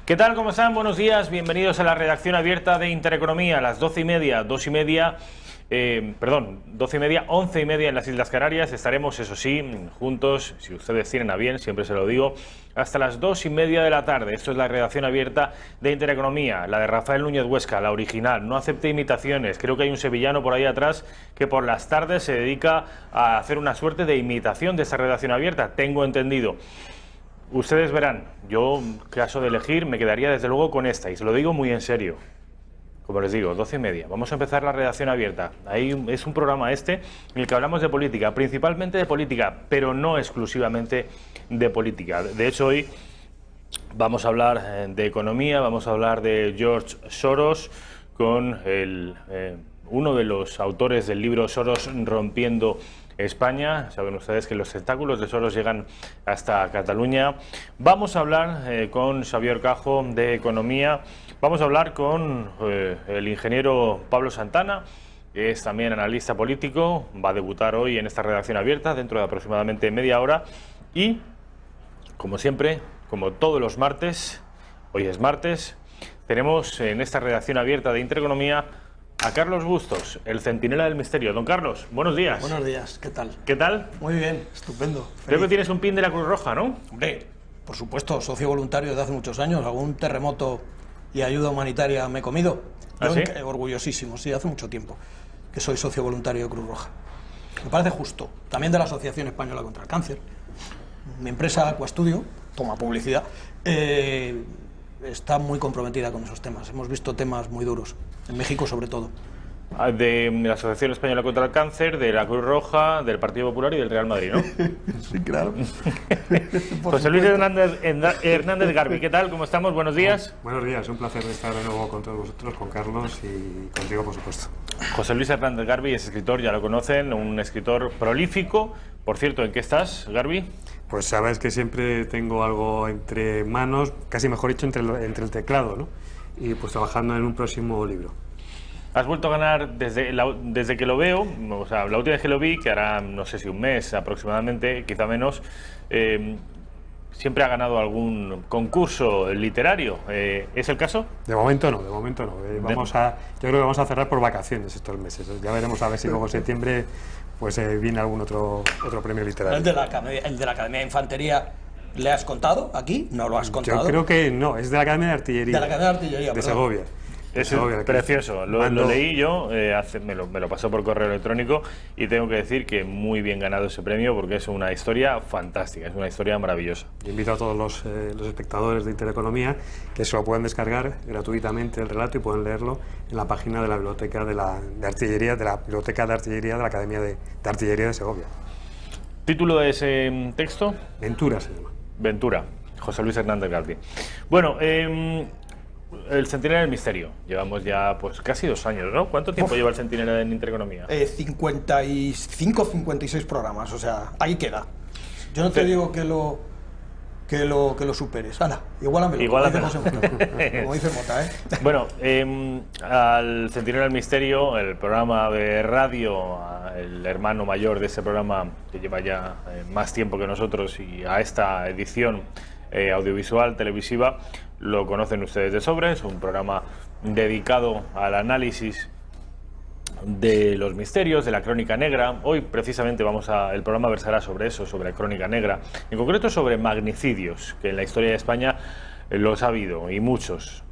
¿Qué tal? ¿Cómo están? Buenos días. Bienvenidos a la redacción abierta de Intereconomía a las 12:30, 11:30 en las Islas Canarias. Estaremos, eso sí, juntos, si ustedes tienen a bien, siempre se lo digo, hasta las 2:30 de la tarde. Esto es la redacción abierta de Intereconomía, la de Rafael Núñez Huesca, la original. No acepte imitaciones. Creo que hay un sevillano por ahí atrás que por las tardes se dedica a hacer una suerte de imitación de esta redacción abierta. Tengo entendido. Ustedes verán, yo, caso de elegir, me quedaría desde luego con esta, y se lo digo muy en serio. Como les digo, 12:30. Vamos a empezar la redacción abierta. Es un programa en el que hablamos de política, principalmente de política, pero no exclusivamente de política. De hecho, hoy vamos a hablar de economía, vamos a hablar de George Soros con uno de los autores del libro Soros rompiendo España. Saben ustedes que los tentáculos de Soros llegan hasta Cataluña. Vamos a hablar con Xavier Cajo de economía. Vamos a hablar con el ingeniero Pablo Santana, que es también analista político. Va a debutar hoy en esta redacción abierta dentro de aproximadamente media hora. Y, como siempre, como todos los martes, hoy es martes, tenemos en esta redacción abierta de Intereconomía a Carlos Bustos, el centinela del misterio. Don Carlos, buenos días. Buenos días, ¿qué tal? ¿Qué tal? Muy bien, estupendo. Creo que tienes un pin de la Cruz Roja, ¿no? Hombre, por supuesto, socio voluntario desde hace muchos años. Algún terremoto y ayuda humanitaria me he comido. ¿Ah, sí? Orgullosísimo, sí, hace mucho tiempo que soy socio voluntario de Cruz Roja. Me parece justo. También de la Asociación Española contra el Cáncer. Mi empresa Aquastudio, toma publicidad, está muy comprometida con esos temas. Hemos visto temas muy duros, en México sobre todo. De la Asociación Española contra el Cáncer, de la Cruz Roja, del Partido Popular y del Real Madrid, ¿no? Sí, claro. José Luis Hernández Garbi, ¿qué tal? ¿Cómo estamos? Buenos días. Buenos días, un placer estar de nuevo con todos vosotros, con Carlos y contigo, por supuesto. José Luis Hernández Garbi es escritor, ya lo conocen, un escritor prolífico. Por cierto, ¿en qué estás, Garbi? Pues sabes que siempre tengo algo entre manos, casi mejor dicho, entre el teclado, ¿no? Y pues trabajando en un próximo libro. Has vuelto a ganar desde que lo veo, o sea, la última vez que lo vi, que hará no sé si un mes aproximadamente, quizá menos, siempre ha ganado algún concurso literario. ¿Es el caso? De momento no, de momento no. Yo creo que vamos a cerrar por vacaciones estos meses. Ya veremos a ver si luego en septiembre pues viene algún otro premio literario. ¿El de la Academia de Infantería le has contado aquí? ¿No lo has contado? Yo creo que no, es de la Academia de Artillería. De la Academia de Artillería, de Segovia. Es precioso, lo leí yo, me lo pasó por correo electrónico y tengo que decir que muy bien ganado ese premio porque es una historia fantástica, es una historia maravillosa. Yo invito a todos los espectadores de Intereconomía que se lo puedan descargar gratuitamente el relato y pueden leerlo en la página de la Biblioteca de Artillería, de la Biblioteca de Artillería de la Academia de Artillería de Segovia. ¿Título de ese texto? Ventura se llama. Ventura, José Luis Hernández Garbi. Bueno, el Centinela del Misterio. Llevamos ya pues casi 2 años, ¿no? ¿Cuánto tiempo lleva el Centinela en Intereconomía? 55, 56 programas, o sea, ahí queda. Yo no te digo que lo superes. Anda, igualamelo. Como dice Mota, ¿eh? Bueno, al Centinela del Misterio, el programa de radio, el hermano mayor de ese programa que lleva ya más tiempo que nosotros, y a esta edición audiovisual, televisiva, lo conocen ustedes de sobra. Es un programa dedicado al análisis de los misterios, de la crónica negra. Hoy precisamente el programa versará sobre eso, sobre la crónica negra, en concreto sobre magnicidios, que en la historia de España los ha habido, y muchos.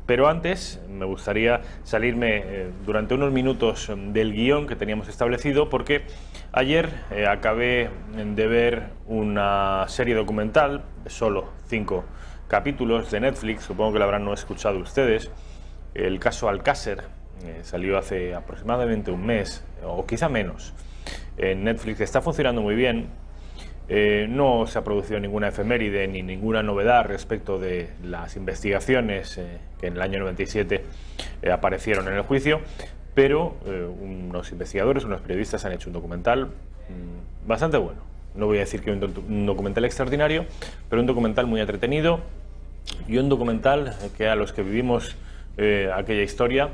Pero antes me gustaría salirme durante unos minutos del guión que teníamos establecido, porque ayer acabé de ver una serie documental, solo 5 capítulos, de Netflix, supongo que lo habrán no escuchado ustedes, el caso Alcácer. Salió hace aproximadamente un mes, o quizá menos. En Netflix está funcionando muy bien. No se ha producido ninguna efeméride ni ninguna novedad respecto de las investigaciones que en el año 97 aparecieron en el juicio, pero unos investigadores, unos periodistas han hecho un documental bastante bueno. No voy a decir que un documental extraordinario, pero un documental muy entretenido, y un documental que a los que vivimos aquella historia,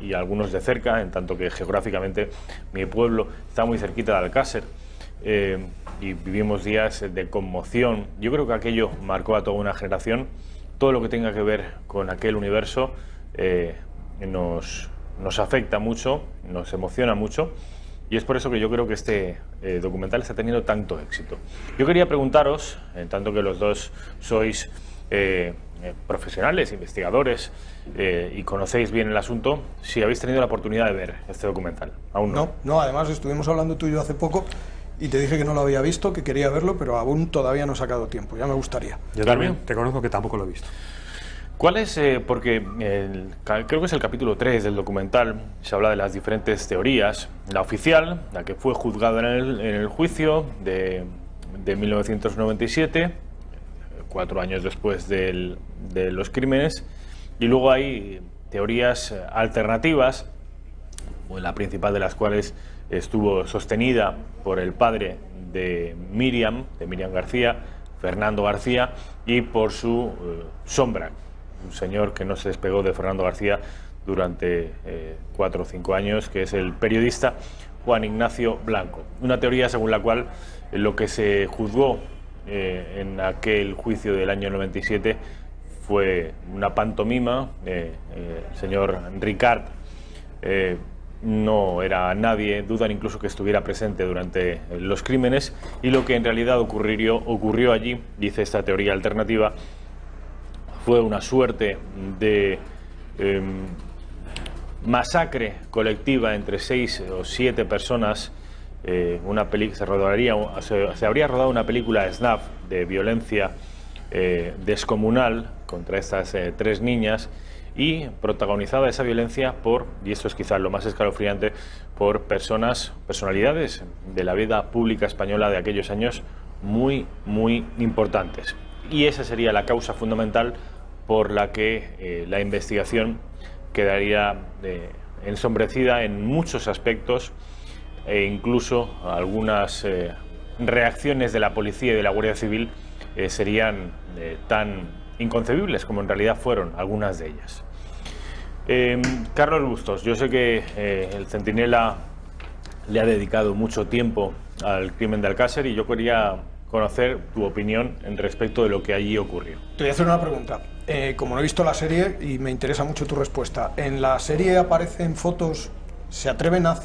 y algunos de cerca, en tanto que geográficamente mi pueblo está muy cerquita de Alcácer, y vivimos días de conmoción. Yo creo que aquello marcó a toda una generación, todo lo que tenga que ver con aquel universo nos afecta mucho, nos emociona mucho, y es por eso que yo creo que este documental está teniendo tanto éxito. Yo quería preguntaros, en tanto que los dos sois profesionales, investigadores, y conocéis bien el asunto, si habéis tenido la oportunidad de ver este documental. Aún no. No, además estuvimos hablando tú y yo hace poco y te dije que no lo había visto, que quería verlo, pero aún todavía no he sacado tiempo, ya me gustaría. Yo también te conozco que tampoco lo he visto. ¿Cuál es? Porque creo que es el capítulo 3 del documental, se habla de las diferentes teorías. La oficial, la que fue juzgada en el juicio de 1997, 4 años después de los crímenes, y luego hay teorías alternativas, la principal de las cuales estuvo sostenida por el padre de Míriam García, Fernando García, y por su sombra, un señor que no se despegó de Fernando García durante 4 o 5 años, que es el periodista Juan Ignacio Blanco. Una teoría según la cual lo que se juzgó en aquel juicio del año 97 fue una pantomima. El señor Ricard no era nadie, dudan incluso que estuviera presente durante los crímenes, y lo que en realidad ocurrió allí, dice esta teoría alternativa, fue una suerte de masacre colectiva entre 6 o 7 personas. Se habría rodado una película snuff de violencia descomunal contra estas 3 niñas, y protagonizada esa violencia por, y esto es quizás lo más escalofriante, por personalidades de la vida pública española de aquellos años muy importantes. Y esa sería la causa fundamental por la que la investigación quedaría ensombrecida en muchos aspectos, e incluso algunas reacciones de la policía y de la Guardia Civil serían tan inconcebibles como en realidad fueron algunas de ellas. Carlos Bustos, yo sé que el Centinela le ha dedicado mucho tiempo al crimen de Alcácer, y yo quería conocer tu opinión en respecto de lo que allí ocurrió. Te voy a hacer una pregunta. Como no he visto la serie y me interesa mucho tu respuesta, ¿en la serie aparecen fotos? ¿Se atreven a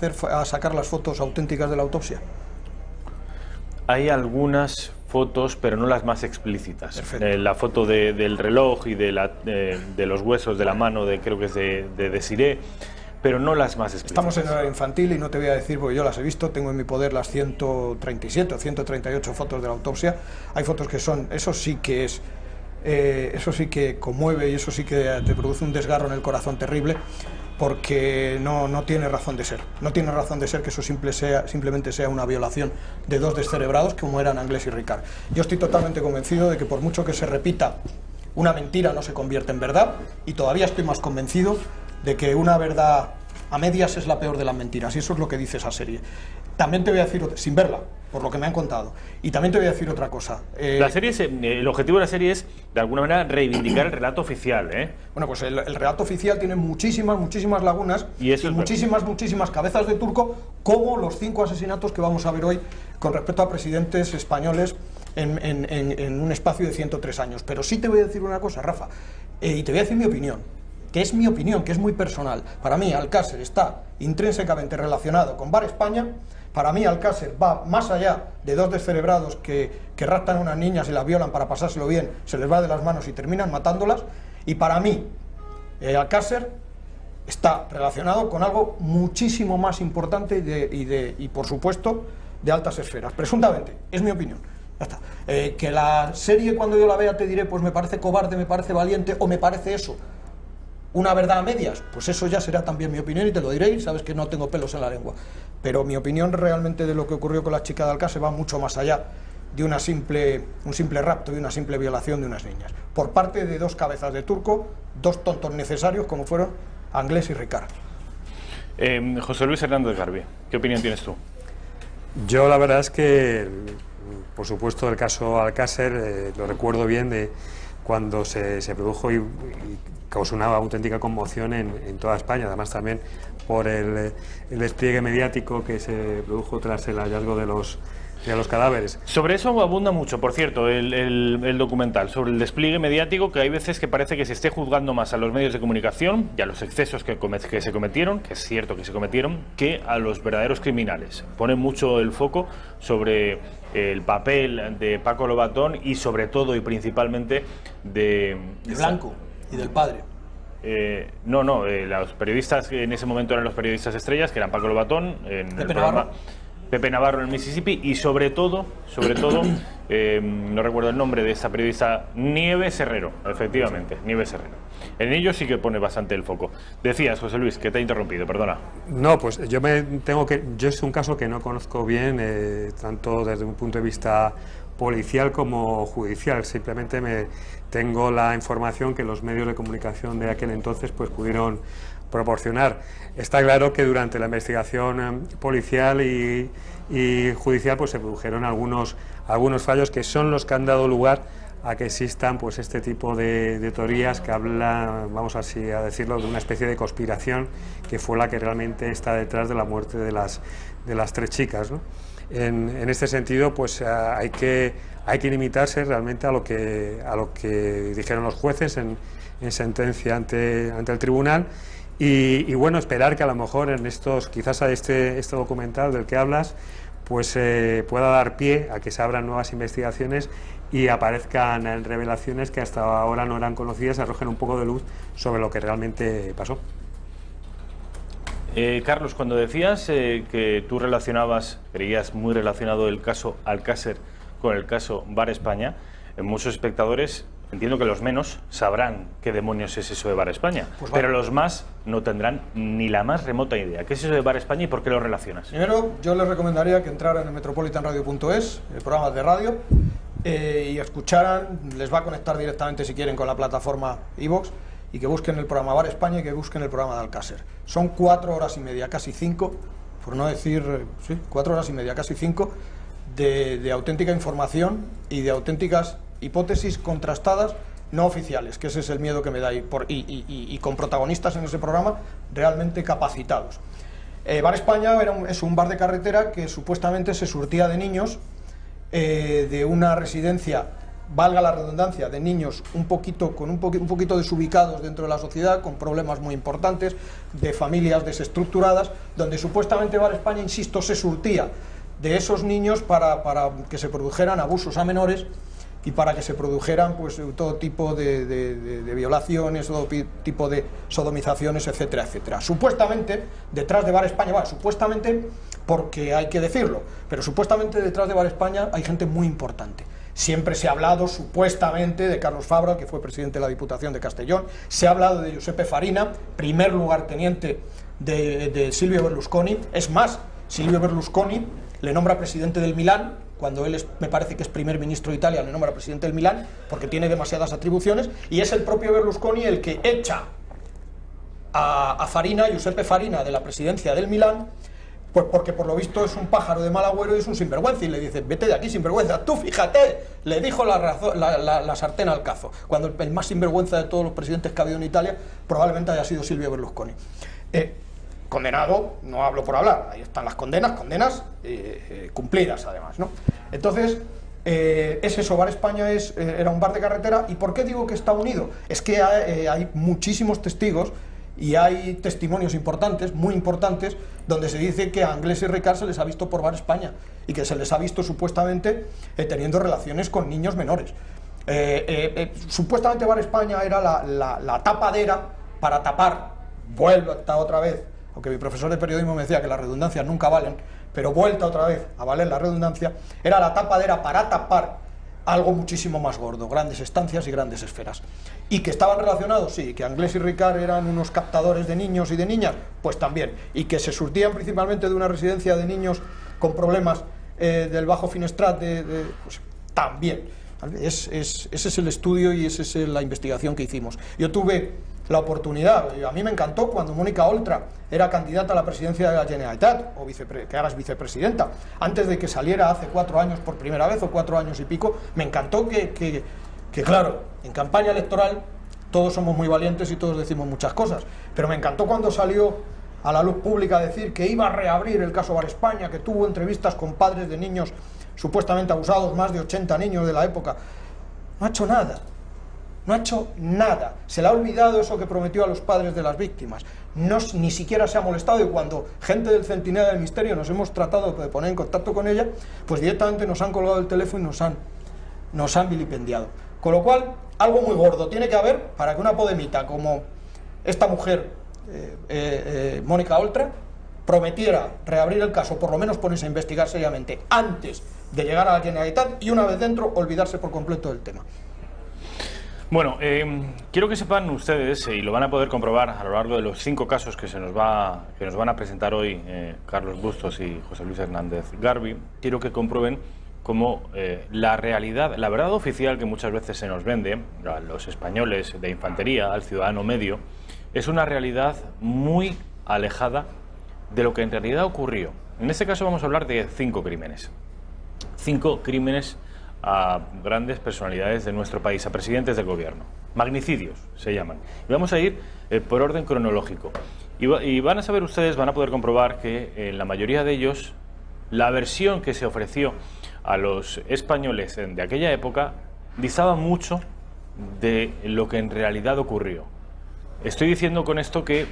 sacar las fotos auténticas de la autopsia? Hay algunas fotos, pero no las más explícitas. La foto del reloj y de los huesos de la mano, creo que es de Desiré, pero no las más explícitas. Estamos en horario infantil y no te voy a decir, porque yo las he visto, tengo en mi poder las 137 o 138 fotos de la autopsia. Hay fotos que son, eso sí que conmueve, y eso sí que te produce un desgarro en el corazón terrible, porque no tiene razón de ser. No tiene razón de ser que eso simplemente sea una violación de 2 descerebrados como eran Anglés y Ricard. Yo estoy totalmente convencido de que por mucho que se repita, una mentira no se convierte en verdad, y todavía estoy más convencido de que una verdad a medias es la peor de las mentiras, y eso es lo que dice esa serie. También te voy a decir, sin verla, por lo que me han contado, y también te voy a decir otra cosa. La serie el objetivo de la serie es, de alguna manera, reivindicar el relato oficial, ¿eh? Bueno, pues el relato oficial tiene muchísimas lagunas y muchísimas cabezas de turco, como los 5 asesinatos que vamos a ver hoy con respecto a presidentes españoles en un espacio de 103 años. Pero sí te voy a decir una cosa, Rafa, y te voy a decir mi opinión, que es mi opinión, que es muy personal. Para mí Alcácer está intrínsecamente relacionado con Bar España. Para mí Alcácer va más allá de 2 descerebrados que raptan a unas niñas y las violan para pasárselo bien, se les va de las manos y terminan matándolas. Y para mí Alcácer está relacionado con algo muchísimo más importante y por supuesto de altas esferas, presuntamente, es mi opinión. Ya está. Que la serie, cuando yo la vea, te diré, pues me parece cobarde, me parece valiente, o me parece eso, una verdad a medias, pues eso ya será también mi opinión y te lo diré, y sabes que no tengo pelos en la lengua. Pero mi opinión realmente de lo que ocurrió con la chica de Alcácer va mucho más allá de un simple rapto y una simple violación de unas niñas, por parte de 2 cabezas de turco, 2 tontos necesarios como fueron Anglés y Ricard. José Luis Hernández Garbi, ¿qué opinión tienes tú? Yo la verdad es que, por supuesto, el caso Alcácer lo recuerdo bien de cuando se produjo y causó una auténtica conmoción en toda España, además también por el despliegue mediático que se produjo tras el hallazgo de y a los cadáveres. Sobre eso abunda mucho, por cierto, el documental, sobre el despliegue mediático, que hay veces que parece que se esté juzgando más a los medios de comunicación y a los excesos que se cometieron, que es cierto que se cometieron, que a los verdaderos criminales. Pone mucho el foco sobre el papel de Paco Lobatón y sobre todo y principalmente de Blanco y del padre. Los periodistas que en ese momento eran los periodistas estrellas, que eran Paco Lobatón en el programa Pepe Navarro en el Mississippi, y sobre todo, no recuerdo el nombre de esta periodista, Nieves Herrero, efectivamente, Nieves Herrero. En ello sí que pone bastante el foco. Decías, José Luis, que te he interrumpido, perdona. No, pues yo es un caso que no conozco bien, tanto desde un punto de vista policial como judicial. Simplemente tengo la información que los medios de comunicación de aquel entonces pues pudieron proporcionar. Está claro que durante la investigación policial y judicial pues se produjeron algunos fallos que son los que han dado lugar a que existan pues este tipo de teorías que hablan, vamos así a decirlo, de una especie de conspiración que fue la que realmente está detrás de la muerte de las 3 chicas, ¿no? En este sentido pues hay que limitarse realmente a lo que dijeron los jueces en sentencia ante el tribunal. Y bueno, esperar que a lo mejor en quizás a este documental del que hablas, pues pueda dar pie a que se abran nuevas investigaciones y aparezcan revelaciones que hasta ahora no eran conocidas, arrojen un poco de luz sobre lo que realmente pasó. Carlos, cuando decías que tú creías muy relacionado el caso Alcácer con el caso Bar España, muchos espectadores, entiendo que los menos, sabrán qué demonios es eso de Bar España, pues pero los más no tendrán ni la más remota idea. ¿Qué es eso de Bar España y por qué lo relacionas? Primero, yo les recomendaría que entraran en metropolitanradio.es, el programa de radio, y escucharan, les va a conectar directamente si quieren con la plataforma iVox, y que busquen el programa Bar España y que busquen el programa de Alcácer. Son 4 horas y media, casi 5, por no decir, 4 horas y media, casi 5, de auténtica información y de auténticas hipótesis contrastadas, no oficiales, que ese es el miedo que me da, y con protagonistas en ese programa realmente capacitados. Bar España es un bar de carretera que supuestamente se surtía de niños de una residencia, valga la redundancia, de niños un poquito desubicados dentro de la sociedad, con problemas muy importantes, de familias desestructuradas, donde supuestamente Bar España, insisto, se surtía de esos niños para que se produjeran abusos a menores y para que se produjeran pues todo tipo de violaciones, todo tipo de sodomizaciones, etcétera, etcétera. Supuestamente, detrás de Bar España, bueno, supuestamente porque hay que decirlo, pero supuestamente detrás de Bar España hay gente muy importante. Siempre se ha hablado, supuestamente, de Carlos Fabra, que fue presidente de la Diputación de Castellón, se ha hablado de Giuseppe Farina, primer lugarteniente de Silvio Berlusconi. Es más, Silvio Berlusconi le nombra presidente del Milán, cuando él me parece que es primer ministro de Italia, le nombra presidente del Milán, porque tiene demasiadas atribuciones, y es el propio Berlusconi el que echa a Farina, Giuseppe Farina, de la presidencia del Milán, pues porque por lo visto es un pájaro de mal agüero y es un sinvergüenza, y le dice, vete de aquí sinvergüenza, tú fíjate, le dijo la sartén al cazo, cuando el más sinvergüenza de todos los presidentes que ha habido en Italia probablemente haya sido Silvio Berlusconi. Condenado, no hablo por hablar, ahí están las condenas cumplidas además, ¿no? Entonces, es eso, Bar España era un bar de carretera. ¿Y por qué digo que está unido? Es que hay muchísimos testigos y hay testimonios importantes, muy importantes, donde se dice que a Anglès y Ricard se les ha visto por Bar España y que se les ha visto supuestamente teniendo relaciones con niños menores. Supuestamente Bar España era la tapadera para tapar, vuelvo hasta otra vez, aunque mi profesor de periodismo me decía que las redundancias nunca valen, pero vuelta otra vez a valer la redundancia, era la tapadera para tapar algo muchísimo más gordo, grandes estancias y grandes esferas. ¿Y que estaban relacionados? Sí. ¿Que Anglès y Ricard eran unos captadores de niños y de niñas? Pues también. ¿Y que se surtían principalmente de una residencia de niños con problemas del Bajo Finestrat? Pues también. Ese es el estudio y esa es la investigación que hicimos. Yo tuve la oportunidad, a mí me encantó cuando Mónica Oltra era candidata a la presidencia de la Generalitat, que ahora es vicepresidenta, antes de que saliera hace 4 años por primera vez, o 4 años y pico, me encantó que claro, en campaña electoral todos somos muy valientes y todos decimos muchas cosas, pero me encantó cuando salió a la luz pública a decir que iba a reabrir el caso Bar España, que tuvo entrevistas con padres de niños supuestamente abusados, más de 80 niños de la época. No ha hecho nada. No ha hecho nada. Se le ha olvidado eso que prometió a los padres de las víctimas. Ni siquiera se ha molestado, y cuando gente del Centinela del Misterio nos hemos tratado de poner en contacto con ella, pues directamente nos han colgado el teléfono y nos han vilipendiado. Con lo cual, algo muy gordo tiene que haber para que una podemita como esta mujer, Mónica Oltra, prometiera reabrir el caso, por lo menos ponerse a investigar seriamente antes de llegar a la Generalitat, y una vez dentro olvidarse por completo del tema. Bueno, quiero que sepan ustedes, y lo van a poder comprobar a lo largo de los 5 casos que nos van a presentar hoy Carlos Bustos y José Luis Hernández Garbi, quiero que comprueben cómo la realidad, la verdad oficial que muchas veces se nos vende a los españoles de infantería, al ciudadano medio, es una realidad muy alejada de lo que en realidad ocurrió. En este caso vamos a hablar de 5 crímenes. 5 crímenes a grandes personalidades de nuestro país, a presidentes del gobierno. Magnicidios se llaman. Y vamos a ir por orden cronológico. Y van a saber ustedes, van a poder comprobar que en la mayoría de ellos la versión que se ofreció a los españoles de aquella época distaba mucho de lo que en realidad ocurrió. Estoy diciendo con esto que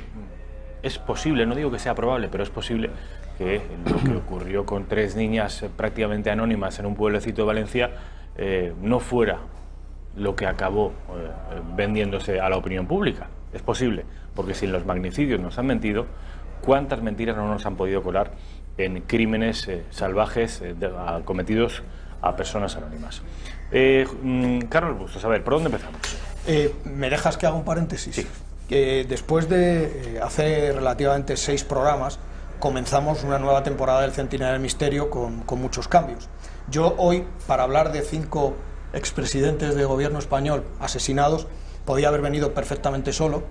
es posible, no digo que sea probable, pero es posible que lo que ocurrió con 3 niñas prácticamente anónimas en un pueblecito de Valencia no fuera lo que acabó vendiéndose a la opinión pública. Es posible, porque si en los magnicidios nos han mentido, ¿cuántas mentiras no nos han podido colar en crímenes salvajes cometidos a personas anónimas? Carlos Bustos, a ver, ¿por dónde empezamos? ¿Me dejas que haga un paréntesis? Sí. Después de hace relativamente 6 programas, comenzamos una nueva temporada del Centinela del Misterio con muchos cambios. Yo hoy, para hablar de 5 expresidentes de gobierno español asesinados, podía haber venido perfectamente solo,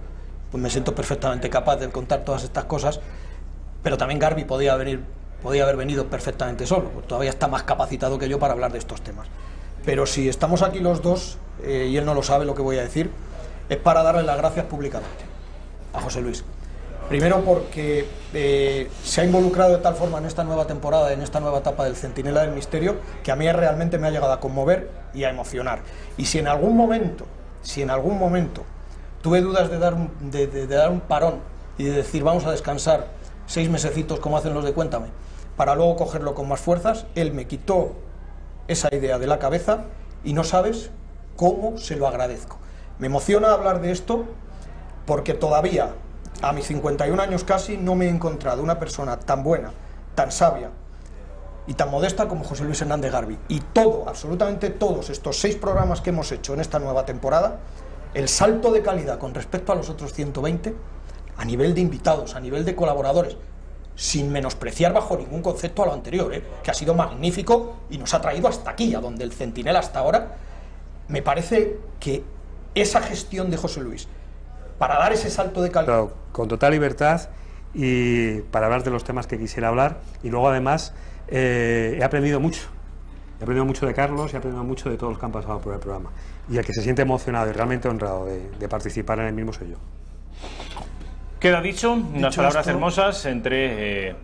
pues me siento perfectamente capaz de contar todas estas cosas, pero también Garbi podía haber venido perfectamente solo, pues todavía está más capacitado que yo para hablar de estos temas. Pero si estamos aquí los dos, y él no lo sabe lo que voy a decir, es para darle las gracias públicamente a José Luis. Primero porque se ha involucrado de tal forma en esta nueva temporada, en esta nueva etapa del Centinela del Misterio, que a mí realmente me ha llegado a conmover y a emocionar. Y si en algún momento tuve dudas de dar un parón y de decir vamos a descansar 6 mesecitos como hacen los de Cuéntame, para luego cogerlo con más fuerzas, él me quitó esa idea de la cabeza y no sabes cómo se lo agradezco. Me emociona hablar de esto porque todavía, a mis 51 años casi, no me he encontrado una persona tan buena, tan sabia y tan modesta como José Luis Hernández Garbi. Y absolutamente todos estos 6 programas que hemos hecho en esta nueva temporada, el salto de calidad con respecto a los otros 120, a nivel de invitados, a nivel de colaboradores, sin menospreciar bajo ningún concepto a lo anterior, que ha sido magnífico y nos ha traído hasta aquí, a donde el Centinela hasta ahora. Me parece que esa gestión de José Luis para dar ese salto de calidad, claro, con total libertad, y para hablar de los temas que quisiera hablar, y luego además he aprendido mucho de Carlos, y he aprendido mucho de todos los que han pasado por el programa, y el que se siente emocionado y realmente honrado de participar en el mismo soy yo. Queda dicho, unas palabras hermosas entre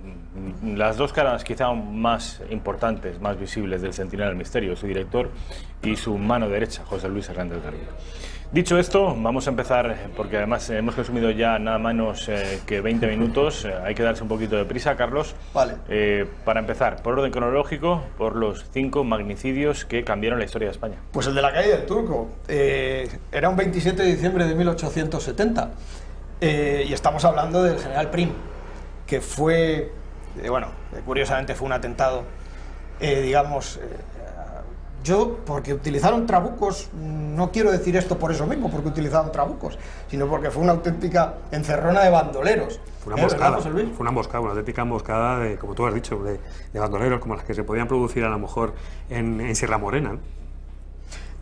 las 2 caras quizá más importantes, más visibles del Centinela del Misterio, su director y su mano derecha, José Luis Hernández Garbi. Dicho esto, vamos a empezar, porque además hemos consumido ya nada menos que 20 minutos, hay que darse un poquito de prisa, Carlos. Vale. Para empezar, por orden cronológico, por los 5 magnicidios que cambiaron la historia de España. Pues el de la calle del Turco, era un 27 de diciembre de 1870, y estamos hablando del general Prim, que fue, curiosamente fue un atentado, porque utilizaron trabucos, no quiero decir esto por eso mismo, porque utilizaron trabucos, sino porque fue una auténtica encerrona de bandoleros. Fue una emboscada, una auténtica emboscada, como tú has dicho, de bandoleros, como las que se podían producir a lo mejor en Sierra Morena.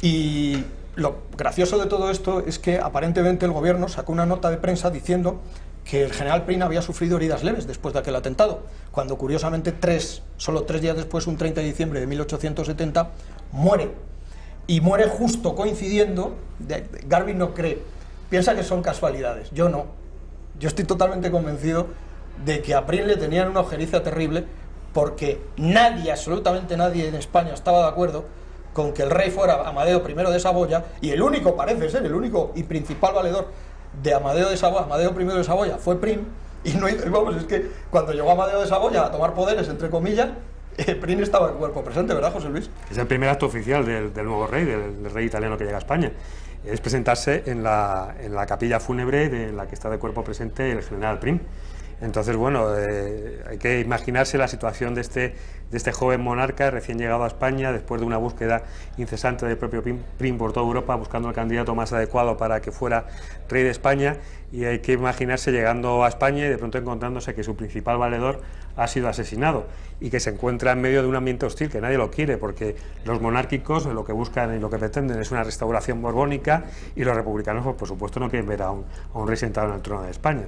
Y lo gracioso de todo esto es que aparentemente el gobierno sacó una nota de prensa diciendo que el general Prim había sufrido heridas leves después de aquel atentado, cuando curiosamente solo 3 días después, un 30 de diciembre de 1870, muere. Y muere justo coincidiendo, Garbi no cree, piensa que son casualidades, yo no. Yo estoy totalmente convencido de que a Prim le tenían una ojeriza terrible, porque nadie, absolutamente nadie en España estaba de acuerdo con que el rey fuera Amadeo I de Saboya, y el único, parece ser, el único y principal valedor de Amadeo I de Saboya fue Prim, y no, vamos, es que cuando llegó Amadeo de Saboya a tomar poderes, entre comillas, Prim estaba en cuerpo presente, ¿verdad, José Luis? Es el primer acto oficial del nuevo rey, del rey italiano que llega a España. Es presentarse en la capilla fúnebre de la que está de cuerpo presente el general Prim. Entonces, bueno, hay que imaginarse la situación de este joven monarca recién llegado a España, después de una búsqueda incesante del propio Prim por toda Europa, buscando el candidato más adecuado para que fuera rey de España, y hay que imaginarse llegando a España y de pronto encontrándose que su principal valedor ha sido asesinado y que se encuentra en medio de un ambiente hostil, que nadie lo quiere, porque los monárquicos lo que buscan y lo que pretenden es una restauración borbónica, y los republicanos, pues, por supuesto, no quieren ver a un rey sentado en el trono de España.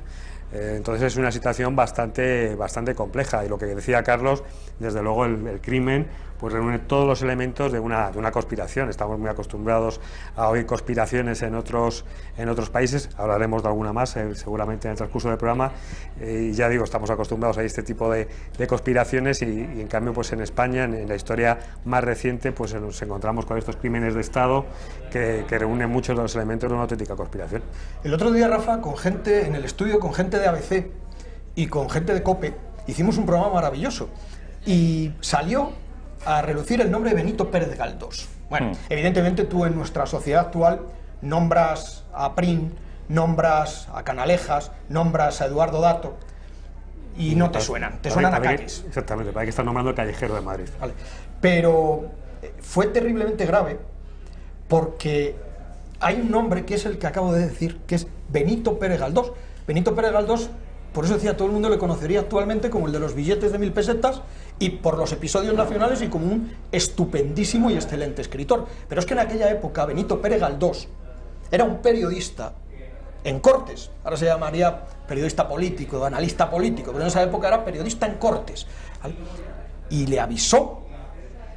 Entonces es una situación bastante compleja, y lo que decía Carlos, desde luego el crimen pues reúne todos los elementos de una conspiración. Estamos muy acostumbrados a oír conspiraciones en otros países, hablaremos de alguna más seguramente en el transcurso del programa, y ya digo, estamos acostumbrados a este tipo de conspiraciones, y en cambio pues en España, en la historia más reciente, pues nos encontramos con estos crímenes de Estado que reúnen muchos de los elementos de una auténtica conspiración. El otro día, Rafa, con gente en el estudio, con gente de ABC y con gente de COPE, hicimos un programa maravilloso y salió a relucir el nombre de Benito Pérez Galdós. Bueno, evidentemente tú en nuestra sociedad actual nombras a Prim, nombras a Canalejas, nombras a Eduardo Dato y no te suenan, te suenan a caques. Exactamente, hay que estar nombrando el Callejero de Madrid. Vale. Pero fue terriblemente grave porque hay un nombre que es el que acabo de decir, que es Benito Pérez Galdós. Benito Pérez Galdós, por eso decía, todo el mundo le conocería actualmente como el de los billetes de 1000 pesetas y por los episodios nacionales y como un estupendísimo y excelente escritor. Pero es que en aquella época Benito Pérez Galdós era un periodista en Cortes, ahora se llamaría periodista político, analista político, pero en esa época era periodista en Cortes, ¿vale? Y le avisó,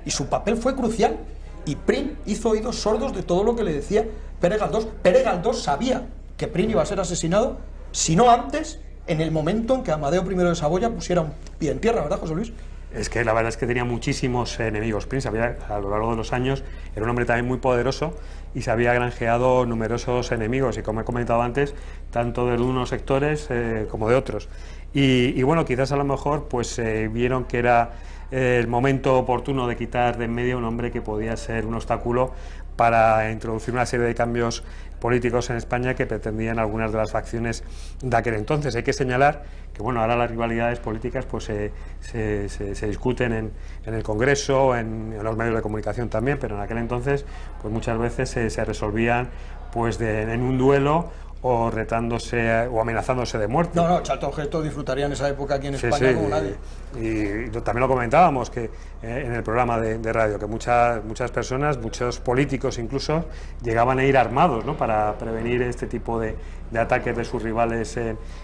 y su papel fue crucial, y Prim hizo oídos sordos de todo lo que le decía Pérez Galdós. Pérez Galdós sabía que Prim iba a ser asesinado, si no antes, en el momento en que Amadeo I de Saboya pusiera un pie en tierra, ¿verdad, José Luis? Es que la verdad es que tenía muchísimos enemigos. Prim sabía, a lo largo de los años, era un hombre también muy poderoso y se había granjeado numerosos enemigos, y como he comentado antes, tanto de unos sectores como de otros. Y bueno, quizás a lo mejor pues vieron que era el momento oportuno de quitar de en medio a un hombre que podía ser un obstáculo para introducir una serie de cambios políticos en España que pretendían algunas de las facciones de aquel entonces. Hay que señalar que bueno, ahora las rivalidades políticas pues se discuten en el Congreso, en los medios de comunicación también, pero en aquel entonces pues muchas veces se resolvían pues en un duelo, o retándose o amenazándose de muerte. No, Charlton Heston disfrutaría en esa época aquí en España como nadie. Y también lo comentábamos que en el programa de radio, que muchas personas, muchos políticos incluso, llegaban a ir armados, ¿no?, para prevenir este tipo de ataques de sus rivales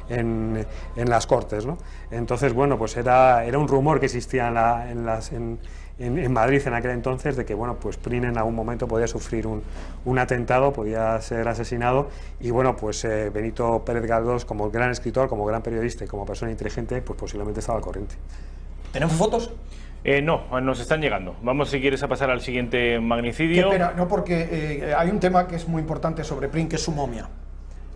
en las Cortes, ¿no? Entonces, bueno, pues era un rumor que existía en Madrid en aquel entonces, de que bueno, pues Prim en algún momento podía sufrir un atentado, podía ser asesinado, y bueno, pues Benito Pérez Galdós, como gran escritor, como gran periodista y como persona inteligente, pues posiblemente estaba al corriente. ¿Tenemos fotos? No, nos están llegando. Vamos, si quieres, a pasar al siguiente magnicidio. Qué pena, no, porque hay un tema que es muy importante sobre Prim, que es su momia.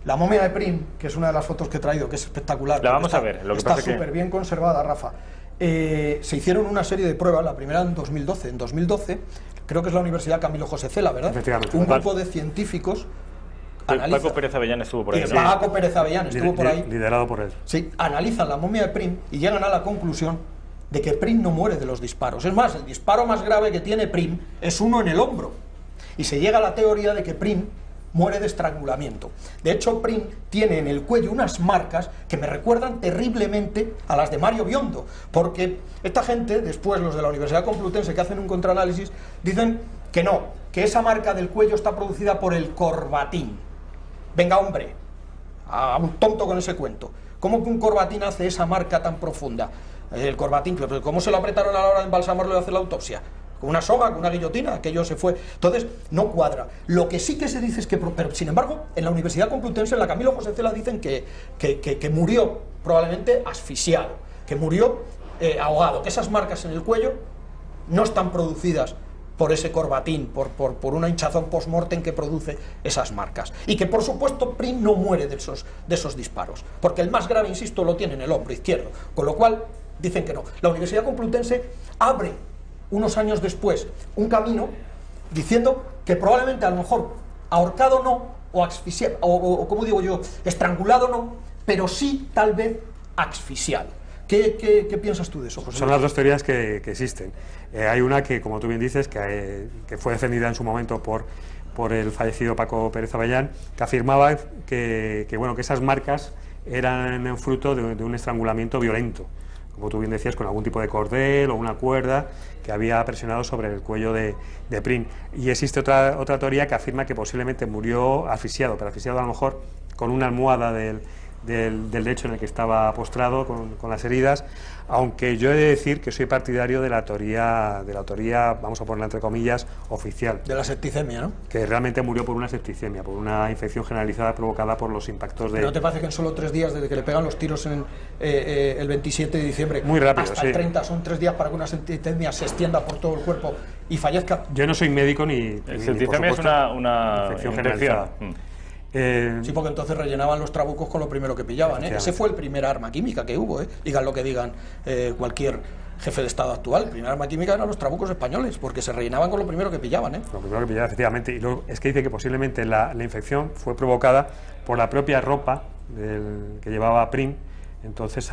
La momia de Prim, que es una de las fotos que he traído, que es espectacular. La vamos a ver. Está súper bien conservada, Rafa. Se hicieron una serie de pruebas, la primera en 2012. En 2012, creo que es la Universidad Camilo José Cela, ¿verdad? Efectivamente. Un grupo de científicos analiza. Paco Pérez Avellán estuvo por ahí. Sí, Paco Pérez Avellán estuvo por ahí. Liderado por él. Sí, analizan la momia de Prim y llegan a la conclusión de que Prim no muere de los disparos. Es más, el disparo más grave que tiene Prim es uno en el hombro. Y se llega a la teoría de que Prim muere de estrangulamiento. De hecho, Prim tiene en el cuello unas marcas que me recuerdan terriblemente a las de Mario Biondo, porque esta gente, después los de la Universidad Complutense que hacen un contraanálisis, dicen que no, que esa marca del cuello está producida por el corbatín. Venga, hombre, a un tonto con ese cuento. ¿Cómo que un corbatín hace esa marca tan profunda? El corbatín, ¿cómo se lo apretaron a la hora de embalsamarlo y hacer la autopsia? ¿Con una soga, con una guillotina? Aquello se fue. Entonces, no cuadra. Lo que sí que se dice es que, pero sin embargo, en la Universidad Complutense, en la Camilo José Cela, dicen que murió probablemente asfixiado, que murió ahogado, que esas marcas en el cuello no están producidas por ese corbatín, por una hinchazón post-mortem que produce esas marcas. Y que, por supuesto, Prim no muere de esos disparos, porque el más grave, insisto, lo tiene en el hombro izquierdo, con lo cual dicen que no. La Universidad Complutense abre, unos años después, un camino diciendo que probablemente, a lo mejor, ahorcado no, o asfixiado, o como digo yo, estrangulado no, pero sí, tal vez, asfixiado. ¿Qué piensas tú de eso, José? Son las dos teorías que existen. Hay una que, como tú bien dices, que fue defendida en su momento por el fallecido Paco Pérez Avellán, que afirmaba que esas marcas eran fruto de un estrangulamiento violento, como tú bien decías, con algún tipo de cordel o una cuerda que había presionado sobre el cuello de Prim. Y existe otra teoría que afirma que posiblemente murió asfixiado, pero asfixiado a lo mejor con una almohada del lecho en el que estaba postrado con las heridas, aunque yo he de decir que soy partidario de la teoría, vamos a ponerla entre comillas, oficial. De la septicemia, ¿no? Que realmente murió por una septicemia, por una infección generalizada provocada por los impactos de... ¿No te parece que en solo 3 días, desde que le pegan los tiros el 27 de diciembre, muy rápido, hasta el 30, son 3 días para que una septicemia se extienda por todo el cuerpo y fallezca? Yo no soy médico ni septicemia es una infección generalizada. Sí, porque entonces rellenaban los trabucos con lo primero que pillaban, ¿eh? Ese fue el primer arma química que hubo, ¿eh? Digan lo que digan cualquier jefe de Estado actual. El primer arma química eran los trabucos españoles, porque se rellenaban con lo primero que pillaban, ¿eh? Lo primero que pillaban, efectivamente. Y luego es que dice que posiblemente la infección fue provocada por la propia ropa que llevaba Prim. Entonces,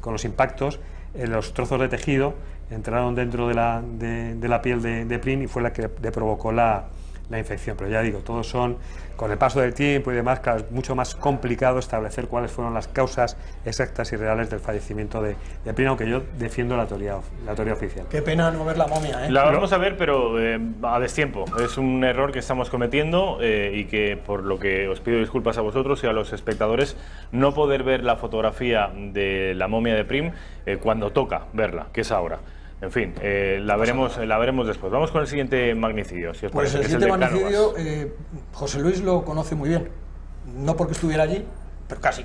con los impactos, los trozos de tejido entraron dentro de la piel de Prim y fue la que le provocó la infección. Pero ya digo, todos son, con el paso del tiempo y demás, claro, es mucho más complicado establecer cuáles fueron las causas exactas y reales del fallecimiento de Prim, aunque yo defiendo la teoría oficial. Qué pena no ver la momia, ¿eh? La vamos a ver, pero a destiempo. Es un error que estamos cometiendo y que, por lo que os pido disculpas a vosotros y a los espectadores, no poder ver la fotografía de la momia de Prim cuando toca verla, que es ahora. En fin, la veremos después. Vamos con el siguiente magnicidio. Si os pues parece, el siguiente magnicidio, José Luis lo conoce muy bien. No porque estuviera allí, pero casi,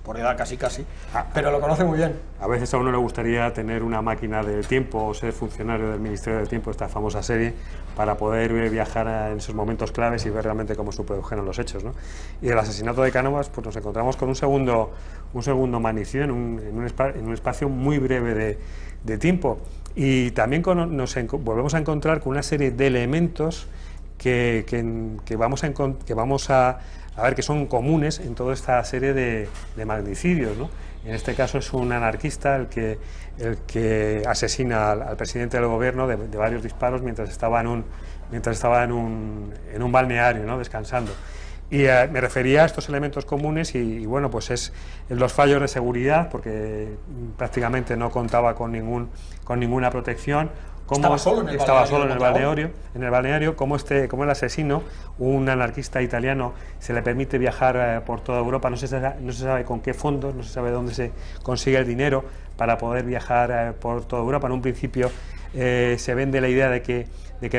por edad casi, pero lo conoce muy bien. A veces a uno le gustaría tener una máquina del tiempo o ser funcionario del Ministerio del Tiempo, esta famosa serie, para poder viajar en esos momentos claves y ver realmente cómo se produjeron los hechos, ¿no? Y el asesinato de Cánovas, pues nos encontramos con un segundo magnicidio en un espacio muy breve de tiempo. Y también volvemos a encontrar con una serie de elementos que vamos a ver que son comunes en toda esta serie de magnicidios, ¿no? En este caso es un anarquista el que asesina al presidente del gobierno de varios disparos mientras estaba en un balneario, ¿no? Descansando. Y me refería a estos elementos comunes y bueno, pues es los fallos de seguridad, porque prácticamente no contaba con ninguna protección. Estaba solo en el balneario, como el asesino, un anarquista italiano, se le permite viajar por toda Europa, no se sabe con qué fondos, no se sabe dónde se consigue el dinero para poder viajar por toda Europa. En un principio se vende la idea de que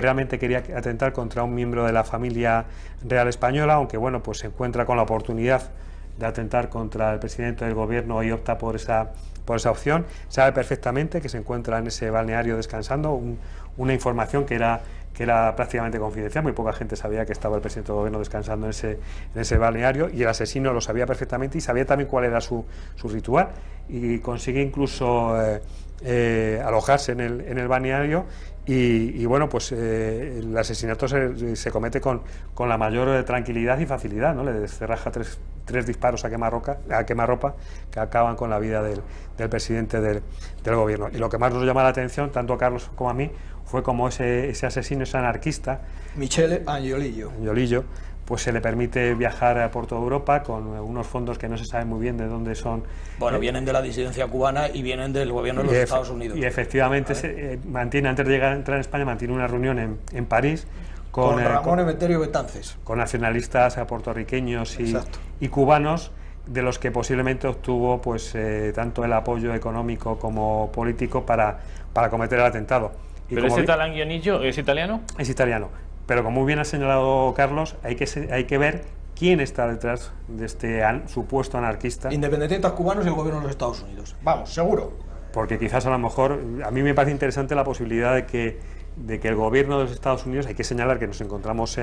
realmente quería atentar contra un miembro de la familia real española, aunque bueno, pues se encuentra con la oportunidad de atentar contra el presidente del gobierno y opta por esa opción. Sabe perfectamente que se encuentra en ese balneario descansando, una información que era prácticamente confidencial, muy poca gente sabía que estaba el presidente del gobierno descansando en ese balneario, y el asesino lo sabía perfectamente y sabía también cuál era su ritual, y consigue incluso alojarse en el balneario. Y bueno, pues el asesinato se comete con la mayor tranquilidad y facilidad, ¿no? Le descerraja tres disparos a quemarropa que acaban con la vida del presidente del gobierno. Y lo que más nos llama la atención, tanto a Carlos como a mí, fue como ese asesino, ese anarquista, Michele Angiolillo, pues se le permite viajar por toda Europa con unos fondos que no se sabe muy bien de dónde son. Bueno, vienen de la disidencia cubana y vienen del gobierno de los Estados Unidos. Y efectivamente, antes de entrar en España, mantiene una reunión en París con Ramón Emeterio Betances, con nacionalistas puertorriqueños y cubanos, de los que posiblemente obtuvo pues tanto el apoyo económico como político para cometer el atentado. ¿Pero ese tal Angiolillo es italiano? Es italiano. Pero como muy bien ha señalado Carlos, hay que ver quién está detrás de este supuesto anarquista. Independentistas cubanos y el gobierno de los Estados Unidos. Vamos, seguro. porque quizás a lo mejor, a mí me parece interesante la posibilidad de que el gobierno de los Estados Unidos, hay que señalar que nos encontramos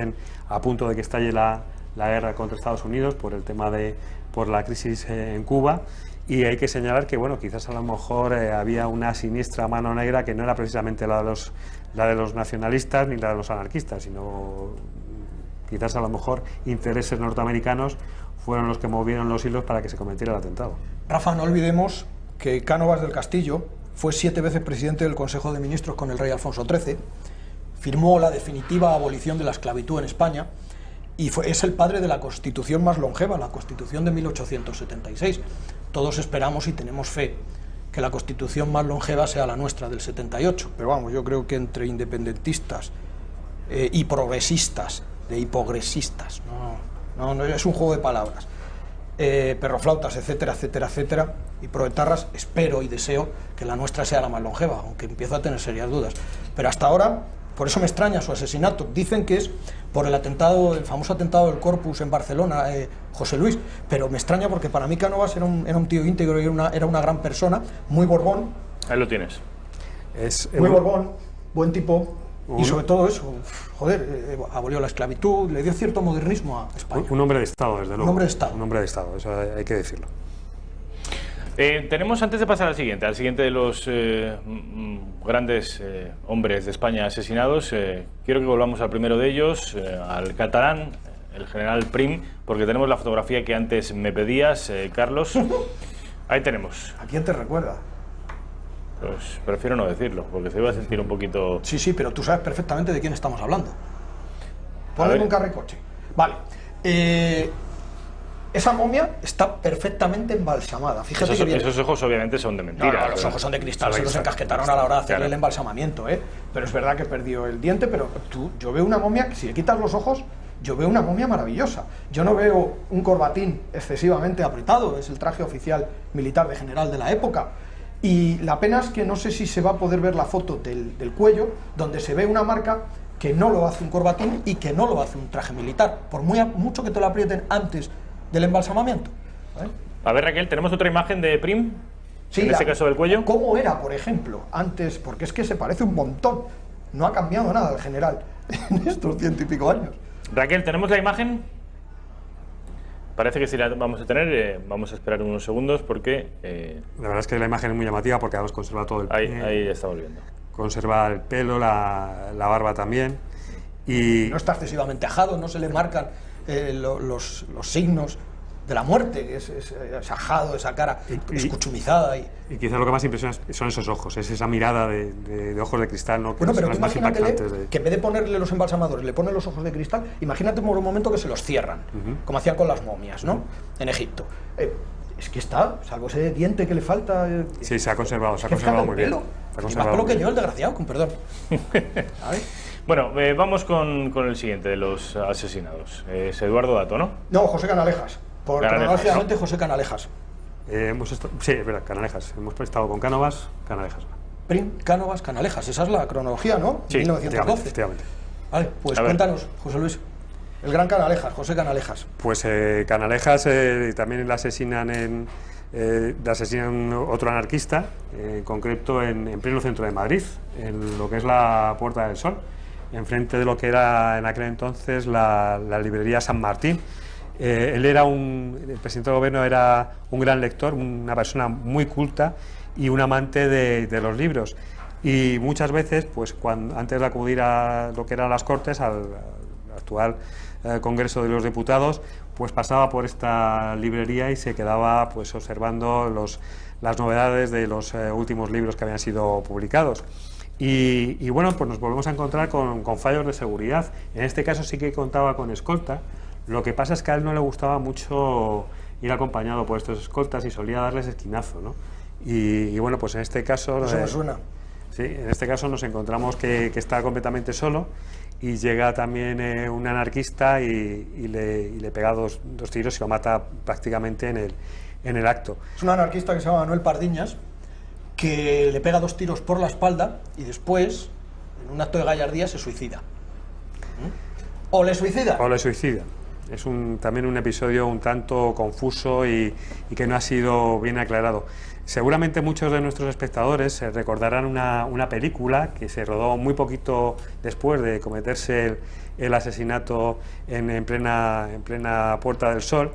a punto de que estalle la guerra contra Estados Unidos por la crisis en Cuba, y hay que señalar que, bueno, quizás a lo mejor había una siniestra mano negra que no era precisamente la de los nacionalistas ni la de los anarquistas, sino quizás a lo mejor intereses norteamericanos fueron los que movieron los hilos para que se cometiera el atentado. Rafa, no olvidemos que Cánovas del Castillo fue 7 veces presidente del Consejo de Ministros con el rey Alfonso XIII, firmó la definitiva abolición de la esclavitud en España y es el padre de la Constitución más longeva, la Constitución de 1876. Todos esperamos y tenemos fe que la Constitución más longeva sea la nuestra, del 78, pero vamos, yo creo que entre independentistas y progresistas, de hipogresistas, no es un juego de palabras, perroflautas, etcétera, etcétera, etcétera, y proetarras, espero y deseo que la nuestra sea la más longeva, aunque empiezo a tener serias dudas. Pero hasta ahora, por eso me extraña su asesinato. Dicen que es por el atentado, el famoso atentado del Corpus en Barcelona, José Luis, pero me extraña porque para mí Cánovas era un tío íntegro y era una gran persona, muy Borbón. Ahí lo tienes. Muy Borbón, buen tipo. Y sobre todo eso, joder, abolió la esclavitud, le dio cierto modernismo a España. Un hombre de Estado, desde luego. Un hombre de Estado. Un hombre de Estado, eso hay que decirlo. Tenemos, antes de pasar al siguiente de los grandes hombres de España asesinados, quiero que volvamos al primero de ellos, al catalán, el general Prim, porque tenemos la fotografía que antes me pedías, Carlos. Ahí tenemos. ¿A quién te recuerda? Pues prefiero no decirlo, porque se iba a sentir un poquito... Sí, pero tú sabes perfectamente de quién estamos hablando. Ponle un carricoche. Vale. Esa momia está perfectamente embalsamada. Fíjate esos ojos obviamente son de mentira. No, los ojos son de cristal, se los encasquetaron a la hora de hacerle el embalsamamiento, ¿eh? Pero es verdad que perdió el diente, pero yo veo una momia que si le quitas los ojos, yo veo una momia maravillosa. Yo no veo un corbatín excesivamente apretado, es el traje oficial militar de general de la época. Y la pena es que no sé si se va a poder ver la foto del cuello, donde se ve una marca que no lo hace un corbatín y que no lo hace un traje militar, por mucho que te lo aprieten antes del embalsamamiento. A ver, Raquel, ¿tenemos otra imagen de Prim? Sí, en este caso del cuello. ¿Cómo era, por ejemplo, antes? Porque es que se parece un montón. No ha cambiado nada el general en estos 100 y pico años. Raquel, ¿tenemos la imagen? Parece que sí la vamos a tener, vamos a esperar unos segundos porque... La verdad es que la imagen es muy llamativa porque además conserva todo el pelo. Ahí está volviendo. Conserva el pelo, la barba también. Y no está excesivamente ajado, no se le marcan los signos de la muerte, que es ajado, esa cara escuchumizada. Y quizás lo que más impresiona son esos ojos, es esa mirada de ojos de cristal, ¿no? Que bueno, pero son tú más impactantes. Que en vez de ponerle los embalsamadores, le ponen los ojos de cristal, imagínate por un momento que se los cierran, como hacían con las momias, ¿no? En Egipto. Es que está, salvo ese diente que le falta... sí, se ha conservado muy bien. Más pelo que yo, el desgraciado, con perdón. Bueno, vamos con el siguiente de los asesinados. Es Eduardo Dato, ¿no? No, José Canalejas. Cronológicamente, ¿no? José Canalejas. Sí, es verdad, Canalejas. Hemos estado con Cánovas, Canalejas. Prim, Cánovas, Canalejas. Esa es la cronología, ¿no? Sí, 1912. efectivamente. Vale, pues cuéntanos, José Luis. El gran Canalejas, José Canalejas. Pues Canalejas también le asesinan otro anarquista, en concreto en pleno centro de Madrid, en lo que es la Puerta del Sol, enfrente de lo que era en aquel entonces la librería San Martín. El presidente del gobierno era un gran lector, una persona muy culta y un amante de los libros. Y muchas veces, pues antes de acudir a lo que eran las Cortes, al actual Congreso de los Diputados, pues pasaba por esta librería y se quedaba pues observando las novedades de los últimos libros que habían sido publicados. Y bueno, pues nos volvemos a encontrar con fallos de seguridad. En este caso sí que contaba con escolta. Lo que pasa es que a él no le gustaba mucho ir acompañado por estos escoltas y solía darles esquinazo, ¿no? Y bueno, pues en este caso... Eso me suena. Sí, en este caso nos encontramos que está completamente solo y llega también un anarquista y le pega dos tiros y lo mata prácticamente en el acto. Es un anarquista que se llama Manuel Pardiñas, que le pega 2 tiros por la espalda y después, en un acto de gallardía, se suicida. ¿O le suicida? O le suicida. Es también un episodio un tanto confuso y que no ha sido bien aclarado. Seguramente muchos de nuestros espectadores recordarán una película que se rodó muy poquito después de cometerse el asesinato en plena Puerta del Sol,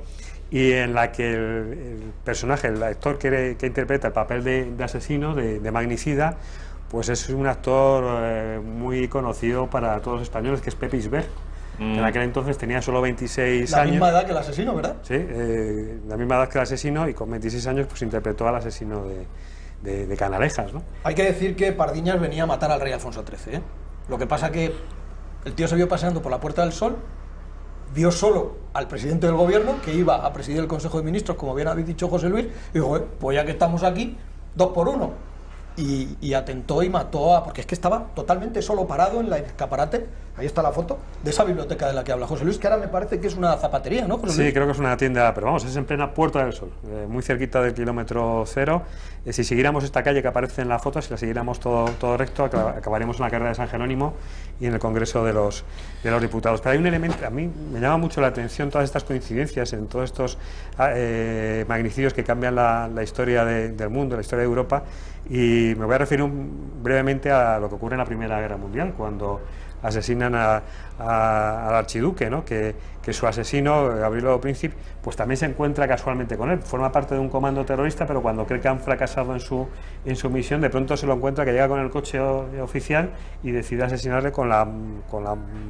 y en la que el personaje, el actor que interpreta el papel de asesino, de magnicida, pues es un actor muy conocido para todos los españoles, que es Pepe Isbert. En aquel entonces tenía solo 26 años. La misma edad que el asesino, ¿verdad? Sí, la misma edad que el asesino, y con 26 años pues interpretó al asesino de Canalejas, ¿no? Hay que decir que Pardiñas venía a matar al rey Alfonso XIII, ¿eh? Lo que pasa que el tío se vio paseando por la Puerta del Sol, vio solo al presidente del gobierno, que iba a presidir el Consejo de Ministros, como bien habéis dicho José Luis, y dijo, pues ya que estamos aquí, 2 por 1. Y atentó y mató porque es que estaba totalmente solo, parado en el escaparate, ahí está la foto, de esa biblioteca de la que habla José Luis, que ahora me parece que es una zapatería, ¿no, José Luis? Sí, creo que es una tienda, pero vamos, es en plena Puerta del Sol, muy cerquita del kilómetro 0. Si siguiéramos esta calle que aparece en la foto, si la siguiéramos todo recto, acabaríamos en la carrera de San Jerónimo y en el Congreso de los Diputados. Pero hay un elemento, a mí me llama mucho la atención todas estas coincidencias en todos estos magnicidios que cambian la historia del mundo, la historia de Europa, y me voy a referir brevemente a lo que ocurre en la Primera Guerra Mundial, cuando asesinan al archiduque, ¿no? que su asesino, Gabrielo Príncipe, pues también se encuentra casualmente con él, forma parte de un comando terrorista, pero cuando cree que han fracasado en su misión, de pronto se lo encuentra, que llega con el coche oficial y decide asesinarle con la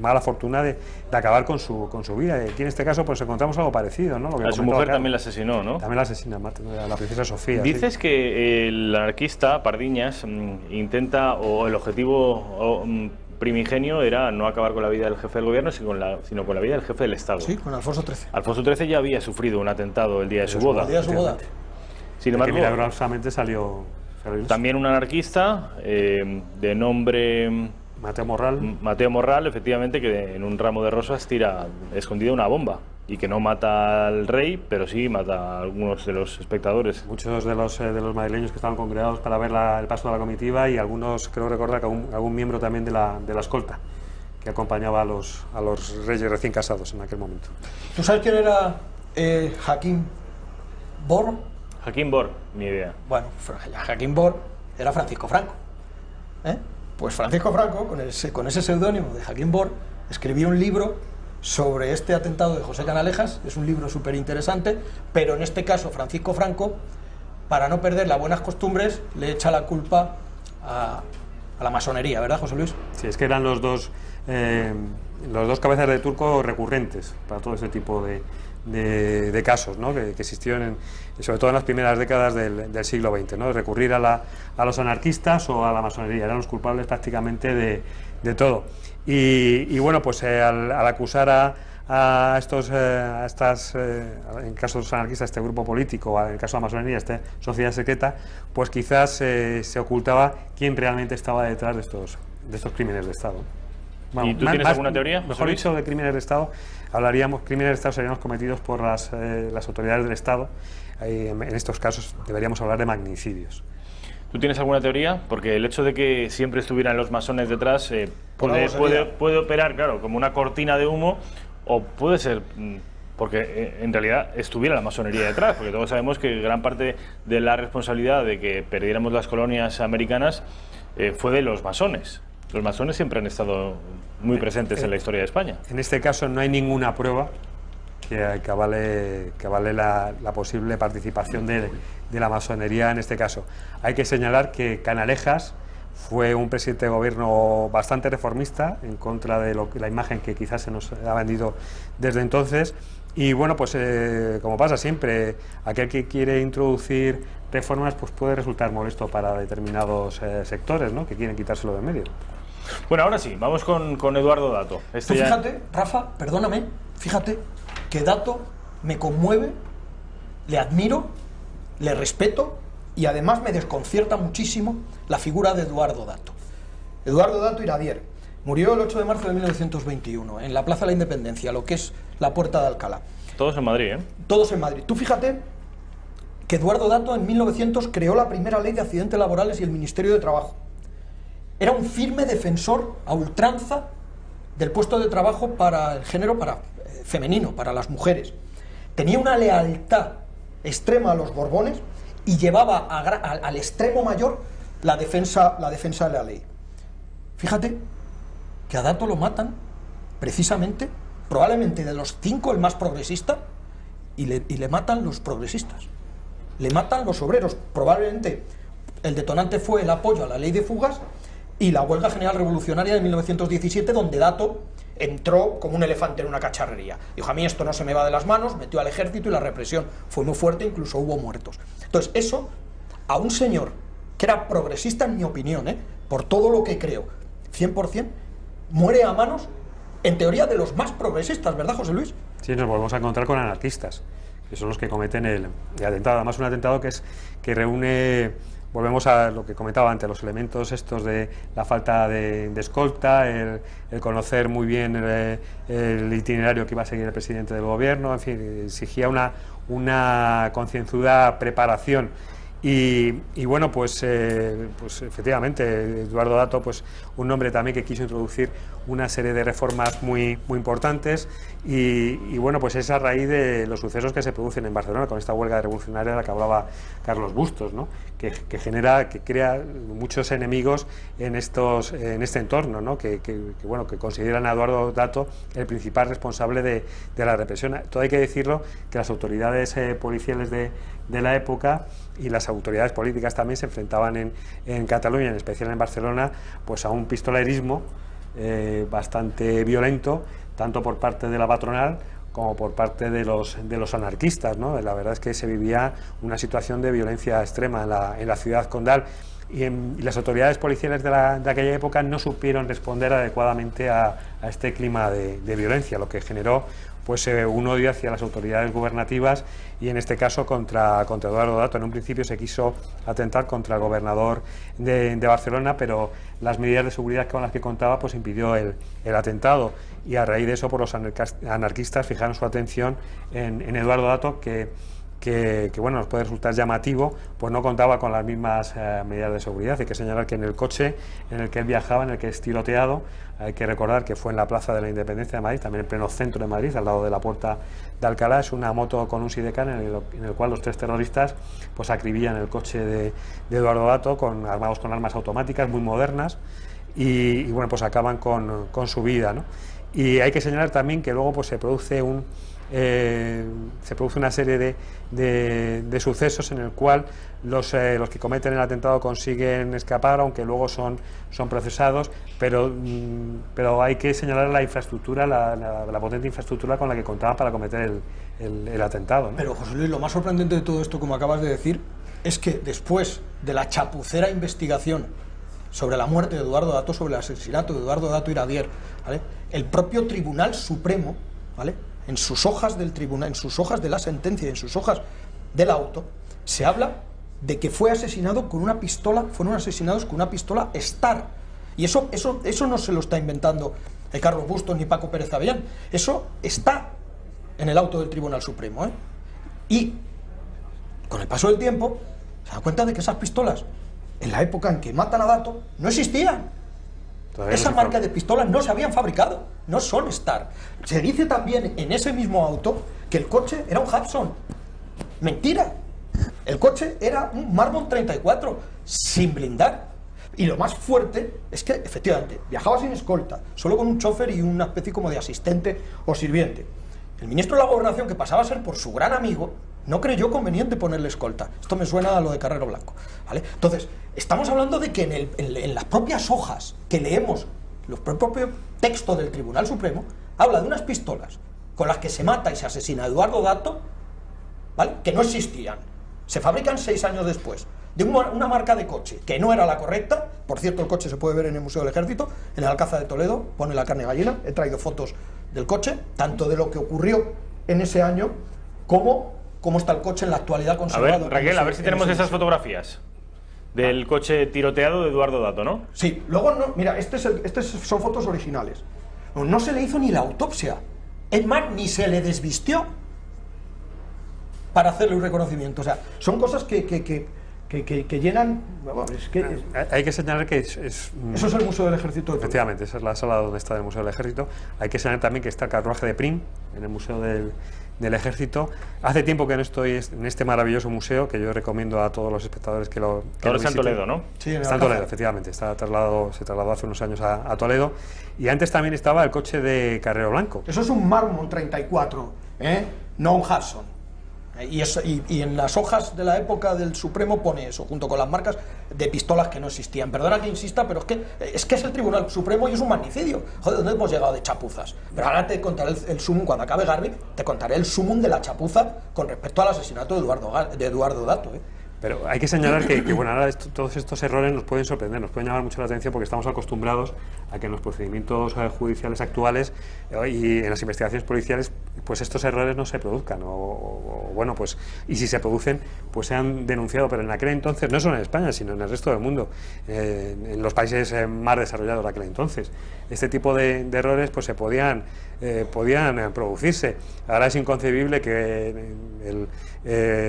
mala fortuna de acabar con su vida. Aquí en este caso pues encontramos algo parecido, ¿no? Lo que a su mujer también la asesinó, ¿no? También la asesina, a la princesa Sofía. Dices sí. que el anarquista Pardiñas intenta, o el objetivo primigenio era no acabar con la vida del jefe del gobierno, sino con la vida del jefe del Estado. Sí, con Alfonso XIII. Alfonso XIII ya había sufrido un atentado el día de su boda. El día de su boda. Sin embargo, que milagrosamente salió también un anarquista de nombre Mateo Morral, efectivamente, que en un ramo de rosas tira escondida una bomba y que no mata al rey, pero sí mata a algunos de los espectadores. Muchos de los madrileños que estaban congregados para ver el paso de la comitiva, y algunos, creo recordar, que algún miembro también de la escolta que acompañaba a los reyes recién casados en aquel momento. ¿Tú sabes quién era Joaquín Bor? Joaquín Bor, ni idea. Bueno, Joaquín Bor era Francisco Franco. Pues Francisco Franco, con ese seudónimo de Joaquín Bor, escribió un libro sobre este atentado de José Canalejas. Es un libro súper interesante, pero en este caso Francisco Franco, para no perder las buenas costumbres, le echa la culpa a la masonería, ¿verdad, José Luis? Sí, es que eran los dos cabezas de turco recurrentes para todo ese tipo de casos, ¿no? que existieron sobre todo en las primeras décadas del siglo XX, ¿no? Recurrir a los anarquistas o a la masonería, eran los culpables prácticamente de todo. Y bueno, pues al acusar a estos, en caso de los anarquistas, este grupo político, o en el caso de la masonería, esta sociedad secreta, pues quizás se ocultaba quién realmente estaba detrás de estos crímenes de Estado. Bueno, ¿y tú tienes alguna teoría? Mejor dicho, de crímenes de Estado, crímenes de Estado serían cometidos por las autoridades del Estado. En estos casos deberíamos hablar de magnicidios. ¿Tú tienes alguna teoría? Porque el hecho de que siempre estuvieran los masones detrás puede operar, claro, como una cortina de humo, o puede ser porque en realidad estuviera la masonería detrás, porque todos sabemos que gran parte de la responsabilidad de que perdiéramos las colonias americanas fue de los masones. Los masones siempre han estado muy presentes en la historia de España. En este caso no hay ninguna prueba que avale la posible participación de la masonería en este caso. Hay que señalar que Canalejas fue un presidente de gobierno bastante reformista, en contra de la imagen que quizás se nos ha vendido desde entonces. Y bueno, pues como pasa siempre, aquel que quiere introducir reformas pues puede resultar molesto para determinados sectores, ¿no? Que quieren quitárselo de en medio. Bueno, ahora sí, vamos con Eduardo Dato. Fíjate, Rafa, perdóname, fíjate que Dato me conmueve, le admiro, le respeto, y además me desconcierta muchísimo la figura de Eduardo Dato. Eduardo Dato Iradier murió el 8 de marzo de 1921 en la Plaza de la Independencia, lo que es la Puerta de Alcalá. Todos en Madrid, ¿eh? Todos en Madrid. Tú fíjate que Eduardo Dato en 1900 creó la primera ley de accidentes laborales y el Ministerio de Trabajo. Era un firme defensor a ultranza del puesto de trabajo para el género, para femenino para las mujeres, tenía una lealtad extrema a los Borbones y llevaba al extremo mayor la defensa de la ley. Fíjate que a Dato lo matan precisamente, probablemente de los 5 el más progresista, y le matan los progresistas, le matan los obreros. Probablemente el detonante fue el apoyo a la ley de fugas y la huelga general revolucionaria de 1917, donde Dato entró como un elefante en una cacharrería. Dijo, a mí esto no se me va de las manos, metió al ejército y la represión fue muy fuerte, incluso hubo muertos. Entonces eso, a un señor que era progresista en mi opinión, por todo lo que creo, 100%, muere a manos, en teoría, de los más progresistas, ¿verdad, José Luis? Sí, nos volvemos a encontrar con anarquistas, que son los que cometen el atentado. Además, un atentado que reúne, volvemos a lo que comentaba antes, los elementos estos de la falta de escolta, el conocer muy bien el itinerario que iba a seguir el presidente del gobierno, en fin, exigía una concienzuda preparación. Y bueno, pues efectivamente, Eduardo Dato, pues un hombre también que quiso introducir una serie de reformas muy importantes y bueno, pues es a raíz de los sucesos que se producen en Barcelona con esta huelga revolucionaria de la que hablaba Carlos Bustos, ¿no? que crea muchos enemigos en este entorno, ¿no? que consideran a Eduardo Dato el principal responsable de la represión. Todo hay que decirlo, que las autoridades policiales de la época y las autoridades políticas también se enfrentaban en Cataluña, en especial en Barcelona, pues a un pistolerismo bastante violento, tanto por parte de la patronal como por parte de los anarquistas, ¿no? La verdad es que se vivía una situación de violencia extrema en la ciudad condal y las autoridades policiales de aquella época no supieron responder adecuadamente a este clima de violencia, lo que generó pues un odio hacia las autoridades gubernativas y en este caso contra Eduardo Dato. En un principio se quiso atentar contra el gobernador de Barcelona, pero las medidas de seguridad con las que contaba pues impidió el atentado y a raíz de eso pues, los anarquistas fijaron su atención en Eduardo Dato que bueno, nos puede resultar llamativo, pues no contaba con las mismas medidas de seguridad. Hay que señalar que en el coche en el que él viajaba, en el que es tiroteado, hay que recordar que fue en la Plaza de la Independencia de Madrid, también en pleno centro de Madrid, al lado de la Puerta de Alcalá. Es una moto con un sidecar en el cual los 3 terroristas pues acribillan el coche de Eduardo Dato armados con armas automáticas muy modernas y bueno, pues acaban con su vida, ¿no? Y hay que señalar también que luego pues se produce una serie de sucesos en el cual los que cometen el atentado consiguen escapar, aunque luego son procesados, pero hay que señalar la infraestructura, la potente infraestructura con la que contaban para cometer el atentado, ¿no? Pero José Luis, lo más sorprendente de todo esto, como acabas de decir, es que después de la chapucera investigación sobre la muerte de Eduardo Dato, sobre el asesinato de Eduardo Dato Iradier, ¿vale?, el propio Tribunal Supremo, ¿vale?, en sus hojas del tribunal, en sus hojas de la sentencia, en sus hojas del auto, se habla de que fueron asesinados con una pistola Star. Y eso no se lo está inventando Carlos Bustos ni Paco Pérez Avellán. Eso está en el auto del Tribunal Supremo, ¿eh? Y con el paso del tiempo se da cuenta de que esas pistolas, en la época en que matan a Dato, no existían. Esa marca de pistolas no se habían fabricado, no son Star. Se dice también en ese mismo auto que el coche era un Hudson. Mentira. El coche era un Marmont 34, sin blindar. Y lo más fuerte es que, efectivamente, viajaba sin escolta, solo con un chofer y una especie como de asistente o sirviente. El ministro de la Gobernación, que pasaba a ser por su gran amigo, no creyó conveniente ponerle escolta. Esto me suena a lo de Carrero Blanco, ¿vale? Entonces, estamos hablando de que en las propias hojas que leemos, el propio texto del Tribunal Supremo, habla de unas pistolas con las que se mata y se asesina a Eduardo Dato, ¿vale?, que no existían. Se fabrican 6 años después, de una marca de coche que no era la correcta. Por cierto, el coche se puede ver en el Museo del Ejército, en el Alcázar de Toledo, pone la carne gallina. He traído fotos del coche, tanto de lo que ocurrió en ese año como cómo está el coche en la actualidad conservado. A ver, Raquel, a ver si tenemos esas fotografías del coche tiroteado de Eduardo Dato, ¿no? Sí, luego no, mira, son fotos originales. No se le hizo ni la autopsia. Es más, ni se le desvistió para hacerle un reconocimiento. O sea, son cosas que llenan... Hay que señalar que eso es el Museo del Ejército de Toledo. Efectivamente, esa es la sala donde está el Museo del Ejército. Hay que señalar también que está el carruaje de Prim, en el Museo del Ejército. Hace tiempo que no estoy en este maravilloso museo, que yo recomiendo a todos los espectadores que lo Ahora está en Toledo, ¿no? Sí, está en Toledo, efectivamente. Se trasladó hace unos años a Toledo. Y antes también estaba el coche de Carrero Blanco. Eso es un Marmon 34, no un Hudson. Y en las hojas de la época del Supremo pone eso, junto con las marcas de pistolas que no existían. Perdona que insista, pero es que es el Tribunal Supremo y es un magnicidio. Joder, ¿dónde hemos llegado de chapuzas? Pero ahora te contaré el sumum, cuando acabe Garbi, te contaré el sumum de la chapuza con respecto al asesinato de Eduardo Dato. Pero hay que señalar que bueno, ahora todos estos errores nos pueden sorprender, nos pueden llamar mucho la atención porque estamos acostumbrados a que en los procedimientos judiciales actuales y en las investigaciones policiales pues estos errores no se produzcan o bueno, pues y si se producen pues sean denunciados, pero en aquel entonces, no solo en España sino en el resto del mundo, en los países más desarrollados de aquel entonces, este tipo de errores pues se podían producirse. Ahora es inconcebible que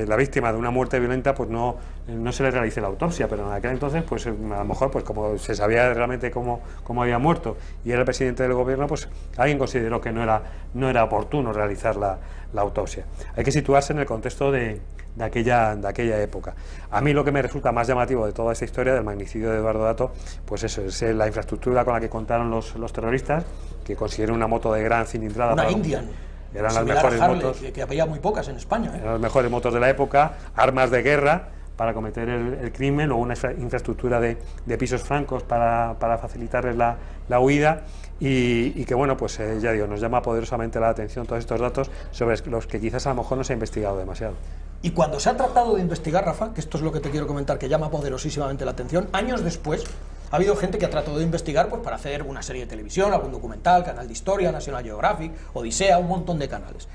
la víctima de una muerte violenta pues no se le realice la autopsia, pero en aquel entonces pues a lo mejor pues como se sabía realmente cómo había muerto y era el presidente del gobierno, pues alguien consideró que no era oportuno realizar la autopsia. Hay que situarse en el contexto de aquella época. A mí lo que me resulta más llamativo de toda esta historia del magnicidio de Eduardo Dato, pues eso, es la infraestructura con la que contaron los terroristas, que consiguieron una moto de gran cilindrada. Una Indian. Eran las mejores motos. Que había muy pocas en España. Eran las mejores motos de la época, armas de guerra para cometer el crimen, o una infraestructura de pisos francos para facilitarles la huida. Y que bueno, pues ya digo, nos llama poderosamente la atención todos estos datos sobre los que quizás a lo mejor no se ha investigado demasiado. Y cuando se ha tratado de investigar, Rafa, que esto es lo que te quiero comentar, que llama poderosísimamente la atención, años después ha habido gente que ha tratado de investigar pues para hacer una serie de televisión, algún documental, Canal de Historia, National Geographic, Odisea, un montón de canales.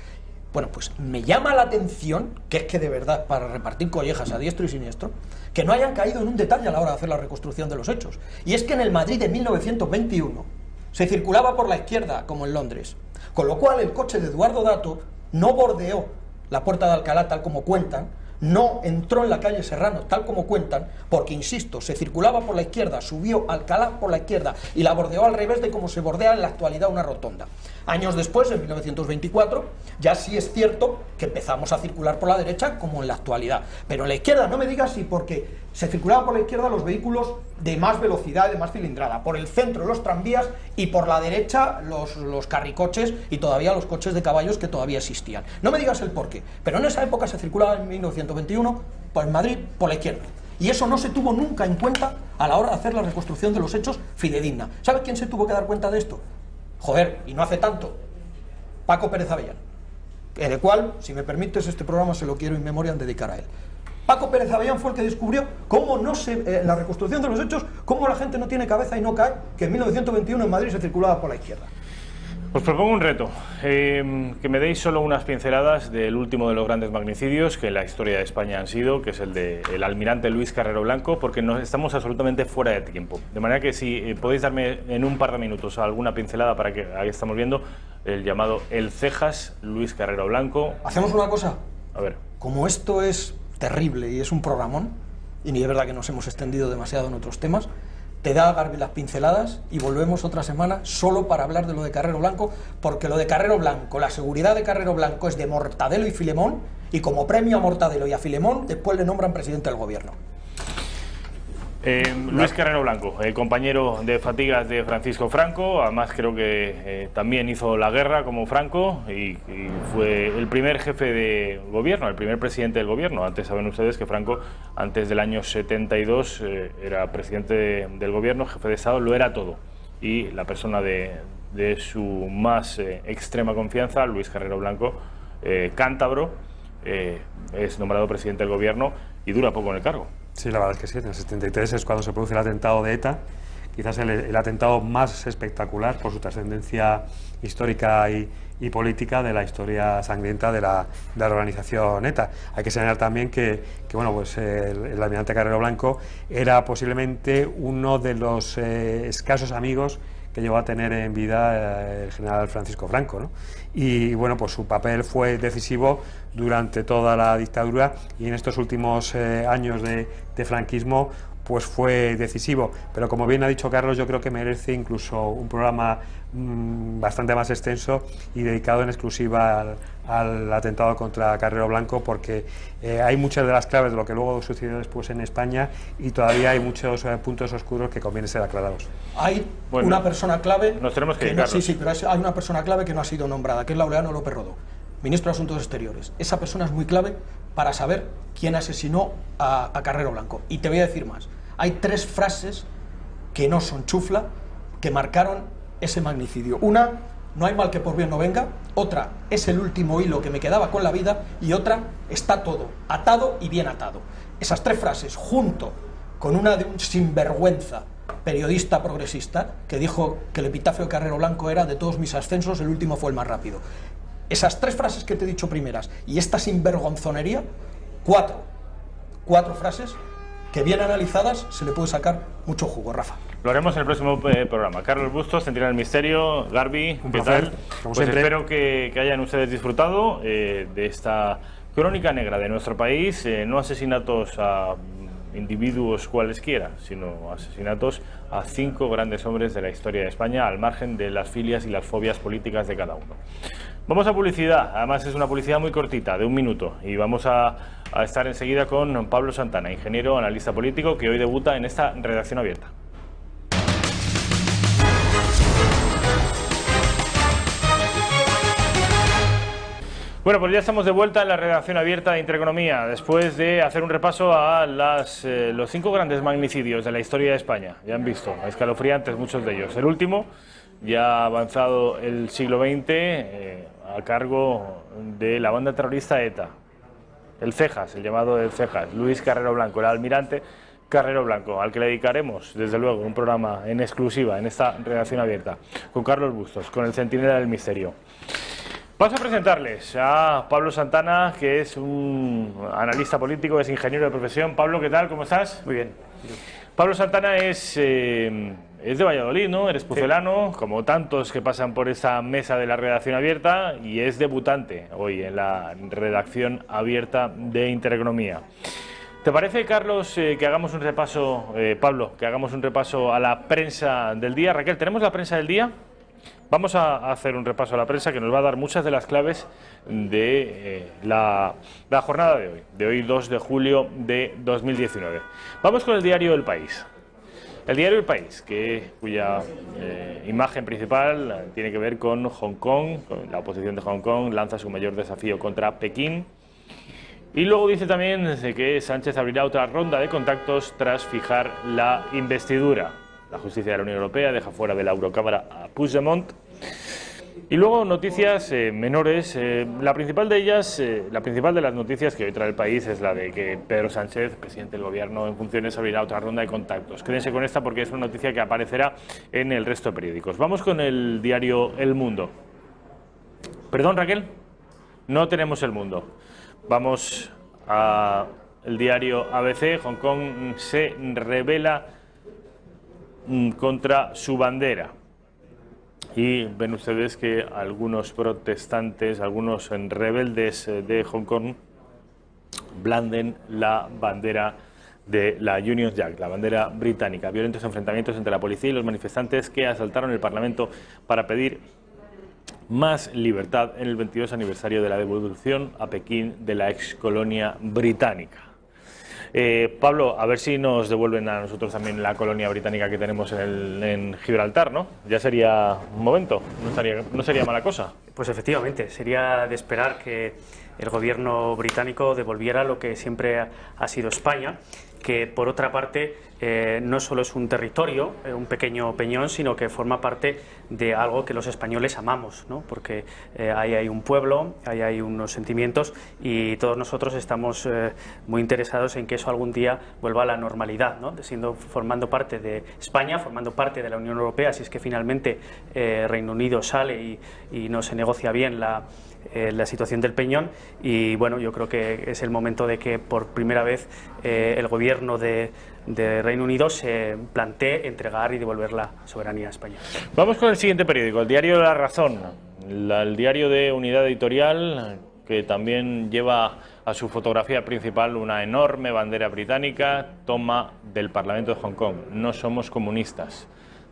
Bueno, pues me llama la atención, que es que de verdad, para repartir collejas a diestro y siniestro, que no hayan caído en un detalle a la hora de hacer la reconstrucción de los hechos. Y es que en el Madrid de 1921 se circulaba por la izquierda, como en Londres, con lo cual el coche de Eduardo Dato no bordeó la Puerta de Alcalá tal como cuentan, no entró en la calle Serrano tal como cuentan, porque, insisto, se circulaba por la izquierda, subió Alcalá por la izquierda y la bordeó al revés de como se bordea en la actualidad una rotonda. Años después, en 1924, ya sí es cierto que empezamos a circular por la derecha como en la actualidad, pero en la izquierda no me digas si porque se circulaban por la izquierda los vehículos de más velocidad, de más cilindrada, por el centro los tranvías y por la derecha los carricoches y todavía los coches de caballos que todavía existían. No me digas el porqué, pero en esa época se circulaba en 1921 por Madrid por la izquierda. Y eso no se tuvo nunca en cuenta a la hora de hacer la reconstrucción de los hechos fidedigna. ¿Sabes quién se tuvo que dar cuenta de esto? Joder, y no hace tanto, Paco Pérez Avellán, en el cual, si me permites, este programa se lo quiero in memoriam dedicar a él. Paco Pérez Avellán fue el que descubrió cómo en la reconstrucción de los hechos, cómo la gente no tiene cabeza y no cae, que en 1921 en Madrid se circulaba por la izquierda. Os propongo un reto, que me deis solo unas pinceladas del último de los grandes magnicidios que en la historia de España han sido, que es el del almirante Luis Carrero Blanco, porque estamos absolutamente fuera de tiempo. De manera que si podéis darme en un par de minutos alguna pincelada para que ahí estamos viendo el llamado El Cejas Luis Carrero Blanco. Hacemos una cosa. A ver. Como esto es terrible y es un programón, y ni es verdad que nos hemos extendido demasiado en otros temas, te da Garbi las pinceladas y volvemos otra semana solo para hablar de lo de Carrero Blanco, porque lo de Carrero Blanco, la seguridad de Carrero Blanco es de Mortadelo y Filemón, y como premio a Mortadelo y a Filemón después le nombran presidente del gobierno. Luis Carrero Blanco, el compañero de fatigas de Francisco Franco, además creo que también hizo la guerra como Franco y fue el primer jefe de gobierno, el primer presidente del gobierno. Antes saben ustedes que Franco, antes del año 72, era presidente del gobierno, jefe de Estado, lo era todo. Y la persona de su más extrema confianza, Luis Carrero Blanco, cántabro, es nombrado presidente del gobierno y dura poco en el cargo. Sí, la verdad es que sí, en el 73 es cuando se produce el atentado de ETA, quizás el atentado más espectacular por su trascendencia histórica y política de la historia sangrienta de la organización ETA. Hay que señalar también que bueno, pues el almirante Carrero Blanco era posiblemente uno de los escasos amigos que llegó a tener en vida el general Francisco Franco, ¿no? Y bueno, pues su papel fue decisivo durante toda la dictadura, y en estos últimos años de franquismo pues fue decisivo. Pero como bien ha dicho Carlos, yo creo que merece incluso un programa bastante más extenso y dedicado en exclusiva al atentado contra Carrero Blanco, porque hay muchas de las claves de lo que luego sucedió después en España, y todavía hay muchos puntos oscuros que conviene ser aclarados. Hay una persona clave, nos tenemos que no, sí, pero hay una persona clave que no ha sido nombrada, que es Laureano López Rodó, ministro de Asuntos Exteriores. Esa persona es muy clave para saber quién asesinó a Carrero Blanco. Y te voy a decir más. Hay 3 frases que no son chufla, que marcaron ese magnicidio. Una, no hay mal que por bien no venga. Otra, es el último hilo que me quedaba con la vida. Y otra, está todo atado y bien atado. Esas 3 frases, junto con una de un sinvergüenza periodista progresista que dijo que el epitafio de Carrero Blanco era: de todos mis ascensos, el último fue el más rápido. Esas 3 frases que te he dicho primeras y esta sinvergonzonería, 4 frases que bien analizadas se le puede sacar mucho jugo, Rafa. Lo haremos en el próximo programa. Carlos Bustos, Centinela del Misterio, Garbi, ¿qué tal? Pues espero que hayan ustedes disfrutado de esta crónica negra de nuestro país, no asesinatos a individuos cualesquiera, sino asesinatos a 5 grandes hombres de la historia de España, al margen de las filias y las fobias políticas de cada uno. Vamos a publicidad, además es una publicidad muy cortita, de 1 minuto, y vamos a estar enseguida con Pablo Santana, ingeniero, analista político, que hoy debuta en esta redacción abierta. Bueno, pues ya estamos de vuelta en la redacción abierta de Intereconomía, después de hacer un repaso a los 5 grandes magnicidios de la historia de España. Ya han visto, escalofriantes muchos de ellos. El último, ya avanzado el siglo XX, a cargo de la banda terrorista ETA. El Cejas, el llamado del Cejas, Luis Carrero Blanco, el almirante Carrero Blanco, al que le dedicaremos, desde luego, un programa en exclusiva en esta redacción abierta, con Carlos Bustos, con el Centinela del Misterio. Paso a presentarles a Pablo Santana, que es un analista político, es ingeniero de profesión. Pablo, ¿qué tal? ¿Cómo estás? Muy bien. Pablo Santana es de Valladolid, ¿no? Eres pucelano, sí, como tantos que pasan por esa mesa de la redacción abierta, y es debutante hoy en la redacción abierta de Intereconomía. ¿Te parece, Carlos, que hagamos un repaso, Pablo, que hagamos un repaso a la prensa del día? Raquel, ¿tenemos la prensa del día? Vamos a hacer un repaso a la prensa que nos va a dar muchas de las claves de la jornada de hoy 2 de julio de 2019. Vamos con el diario El País. El diario El País, cuya imagen principal tiene que ver con Hong Kong, con la oposición de Hong Kong, lanza su mayor desafío contra Pekín. Y luego dice también que Sánchez abrirá otra ronda de contactos tras fijar la investidura. La justicia de la Unión Europea deja fuera de la Eurocámara a Puigdemont. Y luego noticias menores. La principal de ellas, la principal de las noticias que hoy trae El País es la de que Pedro Sánchez, presidente del Gobierno en funciones, abrirá otra ronda de contactos. Quédense con esta porque es una noticia que aparecerá en el resto de periódicos. Vamos con el diario El Mundo. ¿Perdón, Raquel? No tenemos El Mundo. Vamos al diario ABC. Hong Kong se rebela contra su bandera, y ven ustedes que algunos protestantes, algunos rebeldes de Hong Kong blanden la bandera de la Union Jack, la bandera británica. Violentos enfrentamientos entre la policía y los manifestantes que asaltaron el Parlamento para pedir más libertad en el 22 aniversario de la devolución a Pekín de la excolonia británica. Pablo, a ver si nos devuelven a nosotros también la colonia británica que tenemos en Gibraltar, ¿no? Ya sería un momento, no sería mala cosa. Pues efectivamente, sería de esperar que el gobierno británico devolviera lo que siempre ha sido España, que por otra parte no solo es un territorio, un pequeño peñón, sino que forma parte de algo que los españoles amamos, ¿no? Porque ahí hay un pueblo, ahí hay unos sentimientos, y todos nosotros estamos muy interesados en que eso algún día vuelva a la normalidad, ¿no? Formando parte de España, formando parte de la Unión Europea, si es que finalmente Reino Unido sale y no se negocia bien la situación del Peñón. Y bueno, yo creo que es el momento de que por primera vez el gobierno de Reino Unido se plantee entregar y devolver la soberanía a España. Vamos con el siguiente periódico, el diario La Razón, el diario de Unidad Editorial, que también lleva a su fotografía principal una enorme bandera británica, toma del Parlamento de Hong Kong. No somos comunistas,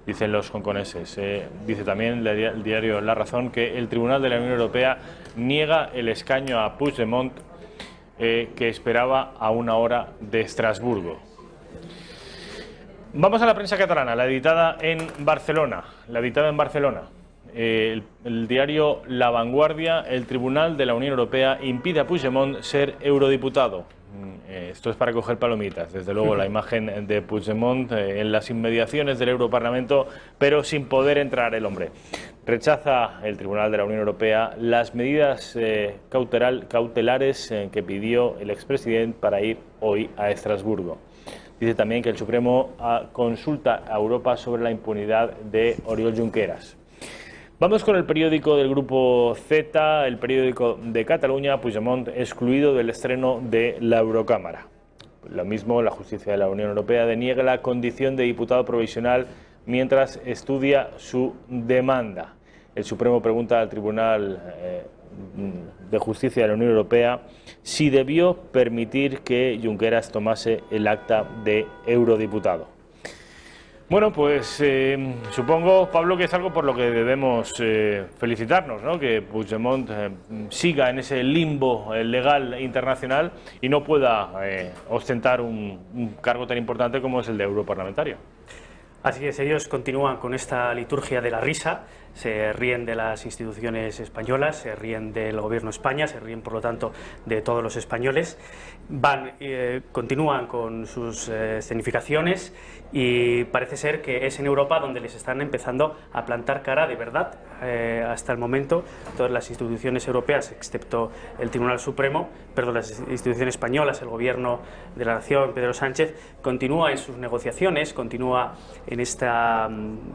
dicen los hongkoneses. Dice también el diario La Razón que el Tribunal de la Unión Europea niega el escaño a Puigdemont, que esperaba a 1 hora de Estrasburgo. Vamos a la prensa catalana, la editada en Barcelona. El diario La Vanguardia: el Tribunal de la Unión Europea impide a Puigdemont ser eurodiputado. Esto es para coger palomitas. Desde luego, la imagen de Puigdemont en las inmediaciones del Europarlamento, pero sin poder entrar el hombre. Rechaza el Tribunal de la Unión Europea las medidas cautelares que pidió el expresidente para ir hoy a Estrasburgo. Dice también que el Supremo consulta a Europa sobre la impunidad de Oriol Junqueras. Vamos con el periódico del Grupo Z, el periódico de Cataluña: Puigdemont excluido del estreno de la Eurocámara. Lo mismo, la justicia de la Unión Europea deniega la condición de diputado provisional mientras estudia su demanda. El Supremo pregunta al Tribunal de Justicia de la Unión Europea si debió permitir que Junqueras tomase el acta de eurodiputado. Bueno, pues supongo, Pablo, que es algo por lo que debemos felicitarnos, ¿no? Que Puigdemont siga en ese limbo legal internacional y no pueda ostentar un cargo tan importante como es el de europarlamentario. Así es, ellos continúan con esta liturgia de la risa, se ríen de las instituciones españolas, se ríen del gobierno de España, se ríen por lo tanto de todos los españoles, continúan con sus escenificaciones y parece ser que es en Europa donde les están empezando a plantar cara de verdad. Hasta el momento todas las instituciones europeas, excepto el Tribunal Supremo, perdón, las instituciones españolas, el gobierno de la nación, Pedro Sánchez, continúa en sus negociaciones, continúa en esta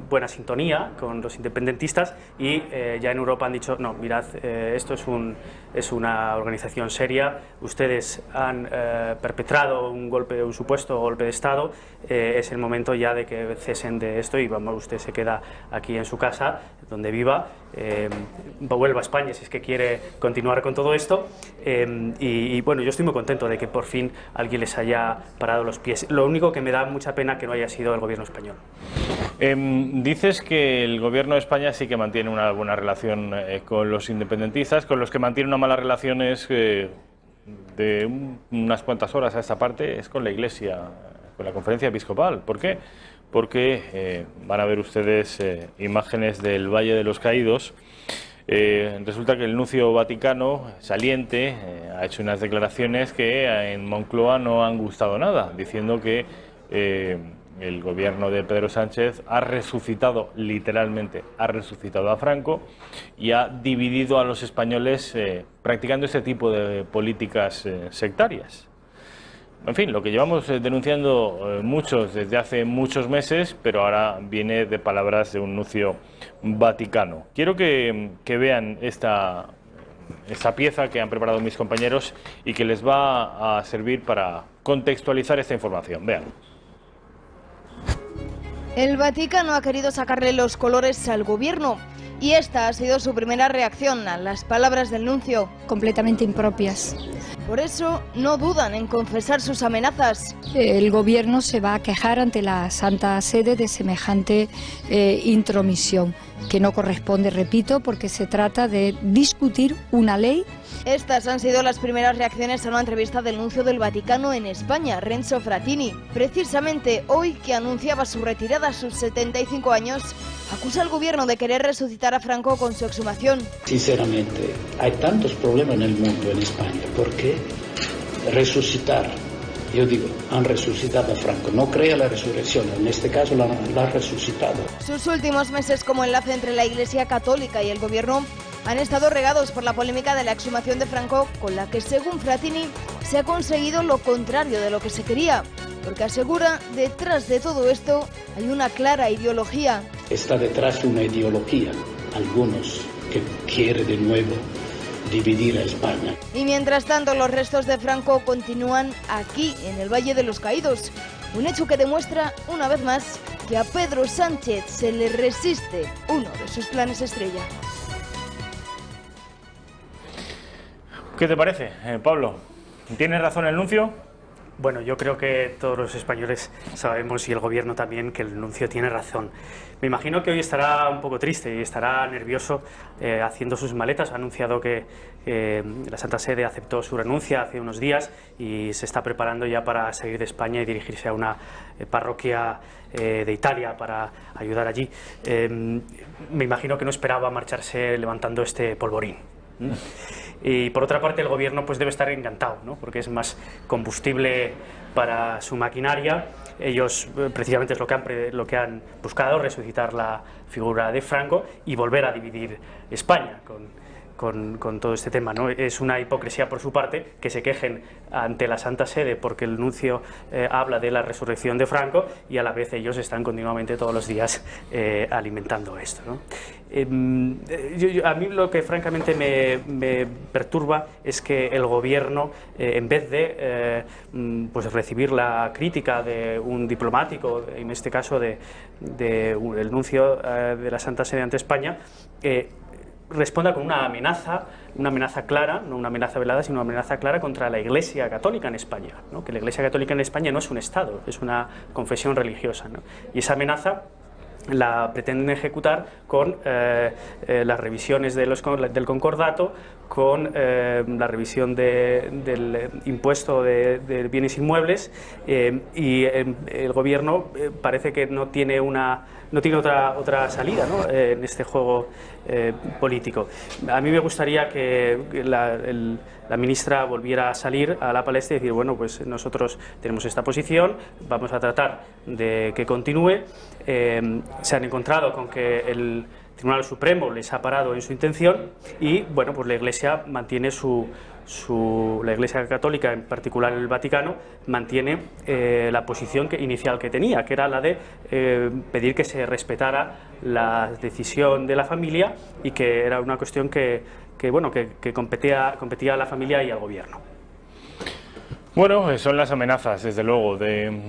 buena sintonía con los independentistas y ya en Europa han dicho, no, mirad, esto es una organización seria, ustedes han perpetrado un supuesto golpe de Estado, es el momento ya de que cesen de esto y vamos, usted se queda aquí en su casa, donde viva, vuelva a España si es que quiere continuar con todo esto y bueno, yo estoy muy contento de que por fin alguien les haya parado los pies. Lo único que me da mucha pena que no haya sido el gobierno español. Dices que el gobierno de España sí que mantiene una buena relación con los independentistas, con los que mantiene una mala relación es de unas cuantas horas a esta parte es con la Iglesia, con la Conferencia Episcopal. ¿Por qué? Porque van a ver ustedes imágenes del Valle de los Caídos. Resulta que el nuncio vaticano saliente ha hecho unas declaraciones que en Moncloa no han gustado nada, diciendo que el gobierno de Pedro Sánchez ha resucitado, literalmente, ha resucitado a Franco y ha dividido a los españoles practicando este tipo de políticas sectarias. En fin, lo que llevamos denunciando muchos desde hace muchos meses, pero ahora viene de palabras de un nuncio vaticano. Quiero que vean esta pieza que han preparado mis compañeros y que les va a servir para contextualizar esta información. Vean. El Vaticano ha querido sacarle los colores al gobierno y esta ha sido su primera reacción a las palabras del nuncio. Completamente impropias. Por eso no dudan en confesar sus amenazas. El gobierno se va a quejar ante la Santa Sede de semejante intromisión, que no corresponde, repito, porque se trata de discutir una ley. Estas han sido las primeras reacciones a una entrevista del nuncio del Vaticano en España, Renzo Frattini. Precisamente hoy, que anunciaba su retirada a sus 75 años, acusa al gobierno de querer resucitar a Franco con su exhumación. Sinceramente, hay tantos problemas en el mundo, en España. ¿Por qué resucitar? Yo digo, han resucitado a Franco. No crea la resurrección, en este caso la han resucitado. Sus últimos meses como enlace entre la Iglesia Católica y el gobierno han estado regados por la polémica de la exhumación de Franco, con la que, según Frattini, se ha conseguido lo contrario de lo que se quería, porque asegura, detrás de todo esto hay una clara ideología. Está detrás una ideología, algunos que quiere de nuevo dividir a España. Y mientras tanto, los restos de Franco continúan aquí, en el Valle de los Caídos, un hecho que demuestra, una vez más, que a Pedro Sánchez se le resiste uno de sus planes estrella. ¿Qué te parece, Pablo? ¿Tiene razón el nuncio? Bueno, yo creo que todos los españoles sabemos, y el Gobierno también, que el nuncio tiene razón. Me imagino que hoy estará un poco triste y estará nervioso haciendo sus maletas. Ha anunciado que la Santa Sede aceptó su renuncia hace unos días y se está preparando ya para salir de España y dirigirse a una parroquia de Italia para ayudar allí. Me imagino que no esperaba marcharse levantando este polvorín. Y por otra parte el Gobierno pues debe estar encantado, ¿no? Porque es más combustible para su maquinaria. Ellos precisamente es lo que han buscado, resucitar la figura de Franco y volver a dividir España con todo este tema, ¿no? Es una hipocresía por su parte que se quejen ante la Santa Sede porque el nuncio habla de la resurrección de Franco y a la vez ellos están continuamente todos los días alimentando esto, ¿no? A mí lo que francamente me perturba es que el Gobierno, en vez de pues recibir la crítica de un diplomático, en este caso del nuncio de la Santa Sede ante España, responda con una amenaza clara, no una amenaza velada, sino una amenaza clara contra la Iglesia Católica en España, ¿no? Que la Iglesia Católica en España no es un Estado, es una confesión religiosa, ¿no? Y esa amenaza la pretenden ejecutar con las revisiones del concordato, con la revisión del impuesto de bienes inmuebles, y el Gobierno parece que no tiene otra salida, ¿no? En este juego político. A mí me gustaría que la ministra volviera a salir a la palestra y decir, bueno, pues nosotros tenemos esta posición, vamos a tratar de que continúe. Se han encontrado con que el Tribunal Supremo les ha parado en su intención y, bueno, pues la Iglesia mantiene la Iglesia Católica, en particular el Vaticano, mantiene la posición inicial que tenía, que era la de pedir que se respetara la decisión de la familia y que era una cuestión que competía a la familia y al Gobierno. Bueno, son las amenazas, desde luego,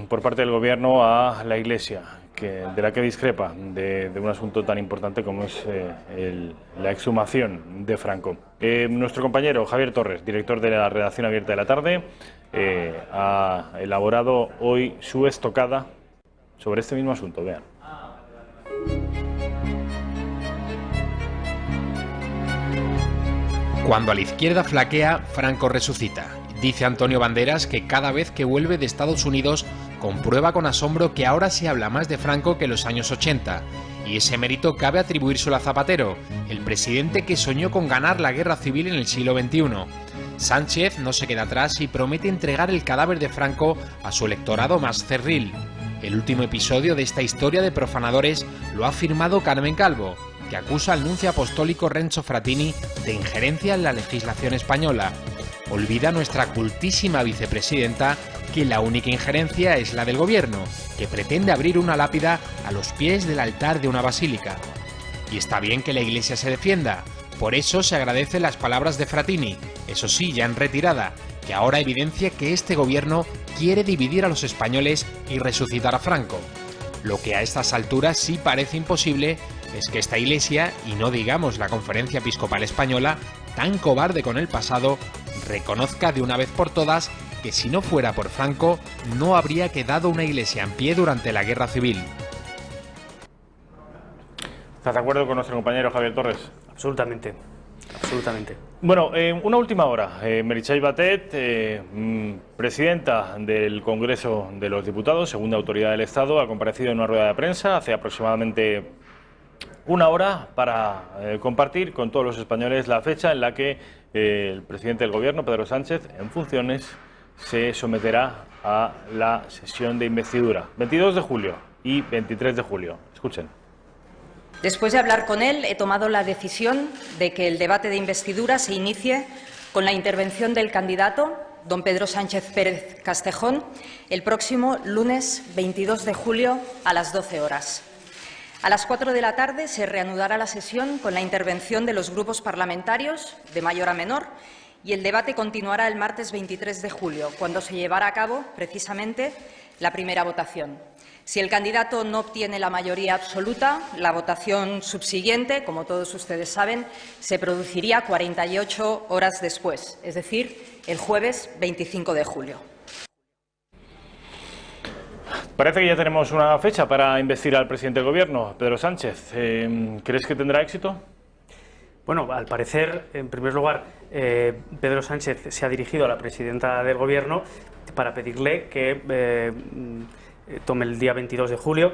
por parte del Gobierno a la Iglesia, de la que discrepa de un asunto tan importante como es la exhumación de Franco. Nuestro compañero Javier Torres, director de la redacción abierta de La Tarde, ha elaborado hoy su estocada sobre este mismo asunto. Vean. Cuando a la izquierda flaquea, Franco resucita. Dice Antonio Banderas que cada vez que vuelve de Estados Unidos comprueba con asombro que ahora se habla más de Franco que en los años 80. Y ese mérito cabe atribuírselo a Zapatero, el presidente que soñó con ganar la guerra civil en el siglo XXI. Sánchez no se queda atrás y promete entregar el cadáver de Franco a su electorado más cerril. El último episodio de esta historia de profanadores lo ha firmado Carmen Calvo, que acusa al nuncio apostólico Renzo Frattini de injerencia en la legislación española. Olvida nuestra cultísima vicepresidenta que la única injerencia es la del Gobierno, que pretende abrir una lápida a los pies del altar de una basílica. Y está bien que la Iglesia se defienda, por eso se agradecen las palabras de Frattini, eso sí, ya en retirada, que ahora evidencia que este Gobierno quiere dividir a los españoles y resucitar a Franco. Lo que a estas alturas sí parece imposible es que esta Iglesia, y no digamos la Conferencia Episcopal Española, tan cobarde con el pasado, reconozca de una vez por todas que si no fuera por Franco, no habría quedado una Iglesia en pie durante la Guerra Civil. ¿Estás de acuerdo con nuestro compañero Javier Torres? Absolutamente, absolutamente. Bueno, una última hora. Meritxell Batet, presidenta del Congreso de los Diputados, segunda autoridad del Estado, ha comparecido en una rueda de prensa hace aproximadamente una hora para compartir con todos los españoles la fecha en la que el presidente del Gobierno, Pedro Sánchez, en funciones, se someterá a la sesión de investidura. 22 de julio y 23 de julio. Escuchen. Después de hablar con él, he tomado la decisión de que el debate de investidura se inicie con la intervención del candidato, don Pedro Sánchez Pérez Castejón, el próximo lunes 22 de julio a las 12 horas. A las 4 de la tarde se reanudará la sesión con la intervención de los grupos parlamentarios, de mayor a menor, y el debate continuará el martes 23 de julio, cuando se llevará a cabo, precisamente, la primera votación. Si el candidato no obtiene la mayoría absoluta, la votación subsiguiente, como todos ustedes saben, se produciría 48 horas después, es decir, el jueves 25 de julio. Parece que ya tenemos una fecha para investir al presidente del Gobierno, Pedro Sánchez. ¿Crees que tendrá éxito? Bueno, al parecer, en primer lugar, Pedro Sánchez se ha dirigido a la presidenta del Gobierno para pedirle que tome el día 22 de julio.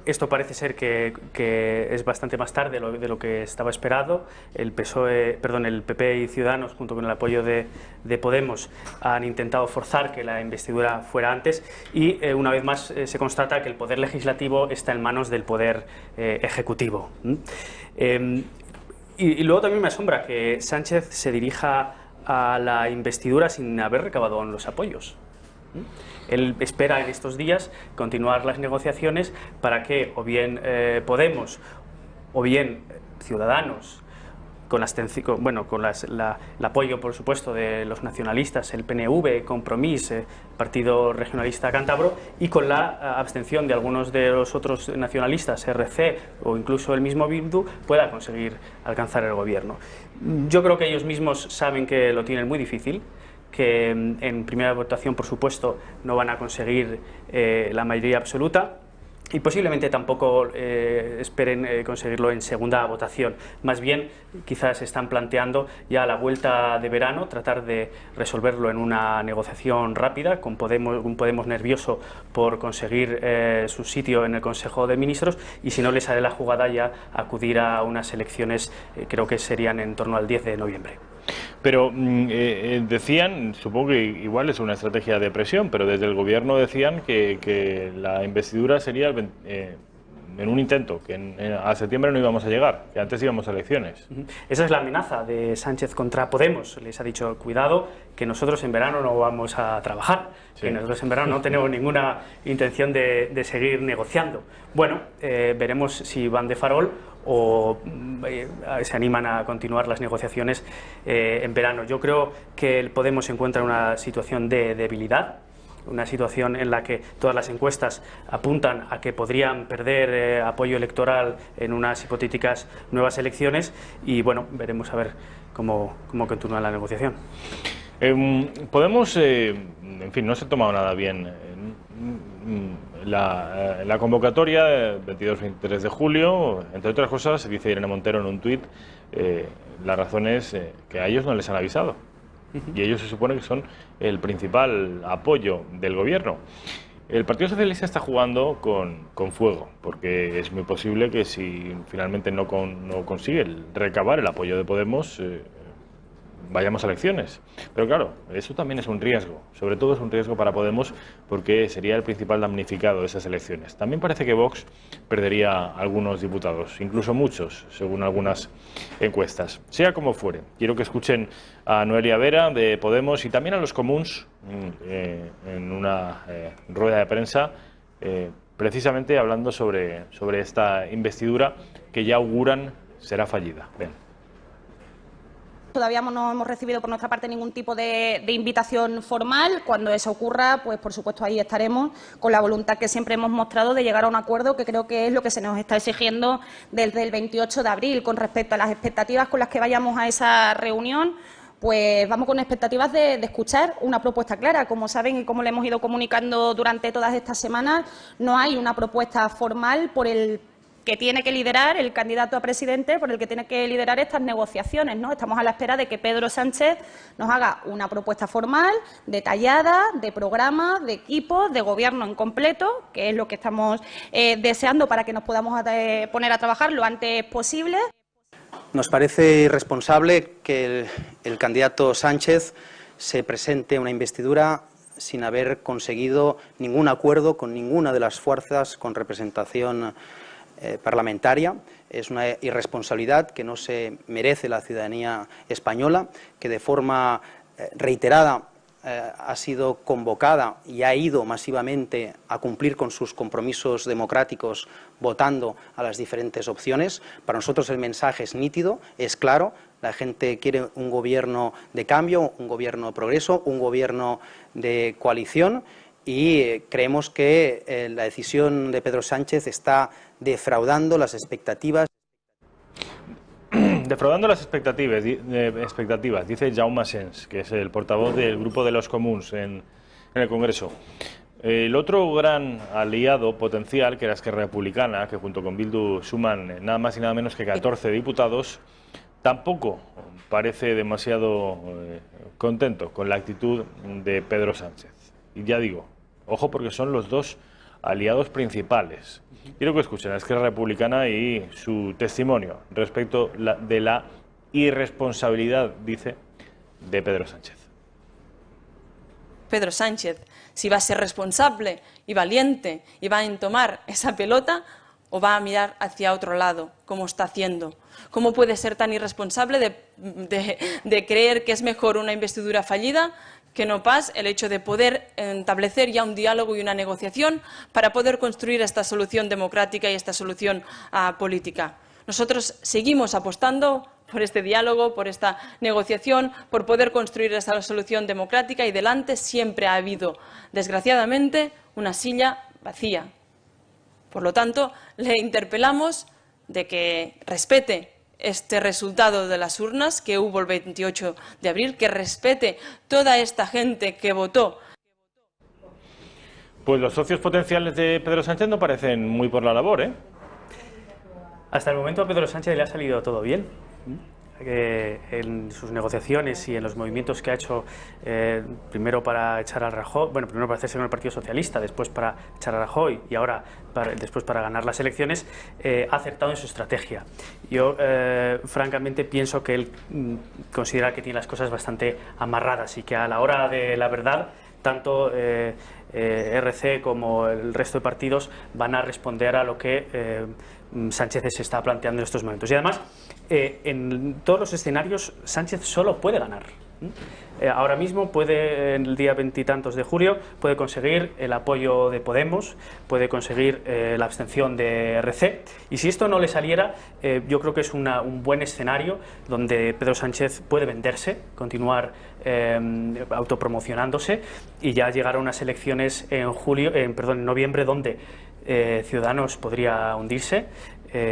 Esto parece ser que es bastante más tarde de lo que estaba esperado. El PP y Ciudadanos, junto con el apoyo de Podemos, han intentado forzar que la investidura fuera antes y una vez más se constata que el poder legislativo está en manos del poder ejecutivo. Y luego también me asombra que Sánchez se dirija a la investidura sin haber recabado aún los apoyos. Él espera en estos días continuar las negociaciones para que o bien Podemos o bien Ciudadanos, con el apoyo, por supuesto, de los nacionalistas, el PNV, Compromís, Partido Regionalista Cántabro, y con la abstención de algunos de los otros nacionalistas, RC o incluso el mismo Bildu, pueda conseguir alcanzar el gobierno. Yo creo que ellos mismos saben que lo tienen muy difícil, que en primera votación, por supuesto, no van a conseguir la mayoría absoluta y posiblemente tampoco esperen conseguirlo en segunda votación. Más bien, quizás están planteando ya a la vuelta de verano tratar de resolverlo en una negociación rápida, con un Podemos nervioso por conseguir su sitio en el Consejo de Ministros, y si no les sale la jugada ya acudir a unas elecciones, creo que serían en torno al 10 de noviembre. Pero decían, supongo que igual es una estrategia de presión, pero desde el Gobierno decían que la investidura sería en un intento, que a septiembre no íbamos a llegar, que antes íbamos a elecciones. Esa es la amenaza de Sánchez contra Podemos. Les ha dicho, cuidado, que nosotros en verano no vamos a trabajar, sí, que nosotros en verano no tenemos ninguna intención de seguir negociando. Bueno, veremos si van de farol o se animan a continuar las negociaciones en verano. Yo creo que el Podemos se encuentra en una situación de debilidad, una situación en la que todas las encuestas apuntan a que podrían perder apoyo electoral en unas hipotéticas nuevas elecciones, y bueno, veremos a ver cómo continúa la negociación. Podemos, en fin, no se ha tomado nada bien la convocatoria 22-23 de julio, entre otras cosas, dice Irene Montero en un tuit, la razón es que a ellos no les han avisado. Y ellos se supone que son el principal apoyo del Gobierno. El Partido Socialista está jugando con fuego, porque es muy posible que si finalmente no consigue recabar el apoyo de Podemos, vayamos a elecciones. Pero claro, eso también es un riesgo, sobre todo es un riesgo para Podemos, porque sería el principal damnificado de esas elecciones. También parece que Vox perdería algunos diputados, incluso muchos, según algunas encuestas. Sea como fuere, quiero que escuchen a Noelia Vera de Podemos y también a los comuns en una rueda de prensa, precisamente hablando sobre esta investidura que ya auguran será fallida. Ven. Todavía no hemos recibido por nuestra parte ningún tipo de invitación formal. Cuando eso ocurra, pues por supuesto ahí estaremos con la voluntad que siempre hemos mostrado de llegar a un acuerdo, que creo que es lo que se nos está exigiendo desde el 28 de abril. Con respecto a las expectativas con las que vayamos a esa reunión, pues vamos con expectativas de escuchar una propuesta clara. Como saben y como le hemos ido comunicando durante todas estas semanas, no hay una propuesta formal por el que tiene que liderar el candidato a presidente, por el que tiene que liderar estas negociaciones, ¿no? Estamos a la espera de que Pedro Sánchez nos haga una propuesta formal, detallada, de programa, de equipo, de gobierno en completo, que es lo que estamos deseando para que nos podamos poner a trabajar lo antes posible. Nos parece irresponsable que el candidato Sánchez se presente a una investidura sin haber conseguido ningún acuerdo con ninguna de las fuerzas con representación parlamentaria. Es una irresponsabilidad que no se merece la ciudadanía española, que de forma reiterada ha sido convocada y ha ido masivamente a cumplir con sus compromisos democráticos votando a las diferentes opciones. Para nosotros el mensaje es nítido, es claro. La gente quiere un gobierno de cambio, un gobierno de progreso, un gobierno de coalición, y creemos que la decisión de Pedro Sánchez está defraudando las expectativas. Defraudando las expectativas, dice Jaume Asens, que es el portavoz del Grupo de los Comuns en el Congreso. El otro gran aliado potencial, que era Esquerra Republicana, que junto con Bildu suman nada más y nada menos que 14 diputados, tampoco parece demasiado contento con la actitud de Pedro Sánchez. Y ya digo, ojo, porque son los dos aliados principales. Quiero que escuchen a Esquerra Republicana y su testimonio respecto de la irresponsabilidad, dice, de Pedro Sánchez. Pedro Sánchez, si va a ser responsable y valiente y va a entomar esa pelota o va a mirar hacia otro lado, como está haciendo. ¿Cómo puede ser tan irresponsable de creer que es mejor una investidura fallida que no pas el hecho de poder establecer ya un diálogo y una negociación para poder construir esta solución democrática y esta solución política? Nosotros seguimos apostando por este diálogo, por esta negociación, por poder construir esta solución democrática, y delante siempre ha habido, desgraciadamente, una silla vacía. Por lo tanto, le interpelamos de que respete este resultado de las urnas que hubo el 28 de abril, que respete toda esta gente que votó. Pues los socios potenciales de Pedro Sánchez no parecen muy por la labor, ¿eh? Hasta el momento a Pedro Sánchez le ha salido todo bien. En sus negociaciones y en los movimientos que ha hecho, primero para echar a Rajoy, bueno, primero para hacerse con el Partido Socialista, después para echar a Rajoy y ahora después para ganar las elecciones, ha acertado en su estrategia. Yo, francamente, pienso que él considera que tiene las cosas bastante amarradas y que a la hora de la verdad, tanto RC como el resto de partidos van a responder a lo que Sánchez se está planteando en estos momentos. Y además, en todos los escenarios, Sánchez solo puede ganar. Ahora mismo puede, en el día 20 y tantos de julio, puede conseguir el apoyo de Podemos, puede conseguir la abstención de RC, y si esto no le saliera, yo creo que es un buen escenario donde Pedro Sánchez puede venderse, continuar autopromocionándose y ya llegar a unas elecciones en noviembre, donde Ciudadanos podría hundirse,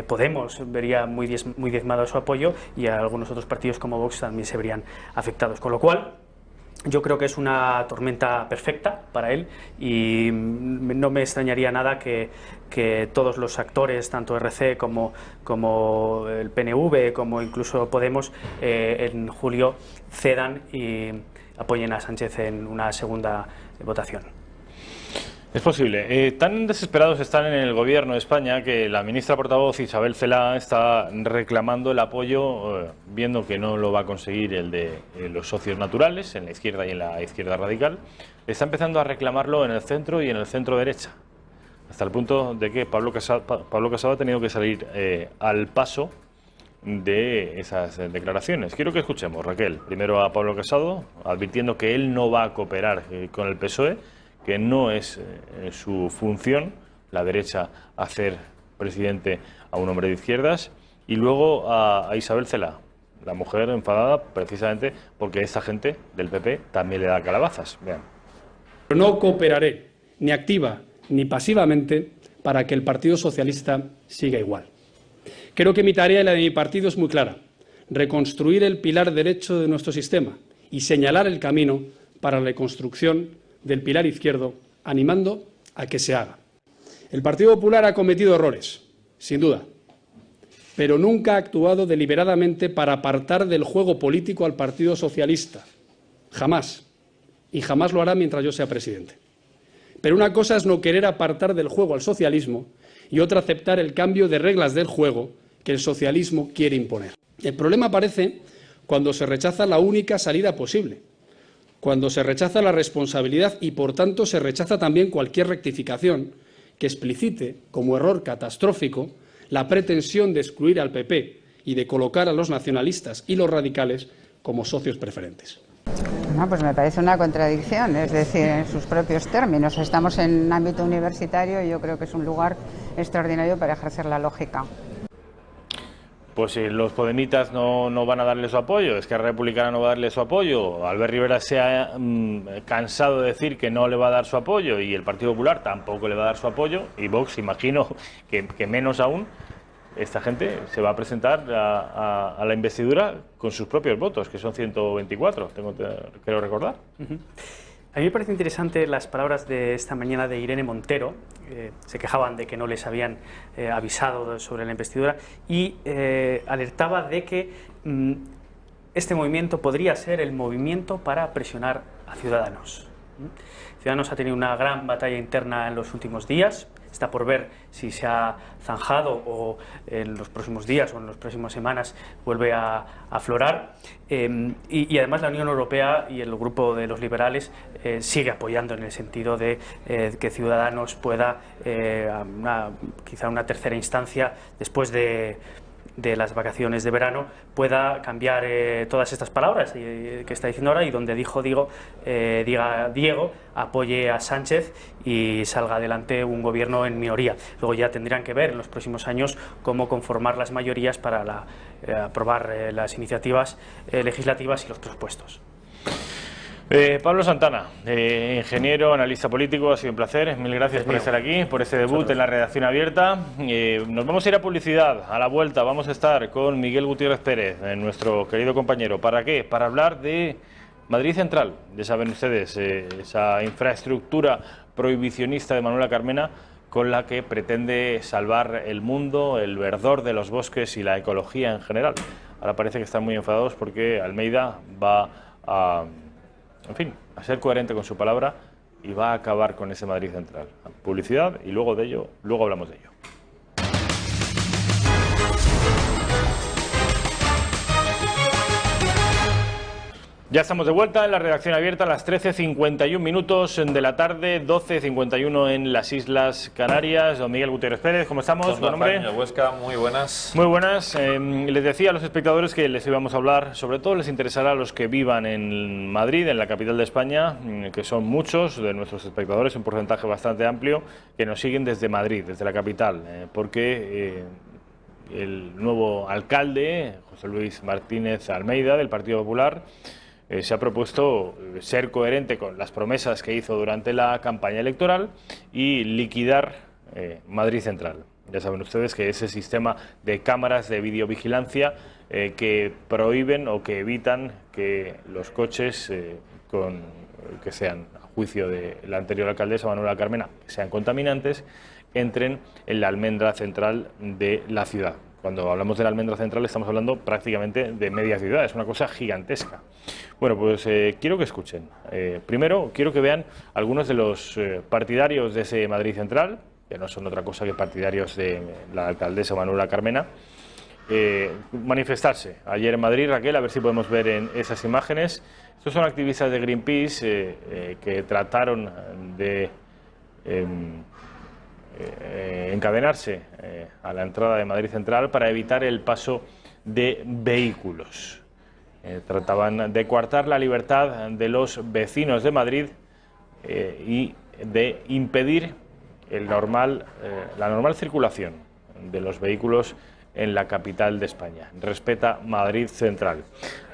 Podemos vería muy diezmado su apoyo y algunos otros partidos como Vox también se verían afectados, con lo cual yo creo que es una tormenta perfecta para él y no me extrañaría nada que todos los actores, tanto RC como el PNV, como incluso Podemos, en julio cedan y apoyen a Sánchez en una segunda votación. Es posible. Tan desesperados están en el Gobierno de España que la ministra portavoz Isabel Celaá está reclamando el apoyo, viendo que no lo va a conseguir el de los socios naturales, en la izquierda y en la izquierda radical. Está empezando a reclamarlo en el centro y en el centro derecha, hasta el punto de que Pablo Casado ha tenido que salir al paso de esas declaraciones. Quiero que escuchemos, Raquel, primero a Pablo Casado, advirtiendo que él no va a cooperar con el PSOE, que no es su función, la derecha, hacer presidente a un hombre de izquierdas, y luego a Isabel Celaá, la mujer enfadada precisamente porque esta gente del PP también le da calabazas. Vean. No cooperaré, ni activa ni pasivamente, para que el Partido Socialista siga igual. Creo que mi tarea y la de mi partido es muy clara: reconstruir el pilar derecho de nuestro sistema y señalar el camino para la reconstrucción del pilar izquierdo, animando a que se haga. El Partido Popular ha cometido errores, sin duda, pero nunca ha actuado deliberadamente para apartar del juego político al Partido Socialista. Jamás. Y jamás lo hará mientras yo sea presidente. Pero una cosa es no querer apartar del juego al socialismo y otra aceptar el cambio de reglas del juego que el socialismo quiere imponer. El problema aparece cuando se rechaza la única salida posible, cuando se rechaza la responsabilidad y, por tanto, se rechaza también cualquier rectificación que explicite, como error catastrófico, la pretensión de excluir al PP y de colocar a los nacionalistas y los radicales como socios preferentes. No, pues me parece una contradicción, es decir, en sus propios términos. Estamos en un ámbito universitario y yo creo que es un lugar extraordinario para ejercer la lógica. Pues si los podemitas no van a darle su apoyo, Esquerra Republicana no va a darle su apoyo, Albert Rivera se ha cansado de decir que no le va a dar su apoyo y el Partido Popular tampoco le va a dar su apoyo, y Vox, imagino que menos aún, esta gente se va a presentar a la investidura con sus propios votos, que son 124, creo recordar. A mí me parece interesante las palabras de esta mañana de Irene Montero. Se quejaban de que no les habían avisado sobre la investidura y alertaba de que este movimiento podría ser el movimiento para presionar a Ciudadanos. Ciudadanos ha tenido una gran batalla interna en los últimos días. Está por ver si se ha zanjado o en los próximos días o en las próximas semanas vuelve a aflorar. Y además la Unión Europea y el grupo de los liberales sigue apoyando en el sentido de que Ciudadanos pueda, quizá una tercera instancia, después de las vacaciones de verano, pueda cambiar todas estas palabras que está diciendo ahora, y donde diga Diego, apoye a Sánchez y salga adelante un gobierno en minoría. Luego ya tendrían que ver en los próximos años cómo conformar las mayorías para aprobar las iniciativas legislativas y los presupuestos. Pablo Santana, ingeniero, analista político, ha sido un placer. Mil gracias por estar aquí, por este debut en la redacción abierta. Nos vamos a ir a publicidad. A la vuelta vamos a estar con Miguel Gutiérrez Pérez, nuestro querido compañero. ¿Para qué? Para hablar de Madrid Central. Ya saben ustedes, esa infraestructura prohibicionista de Manuela Carmena, con la que pretende salvar el mundo, el verdor de los bosques y la ecología en general. Ahora parece que están muy enfadados porque Almeida va a ser coherente con su palabra y va a acabar con ese Madrid Central. Publicidad y luego hablamos de ello. Ya estamos de vuelta en la redacción abierta a las 13:51 minutos de la tarde, 12:51 en las Islas Canarias. Don Miguel Gutiérrez Pérez, ¿cómo estamos? ¿Buen nombre? Huesca, muy buenas. Muy buenas. Les decía a los espectadores que les íbamos a hablar, sobre todo les interesará a los que vivan en Madrid, en la capital de España, que son muchos de nuestros espectadores, un porcentaje bastante amplio, que nos siguen desde Madrid, desde la capital, porque el nuevo alcalde, José Luis Martínez Almeida, del Partido Popular, se ha propuesto ser coherente con las promesas que hizo durante la campaña electoral y liquidar Madrid Central. Ya saben ustedes que ese sistema de cámaras de videovigilancia que prohíben o que evitan que los coches que sean, a juicio de la anterior alcaldesa Manuela Carmena, que sean contaminantes, entren en la almendra central de la ciudad. Cuando hablamos de la almendra central estamos hablando prácticamente de media ciudad, es una cosa gigantesca. Bueno, pues quiero que escuchen. Primero, quiero que vean algunos de los partidarios de ese Madrid Central, que no son otra cosa que partidarios de la alcaldesa Manuela Carmena, manifestarse ayer en Madrid. Raquel, a ver si podemos ver en esas imágenes. Estos son activistas de Greenpeace que trataron de encadenarse a la entrada de Madrid Central para evitar el paso de vehículos. Trataban de coartar la libertad de los vecinos de Madrid y de impedir la normal circulación de los vehículos en la capital de España. Respeta Madrid Central.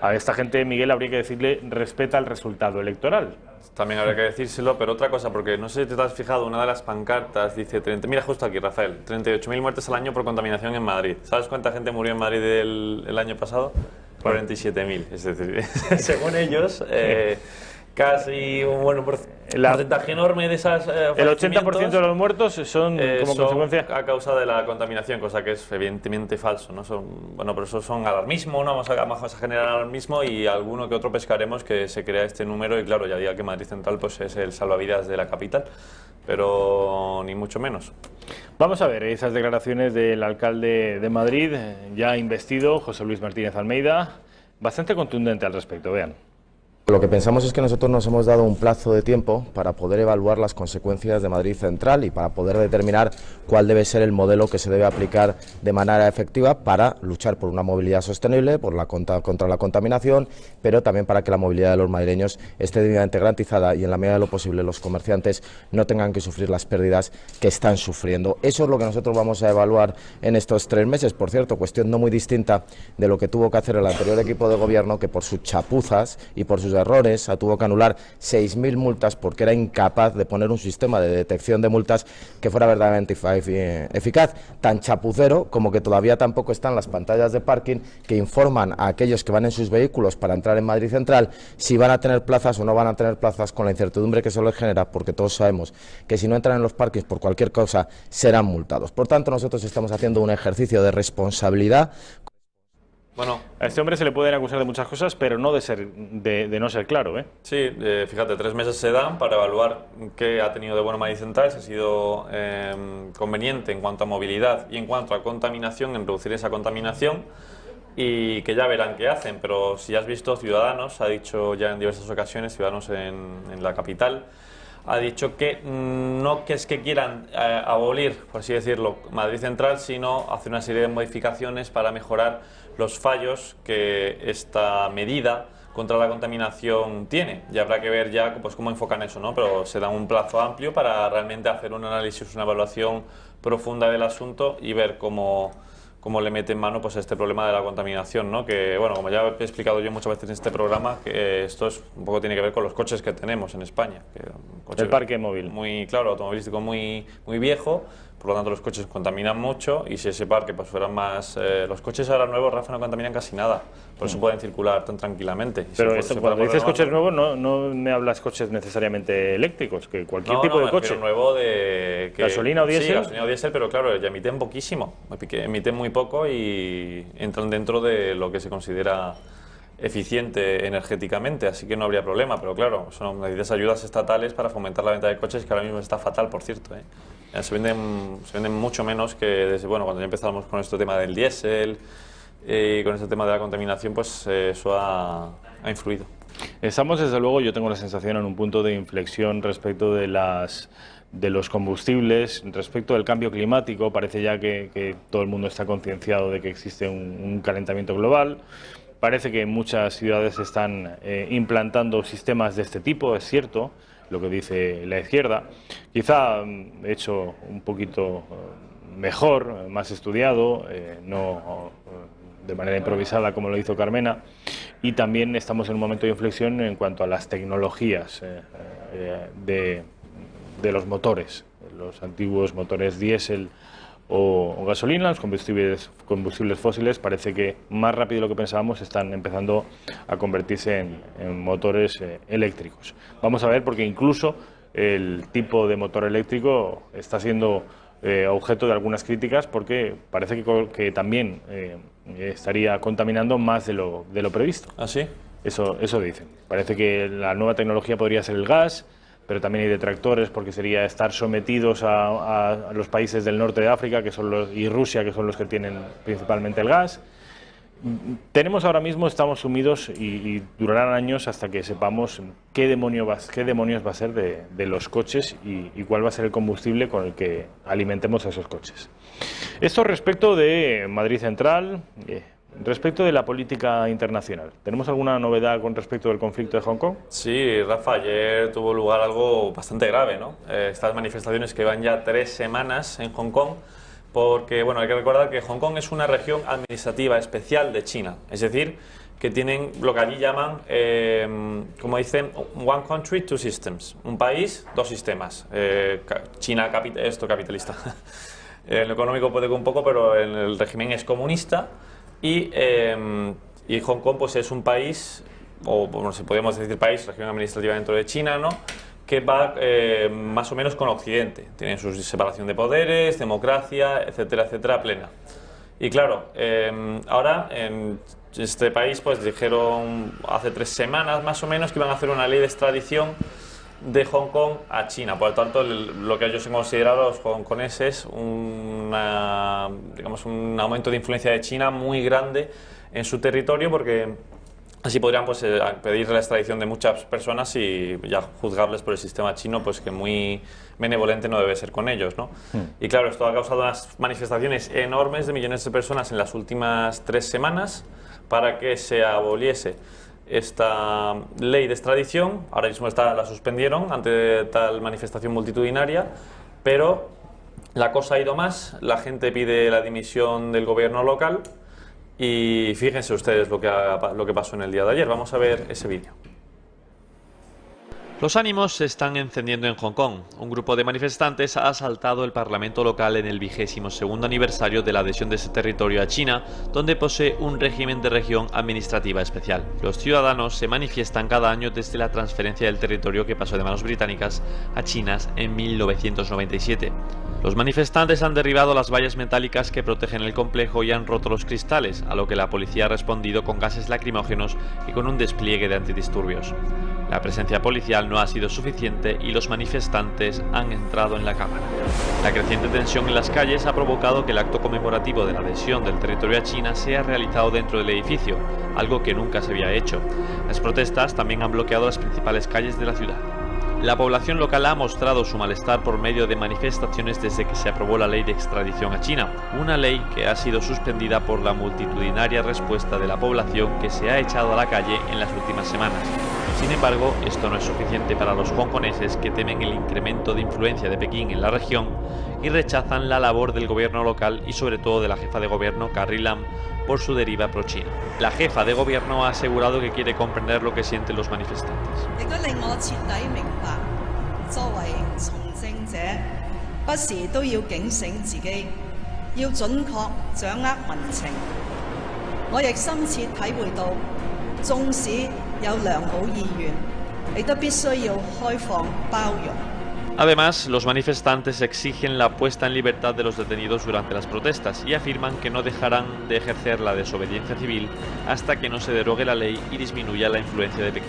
A esta gente, Miguel, habría que decirle respeta el resultado electoral. También habría que decírselo, pero otra cosa, porque no sé si te has fijado, una de las pancartas dice, mira justo aquí, Rafael, 38.000 muertes al año por contaminación en Madrid. ¿Sabes cuánta gente murió en Madrid el año pasado? 47.000. Es decir, según ellos, casi un porcentaje enorme de esas el 80% de los muertos son como consecuencia a causa de la contaminación, cosa que es evidentemente falso, ¿no? Pero eso son alarmismo, ¿no? Vamos a generar alarmismo y alguno que otro pescaremos que se crea este número y claro, ya diga que Madrid Central pues es el salvavidas de la capital, pero ni mucho menos. Vamos a ver esas declaraciones del alcalde de Madrid, ya investido, José Luis Martínez Almeida, bastante contundente al respecto, vean. Lo que pensamos es que nosotros nos hemos dado un plazo de tiempo para poder evaluar las consecuencias de Madrid Central y para poder determinar cuál debe ser el modelo que se debe aplicar de manera efectiva para luchar por una movilidad sostenible, contra la contaminación, pero también para que la movilidad de los madrileños esté debidamente garantizada y en la medida de lo posible los comerciantes no tengan que sufrir las pérdidas que están sufriendo. Eso es lo que nosotros vamos a evaluar en estos 3 meses, por cierto, cuestión no muy distinta de lo que tuvo que hacer el anterior equipo de gobierno, que por sus chapuzas y por sus errores tuvo que anular 6.000 multas porque era incapaz de poner un sistema de detección de multas que fuera verdaderamente eficaz. Tan chapucero como que todavía tampoco están las pantallas de parking que informan a aquellos que van en sus vehículos para entrar en Madrid Central si van a tener plazas o no van a tener plazas, con la incertidumbre que eso les genera, porque todos sabemos que si no entran en los parkings por cualquier cosa serán multados. Por tanto, nosotros estamos haciendo un ejercicio de responsabilidad. Bueno, a este hombre se le pueden acusar de muchas cosas, pero no de no ser claro, ¿eh? Sí, fíjate, 3 meses se dan para evaluar qué ha tenido de bueno Madrid Central, si ha sido conveniente en cuanto a movilidad y en cuanto a contaminación, en reducir esa contaminación, y que ya verán qué hacen. Pero si has visto, Ciudadanos ha dicho ya en diversas ocasiones, Ciudadanos en la capital, ha dicho que no que es que quieran abolir, por así decirlo, Madrid Central, sino hacer una serie de modificaciones para mejorar los fallos que esta medida contra la contaminación tiene. Y habrá que ver ya pues cómo enfocan eso, ¿no? Pero se da un plazo amplio para realmente hacer un análisis, una evaluación profunda del asunto y ver cómo le mete en mano pues este problema de la contaminación, ¿no? Que, bueno, como ya he explicado yo muchas veces en este programa, que esto es un poco tiene que ver con los coches que tenemos en España. El parque móvil. Muy claro, automovilístico muy viejo, por lo tanto los coches contaminan mucho, y si ese parque pues fueran más... los coches ahora nuevos, Rafa, no contaminan casi nada, por eso pueden circular tan tranquilamente. Pero cuando dices coches nuevos, no me hablas coches necesariamente eléctricos, que cualquier tipo de coche. Nuevo de... ¿Gasolina o diésel? Sí, gasolina o diésel, pero claro, ya emiten poquísimo, emiten muy poco y entran dentro de lo que se considera eficiente energéticamente, así que no habría problema, pero claro, son medidas ayudas estatales para fomentar la venta de coches, que ahora mismo está fatal, por cierto, ¿eh? Se venden mucho menos que desde, bueno, cuando ya empezamos con este tema del diésel y con este tema de la contaminación, pues eso ha influido. Estamos, desde luego, yo tengo la sensación, en un punto de inflexión respecto de los combustibles, respecto del cambio climático. Parece ya que todo el mundo está concienciado de que existe un calentamiento global. Parece que muchas ciudades están implantando sistemas de este tipo, es cierto, lo que dice la izquierda, quizá hecho un poquito mejor, más estudiado, no de manera improvisada como lo hizo Carmena, y también estamos en un momento de inflexión en cuanto a las tecnologías de los motores, los antiguos motores diésel o gasolina. Los combustibles fósiles parece que más rápido de lo que pensábamos están empezando a convertirse en motores eléctricos. Vamos a ver, porque incluso el tipo de motor eléctrico está siendo objeto de algunas críticas, porque parece que también estaría contaminando más de lo previsto. ¿Ah, sí? Eso dicen. Parece que la nueva tecnología podría ser el gas, pero también hay detractores porque sería estar sometidos a los países del norte de África y Rusia, que son los que tienen principalmente el gas. Tenemos ahora mismo, estamos sumidos y durarán años hasta que sepamos qué demonios va a ser de los coches y cuál va a ser el combustible con el que alimentemos a esos coches. Esto respecto de Madrid Central. Respecto de la política internacional, ¿tenemos alguna novedad con respecto del conflicto de Hong Kong? Sí, Rafa, ayer tuvo lugar algo bastante grave, ¿no? Estas manifestaciones que van ya 3 semanas en Hong Kong, porque, bueno, hay que recordar que Hong Kong es una región administrativa especial de China, es decir, que tienen lo que allí llaman, como dicen, one country, two systems, un país, 2 sistemas. China capitalista. En lo económico puede que un poco, pero en el régimen es comunista. Y Hong Kong pues es un país, o bueno, si podemos decir país, región administrativa dentro de China, ¿no?, que va más o menos con Occidente. Tienen su separación de poderes, democracia, etcétera, etcétera, plena. Y claro, ahora en este país pues dijeron hace 3 semanas más o menos que iban a hacer una ley de extradición de Hong Kong a China. Por lo tanto, lo que ellos han considerado los hongkoneses un aumento de influencia de China muy grande en su territorio, porque Así podrían pues, pedir la extradición de muchas personas y ya juzgarles por el sistema chino, pues que muy benevolente no debe ser con ellos, ¿no? Y claro, esto ha causado unas manifestaciones enormes de millones de personas en las últimas 3 semanas para que se aboliese esta ley de extradición. Ahora mismo la suspendieron ante tal manifestación multitudinaria, pero la cosa ha ido más. La gente pide la dimisión del gobierno local. Y fíjense ustedes lo que pasó en el día de ayer. Vamos a ver ese vídeo. Los ánimos se están encendiendo en Hong Kong. Un grupo de manifestantes ha asaltado el Parlamento local en el 22º aniversario de la adhesión de ese territorio a China, donde posee un régimen de región administrativa especial. Los ciudadanos se manifiestan cada año desde la transferencia del territorio que pasó de manos británicas a chinas en 1997. Los manifestantes han derribado las vallas metálicas que protegen el complejo y han roto los cristales, a lo que la policía ha respondido con gases lacrimógenos y con un despliegue de antidisturbios. La presencia policial no ha sido suficiente y los manifestantes han entrado en la Cámara. La creciente tensión en las calles ha provocado que el acto conmemorativo de la adhesión del territorio a China sea realizado dentro del edificio, algo que nunca se había hecho. Las protestas también han bloqueado las principales calles de la ciudad. La población local ha mostrado su malestar por medio de manifestaciones desde que se aprobó la ley de extradición a China, una ley que ha sido suspendida por la multitudinaria respuesta de la población que se ha echado a la calle en las últimas semanas. Sin embargo, esto no es suficiente para los hongkoneses, que temen el incremento de influencia de Pekín en la región y rechazan la labor del gobierno local y sobre todo de la jefa de gobierno, Carrie Lam, por su deriva pro-China. La jefa de gobierno ha asegurado que quiere comprender lo que sienten los manifestantes. Además, los manifestantes exigen la puesta en libertad de los detenidos durante las protestas y afirman que no dejarán de ejercer la desobediencia civil hasta que no se derogue la ley y disminuya la influencia de Pekín.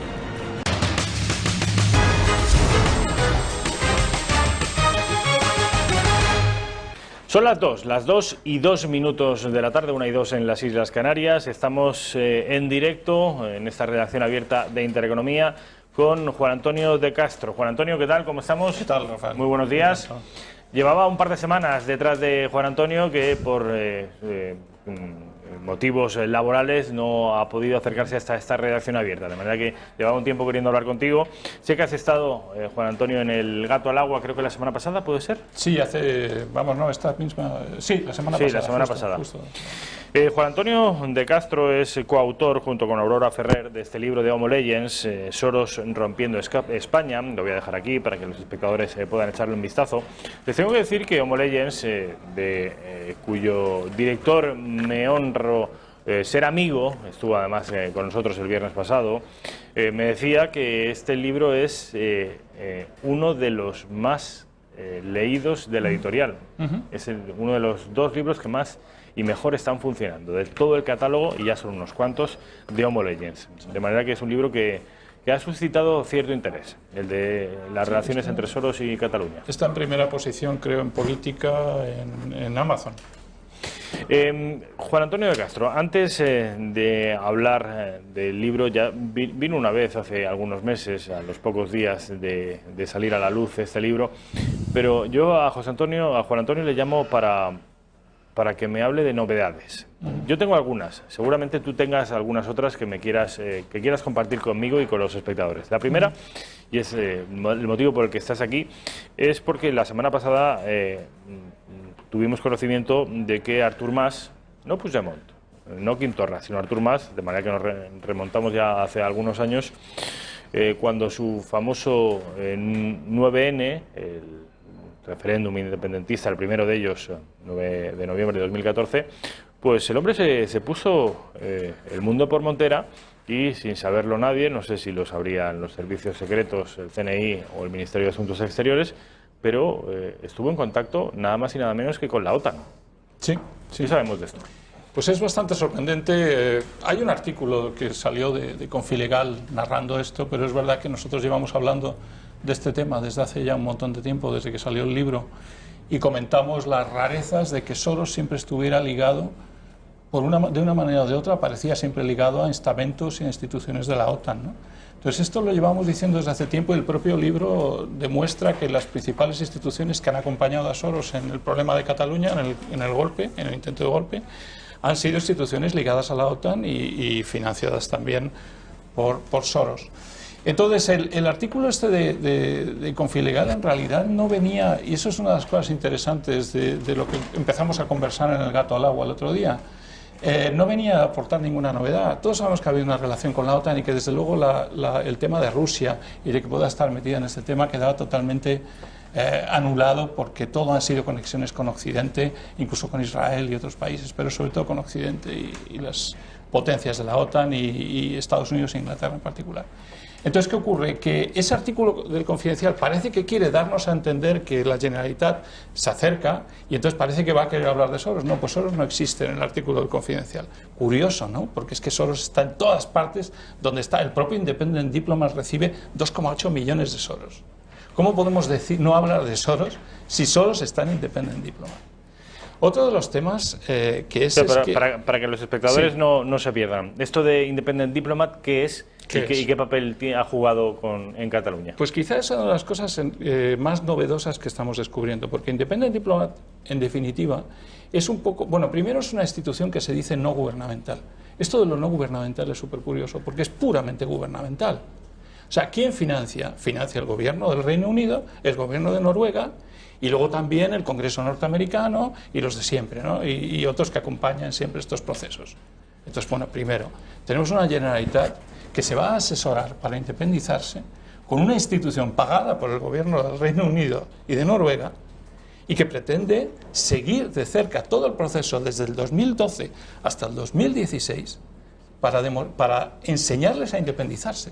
Son las 2:02 de la tarde, 1:02 en las Islas Canarias. Estamos en directo en esta redacción abierta de Intereconomía con Juan Antonio de Castro. Juan Antonio, ¿qué tal? ¿Cómo estamos? ¿Qué tal, Rafael? Muy buenos días. Llevaba un par de semanas detrás de Juan Antonio, que por motivos laborales no ha podido acercarse hasta esta redacción abierta, de manera que llevaba un tiempo queriendo hablar contigo. Sé que has estado, Juan Antonio, en el Gato al Agua, creo que la semana pasada, ¿puede ser? Sí, la semana pasada. Justo. Juan Antonio de Castro es coautor, junto con Aurora Ferrer, de este libro de Homo Legends, Soros rompiendo España. Lo voy a dejar aquí para que los espectadores puedan echarle un vistazo. Les tengo que decir que Homo Legends, cuyo director me honro ser amigo, estuvo además con nosotros el viernes pasado, me decía que este libro es uno de los más leídos de la editorial. Es uno de los 2 libros que más y mejor están funcionando de todo el catálogo, y ya son unos cuantos, de Homo Legends. De manera que es un libro que ha suscitado cierto interés, el de las relaciones entre Soros y Cataluña. Está en primera posición, creo, en política en Amazon. Juan Antonio de Castro, antes de hablar del libro, ya vino una vez hace algunos meses, a los pocos días de salir a la luz este libro, pero yo a Juan Antonio le llamo para que me hable de novedades. Yo tengo algunas, seguramente tú tengas algunas otras que quieras compartir conmigo y con los espectadores. La primera, y es el motivo por el que estás aquí, es porque la semana pasada tuvimos conocimiento de que Artur Mas, no Puigdemont, no Quim Torra, sino Artur Mas, de manera que nos remontamos ya hace algunos años, cuando su famoso 9N, el referéndum independentista, el primero de ellos, 9 de noviembre de 2014, pues el hombre se puso el mundo por montera y, sin saberlo nadie, no sé si lo sabrían los servicios secretos, el CNI o el Ministerio de Asuntos Exteriores, pero estuvo en contacto nada más y nada menos que con la OTAN. Sí. ¿Qué sabemos de esto? Pues es bastante sorprendente. Hay un artículo que salió de Confilegal narrando esto, pero es verdad que nosotros llevamos hablando de este tema desde hace ya un montón de tiempo, desde que salió el libro, y comentamos las rarezas de que Soros siempre estuviera ligado de una manera o de otra, aparecía siempre ligado a estamentos e instituciones de la OTAN, ¿no? Entonces esto lo llevamos diciendo desde hace tiempo y el propio libro demuestra que las principales instituciones que han acompañado a Soros en el problema de Cataluña, en el intento de golpe, han sido instituciones ligadas a la OTAN y financiadas también por Soros. Entonces el artículo este de Confilegal en realidad no venía, y eso es una de las cosas interesantes de lo que empezamos a conversar en el Gato al Agua el otro día. No venía a aportar ninguna novedad. Todos sabemos que ha habido una relación con la OTAN y que desde luego el tema de Rusia y de que pueda estar metida en este tema quedaba totalmente anulado, porque todo han sido conexiones con Occidente, incluso con Israel y otros países, pero sobre todo con Occidente y las potencias de la OTAN y Estados Unidos e Inglaterra en particular. Entonces, ¿qué ocurre? Que ese artículo del Confidencial parece que quiere darnos a entender que la Generalitat se acerca y entonces parece que va a querer hablar de Soros. No, pues Soros no existe en el artículo del Confidencial. Curioso, ¿no? Porque es que Soros está en todas partes donde está. El propio Independent Diplomat recibe 2,8 millones de Soros. ¿Cómo podemos no hablar de Soros si Soros está en Independent Diplomat? Otro de los temas que es... Para que los espectadores no se pierdan. Esto de Independent Diplomat, ¿qué es? ¿Y qué papel ha jugado en Cataluña? Pues quizás es una de las cosas más novedosas que estamos descubriendo, porque Independent Diplomat, en definitiva, es un poco... Bueno, primero es una institución que se dice no gubernamental. Esto de lo no gubernamental es súper curioso, porque es puramente gubernamental. O sea, ¿quién financia? Financia el gobierno del Reino Unido, el gobierno de Noruega, y luego también el Congreso norteamericano y los de siempre, ¿no? Y otros que acompañan siempre estos procesos. Entonces, bueno, primero, tenemos una Generalitat que se va a asesorar para independizarse con una institución pagada por el gobierno del Reino Unido y de Noruega y que pretende seguir de cerca todo el proceso desde el 2012 hasta el 2016 para enseñarles a independizarse.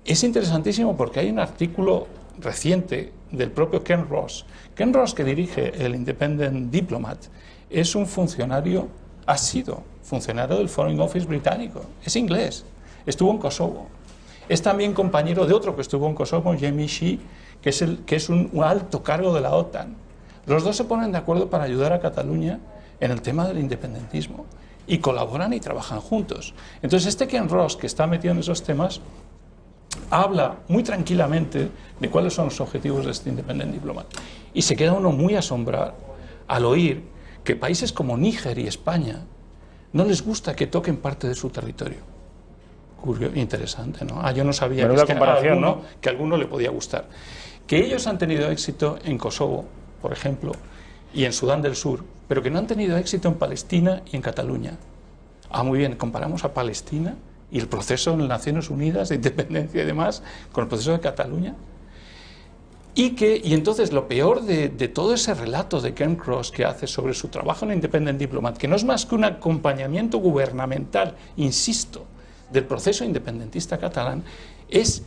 Es interesantísimo porque hay un artículo reciente del propio Ken Ross. Ken Ross, que dirige el Independent Diplomat, es un funcionario, ha sido funcionario del Foreign Office británico, es inglés, estuvo en Kosovo. Es también compañero de otro que estuvo en Kosovo, Jamie Shee, que es un alto cargo de la OTAN. Los dos se ponen de acuerdo para ayudar a Cataluña en el tema del independentismo y colaboran y trabajan juntos. Entonces este Ken Ross, que está metido en esos temas, habla muy tranquilamente de cuáles son los objetivos de este Independent Diplomat. Y se queda uno muy asombrado al oír que países como Níger y España no les gusta que toquen parte de su territorio. Interesante, ¿no? Yo no sabía que a alguno le podía gustar. Que ellos han tenido éxito en Kosovo, por ejemplo, y en Sudán del Sur, pero que no han tenido éxito en Palestina y en Cataluña. Muy bien, comparamos a Palestina y el proceso en las Naciones Unidas de independencia y demás con el proceso de Cataluña. Y entonces lo peor de todo ese relato de Ken Ross que hace sobre su trabajo en Independent Diplomat, que no es más que un acompañamiento gubernamental, insisto, del proceso independentista catalán, es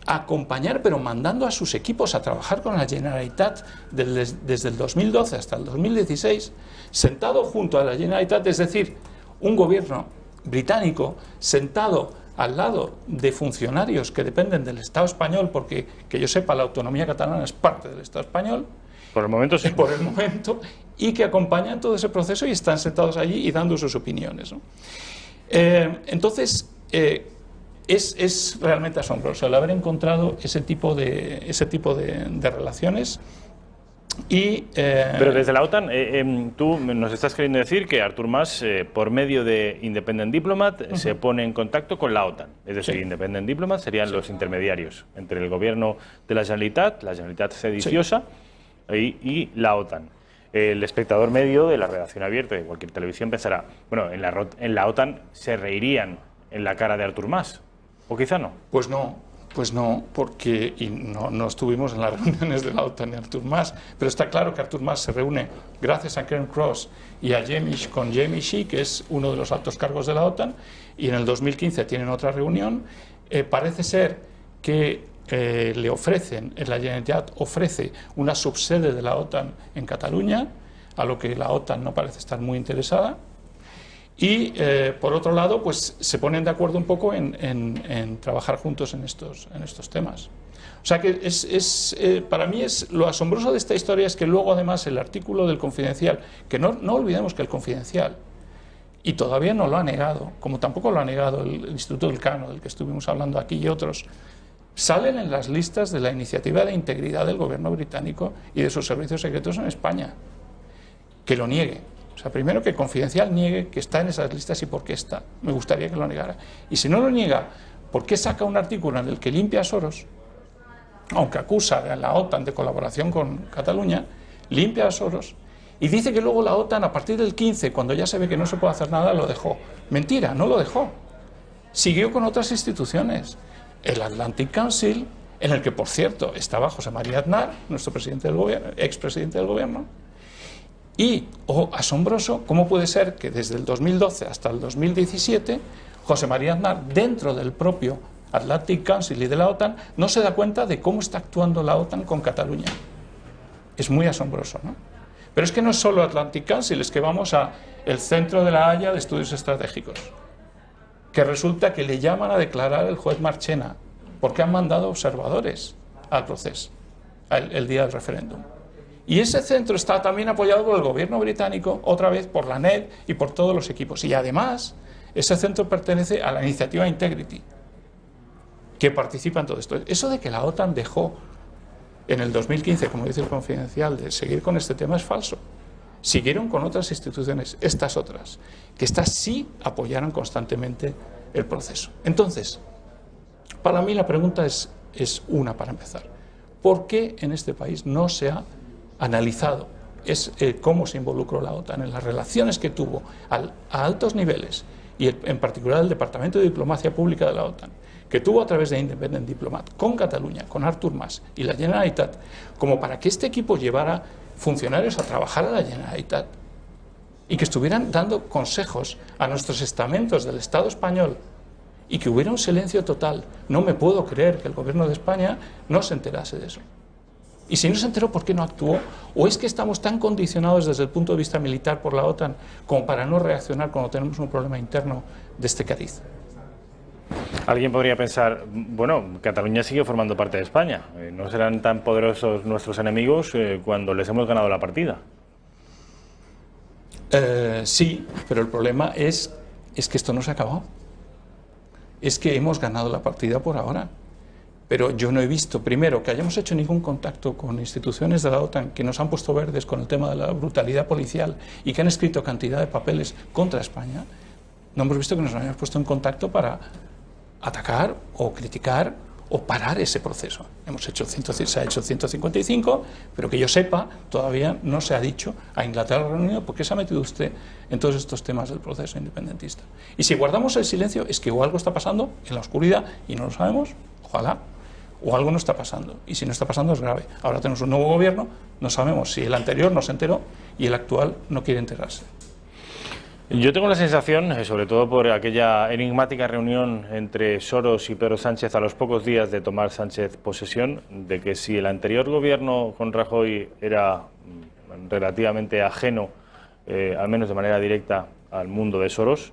acompañar, pero mandando a sus equipos a trabajar con la Generalitat desde el 2012 hasta el 2016, sentado junto a la Generalitat, es decir, un gobierno británico sentado al lado de funcionarios que dependen del Estado español, porque, que yo sepa, la autonomía catalana es parte del Estado español. Por el momento sí. Por el momento, y que acompañan todo ese proceso y están sentados allí y dando sus opiniones, ¿no? Entonces, es realmente asombroso el haber encontrado ese tipo de relaciones. Pero desde la OTAN, tú nos estás queriendo decir que Artur Mas, por medio de Independent Diplomat, se pone en contacto con la OTAN. Es decir, Independent Diplomat serían los intermediarios entre el gobierno de la Generalitat sediciosa, y la OTAN. El espectador medio de la redacción abierta de cualquier televisión pensará, bueno, en la OTAN se reirían en la cara de Artur Mas, o quizá no. Pues no, porque no estuvimos en las reuniones de la OTAN ni Artur Mas, pero está claro que Artur Mas se reúne gracias a Ken Ross y a con Jamie Shee, que es uno de los altos cargos de la OTAN, y en el 2015 tienen otra reunión. Parece ser que le ofrecen, la Generalitat ofrece una subsede de la OTAN en Cataluña, a lo que la OTAN no parece estar muy interesada. Y, por otro lado, pues se ponen de acuerdo un poco en trabajar juntos en estos temas. O sea que para mí lo asombroso de esta historia es que luego, además, el artículo del Confidencial, que no olvidemos que el Confidencial y todavía no lo ha negado, como tampoco lo ha negado el Instituto Elcano, del que estuvimos hablando aquí, y otros, salen en las listas de la iniciativa de integridad del gobierno británico y de sus servicios secretos en España. Que lo niegue. O sea, primero que Confidencial niegue que está en esas listas y por qué está. Me gustaría que lo negara. Y si no lo niega, ¿por qué saca un artículo en el que limpia a Soros? Aunque acusa a la OTAN de colaboración con Cataluña, limpia a Soros y dice que luego la OTAN, a partir del 15, cuando ya se ve que no se puede hacer nada, lo dejó. Mentira, no lo dejó. Siguió con otras instituciones. El Atlantic Council, en el que, por cierto, estaba José María Aznar, nuestro presidente del gobierno, expresidente del gobierno. Y, asombroso, ¿cómo puede ser que desde el 2012 hasta el 2017 José María Aznar, dentro del propio Atlantic Council y de la OTAN, no se da cuenta de cómo está actuando la OTAN con Cataluña? Es muy asombroso, ¿no? Pero es que no es solo Atlantic Council, es que vamos a el Centro de la Haya de Estudios Estratégicos, que resulta que le llaman a declarar el juez Marchena, porque han mandado observadores al proceso, el día del referéndum. Y ese centro está también apoyado por el gobierno británico, otra vez por la NED y por todos los equipos. Y además, ese centro pertenece a la iniciativa Integrity, que participa en todo esto. Eso de que la OTAN dejó en el 2015, como dice el Confidencial, de seguir con este tema es falso. Siguieron con otras instituciones, estas otras, que estas sí apoyaron constantemente el proceso. Entonces, para mí la pregunta es una para empezar. ¿Por qué en este país no se ha analizado cómo se involucró la OTAN en las relaciones que tuvo a altos niveles, y en particular el Departamento de Diplomacia Pública de la OTAN, que tuvo a través de Independent Diplomat con Cataluña, con Artur Mas y la Generalitat, como para que este equipo llevara funcionarios a trabajar a la Generalitat y que estuvieran dando consejos a nuestros estamentos del Estado español y que hubiera un silencio total? No me puedo creer que el gobierno de España no se enterase de eso. Y si no se enteró, ¿por qué no actuó? ¿O es que estamos tan condicionados desde el punto de vista militar por la OTAN como para no reaccionar cuando tenemos un problema interno de este cariz? Alguien podría pensar, bueno, Cataluña sigue formando parte de España. ¿No serán tan poderosos nuestros enemigos cuando les hemos ganado la partida? Sí, pero el problema es que esto no se ha acabado. Es que hemos ganado la partida por ahora. Pero yo no he visto, primero, que hayamos hecho ningún contacto con instituciones de la OTAN que nos han puesto verdes con el tema de la brutalidad policial y que han escrito cantidad de papeles contra España. No hemos visto que nos hayamos puesto en contacto para atacar o criticar o parar ese proceso. Se ha hecho 155, pero que yo sepa, todavía no se ha dicho a Inglaterra reunido por qué se ha metido usted en todos estos temas del proceso independentista. Y si guardamos el silencio, es que o algo está pasando en la oscuridad y no lo sabemos, ojalá, o algo no está pasando. Y si no está pasando es grave. Ahora tenemos un nuevo gobierno, no sabemos si el anterior no se enteró y el actual no quiere enterarse. Yo tengo la sensación, sobre todo por aquella enigmática reunión entre Soros y Pedro Sánchez a los pocos días de tomar Sánchez posesión, de que si el anterior gobierno con Rajoy era relativamente ajeno, al menos de manera directa, al mundo de Soros,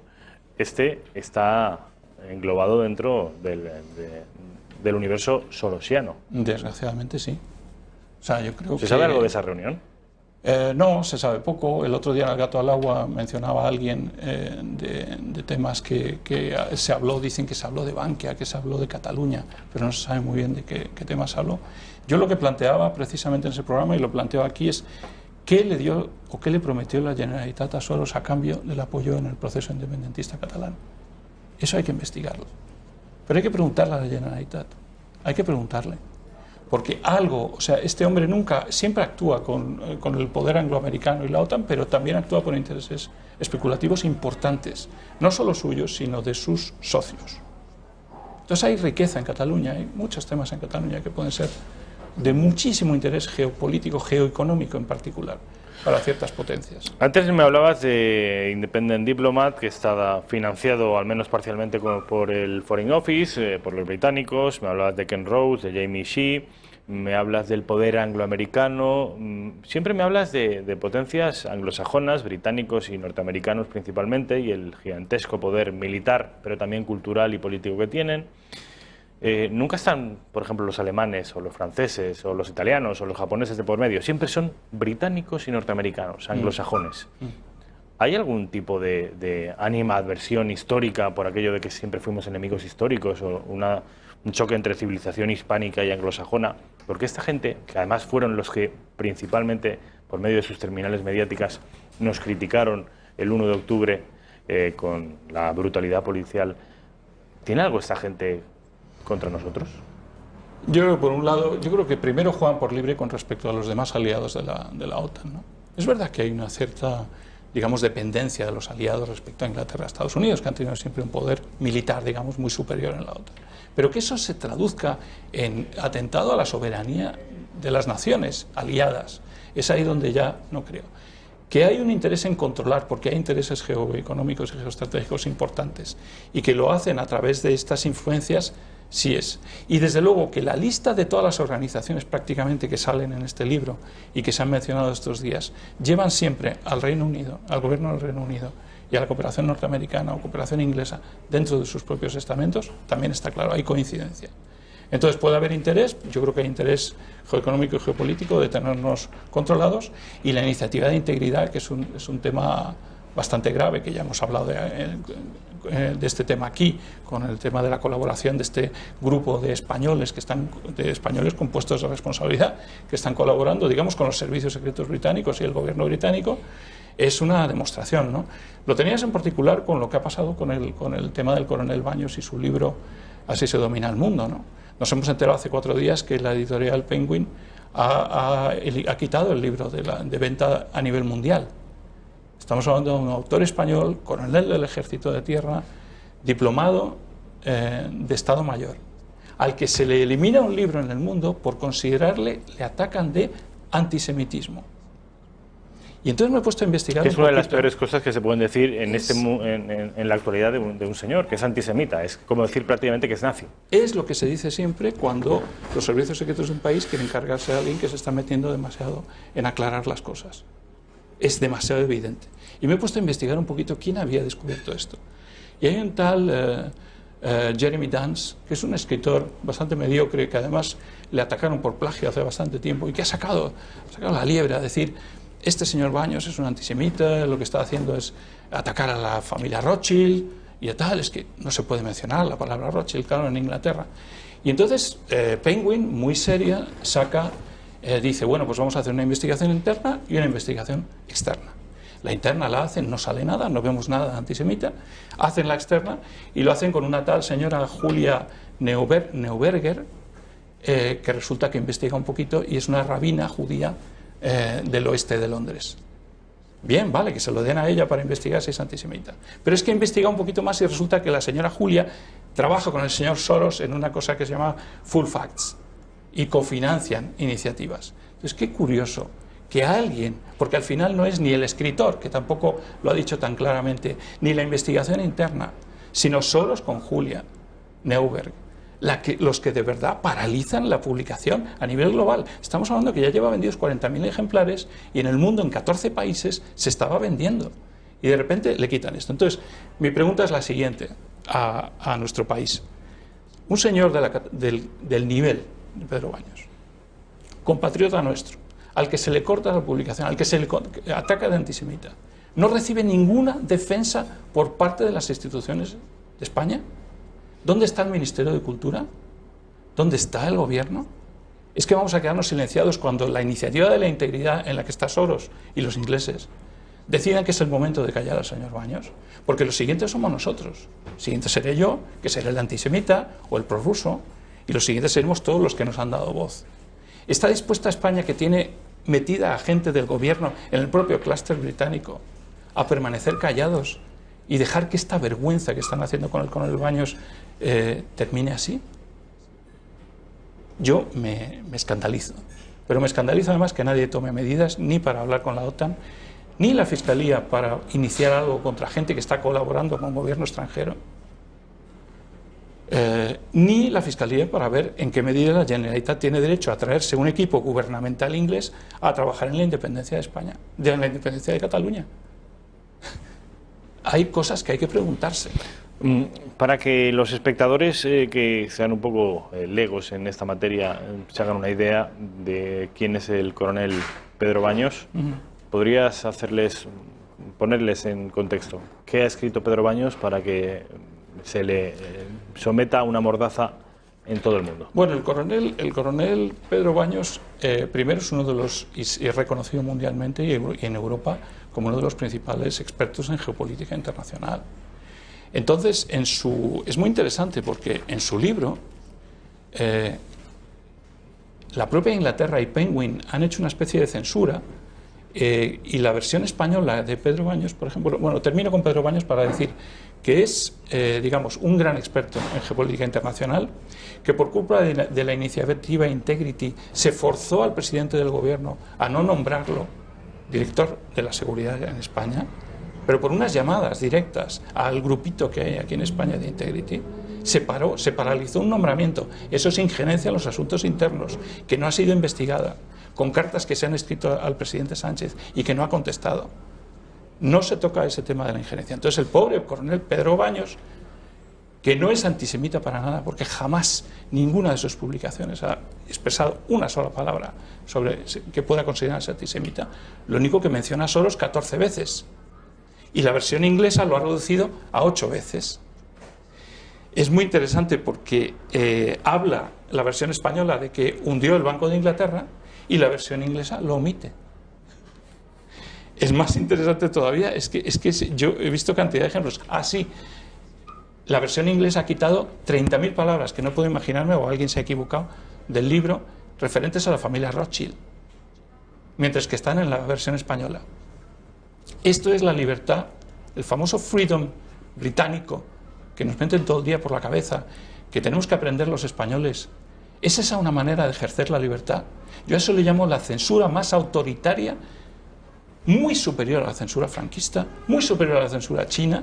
este está englobado dentro del universo sorosiano. Desgraciadamente sí. O sea, yo creo ¿Se sabe algo de esa reunión? No, se sabe poco. El otro día en El Gato al Agua mencionaba a alguien de temas que se habló, dicen que se habló de Bankia, que se habló de Cataluña, pero no se sabe muy bien de qué temas habló. Yo lo que planteaba precisamente en ese programa, y lo planteo aquí, es qué le dio o qué le prometió la Generalitat a Soros a cambio del apoyo en el proceso independentista catalán. Eso hay que investigarlo. Pero hay que preguntarle a la Generalitat, hay que preguntarle. Porque algo, o sea, este hombre siempre actúa con el poder angloamericano y la OTAN, pero también actúa por intereses especulativos importantes, no solo suyos, sino de sus socios. Entonces hay riqueza en Cataluña, hay muchos temas en Cataluña que pueden ser de muchísimo interés geopolítico, geoeconómico en particular, para ciertas potencias. Antes me hablabas de Independent Diplomat, que está financiado al menos parcialmente por el Foreign Office, por los británicos. Me hablabas de Ken Rose, de Jamie Shee. Me hablas del poder angloamericano. Siempre me hablas de potencias anglosajonas, británicos y norteamericanos principalmente, y el gigantesco poder militar, pero también cultural y político que tienen. Nunca están, por ejemplo, los alemanes o los franceses o los italianos o los japoneses de por medio. Siempre son británicos y norteamericanos, anglosajones. ¿Hay algún tipo de animadversión histórica por aquello de que siempre fuimos enemigos históricos o un choque entre civilización hispánica y anglosajona? Porque esta gente, que además fueron los que principalmente por medio de sus terminales mediáticas nos criticaron el 1 de octubre con la brutalidad policial, ¿tiene algo esta gente contra nosotros? Yo, por un lado, yo creo que primero juegan por libre con respecto a los demás aliados de la OTAN, ¿no? Es verdad que hay una cierta, digamos, dependencia de los aliados respecto a Inglaterra y Estados Unidos, que han tenido siempre un poder militar, digamos, muy superior en la OTAN. Pero que eso se traduzca en atentado a la soberanía de las naciones aliadas, es ahí donde ya no creo. Que hay un interés en controlar, porque hay intereses geoeconómicos y geoestratégicos importantes, y que lo hacen a través de estas influencias, sí es. Y desde luego que la lista de todas las organizaciones prácticamente que salen en este libro y que se han mencionado estos días, llevan siempre al Reino Unido, al gobierno del Reino Unido y a la cooperación norteamericana o cooperación inglesa dentro de sus propios estamentos, también está claro, hay coincidencia. Entonces puede haber interés, yo creo que hay interés geoeconómico y geopolítico de tenernos controlados, y la iniciativa de integridad, que es un tema bastante grave, que ya hemos hablado de este tema aquí, con el tema de la colaboración de este grupo de españoles con puestos de responsabilidad, que están colaborando, digamos, con los servicios secretos británicos y el gobierno británico, es una demostración, ¿no? Lo tenías en particular con lo que ha pasado con el tema del coronel Baños y su libro Así se domina el mundo, ¿no? Nos hemos enterado hace 4 días que la editorial Penguin ha quitado el libro de venta a nivel mundial. Estamos hablando de un autor español, coronel del Ejército de Tierra, diplomado de Estado Mayor, al que se le elimina un libro en el mundo por considerarle, le atacan de antisemitismo. Y entonces me he puesto a investigar. Que es una de las peores cosas que se pueden decir en la actualidad de un señor, que es antisemita. Es como decir prácticamente que es nazi. Es lo que se dice siempre cuando los servicios secretos de un país quieren encargarse de alguien que se está metiendo demasiado en aclarar las cosas. Es demasiado evidente. Y me he puesto a investigar un poquito quién había descubierto esto. Y hay un tal Jeremy Dance, que es un escritor bastante mediocre, que además le atacaron por plagio hace bastante tiempo y que ha sacado la liebre a decir: este señor Baños es un antisemita, lo que está haciendo es atacar a la familia Rothschild y tal. Es que no se puede mencionar la palabra Rothschild, claro, en Inglaterra. Y entonces Penguin, muy seria, dice, bueno, pues vamos a hacer una investigación interna y una investigación externa. La interna la hacen, no sale nada, no vemos nada antisemita. Hacen la externa y lo hacen con una tal señora Julia Neuberger, que resulta que investiga un poquito y es una rabina judía del oeste de Londres. Bien, vale, que se lo den a ella para investigar si es antisemita. Pero es que investiga un poquito más y resulta que la señora Julia trabaja con el señor Soros en una cosa que se llama Full Facts y cofinancian iniciativas. Entonces, qué curioso que alguien, porque al final no es ni el escritor, que tampoco lo ha dicho tan claramente, ni la investigación interna, sino Soros con Julia Neuberger, los que de verdad paralizan la publicación a nivel global. Estamos hablando que ya lleva vendidos 40.000 ejemplares y en el mundo, en 14 países, se estaba vendiendo. Y de repente le quitan esto. Entonces, mi pregunta es la siguiente a nuestro país. Un señor del nivel de Pedro Baños, compatriota nuestro, al que se le corta la publicación, al que se le ataca de antisemita, ¿no recibe ninguna defensa por parte de las instituciones de España? ¿Dónde está el Ministerio de Cultura? ¿Dónde está el gobierno? Es que vamos a quedarnos silenciados cuando la iniciativa de la integridad en la que está Soros y los ingleses decidan que es el momento de callar al señor Baños, porque los siguientes somos nosotros. El siguiente seré yo, que seré el antisemita o el prorruso, y los siguientes seremos todos los que nos han dado voz. ¿Está dispuesta España, que tiene metida a gente del gobierno en el propio clúster británico, a permanecer callados y dejar que esta vergüenza que están haciendo con el coronel Baños termine así? Yo me escandalizo, pero me escandalizo además que nadie tome medidas ni para hablar con la OTAN, ni la Fiscalía para iniciar algo contra gente que está colaborando con gobierno extranjero, ni la Fiscalía para ver en qué medida la Generalitat tiene derecho a traerse un equipo gubernamental inglés a trabajar en la independencia de España, en la independencia de Cataluña. Hay cosas que hay que preguntarse. Para que los espectadores que sean un poco legos en esta materia se hagan una idea de quién es el coronel Pedro Baños, ¿podrías hacerles ponerles en contexto. ¿Qué ha escrito Pedro Baños para que se le someta a una mordaza en todo el mundo? Bueno, el coronel Pedro Baños, primero es uno de los, y es reconocido mundialmente y en Europa como uno de los principales expertos en geopolítica internacional. Entonces, es muy interesante porque en su libro, la propia Inglaterra y Penguin han hecho una especie de censura, y la versión española de Pedro Baños, por ejemplo, bueno, termino con Pedro Baños para decir que es, digamos, un gran experto en geopolítica internacional, que por culpa de la iniciativa Integrity se forzó al presidente del gobierno a no nombrarlo director de la seguridad en España, pero por unas llamadas directas al grupito que hay aquí en España de Integrity, se paralizó un nombramiento. Eso es injerencia en los asuntos internos, que no ha sido investigada, con cartas que se han escrito al presidente Sánchez y que no ha contestado. No se toca ese tema de la injerencia. Entonces el pobre coronel Pedro Baños, que no es antisemita para nada, porque jamás ninguna de sus publicaciones ha expresado una sola palabra sobre que pueda considerarse antisemita, lo único que menciona a Soros 14 veces. Y la versión inglesa lo ha reducido a 8 veces. Es muy interesante porque habla la versión española de que hundió el Banco de Inglaterra y la versión inglesa lo omite. Es más interesante todavía, es que yo he visto cantidad de ejemplos. Sí, la versión inglesa ha quitado 30.000 palabras, que no puedo imaginarme, o alguien se ha equivocado, del libro referentes a la familia Rothschild, mientras que están en la versión española. Esto es la libertad, el famoso freedom británico, que nos meten todo el día por la cabeza, que tenemos que aprender los españoles. ¿Es esa una manera de ejercer la libertad? Yo a eso le llamo la censura más autoritaria, muy superior a la censura franquista, muy superior a la censura china,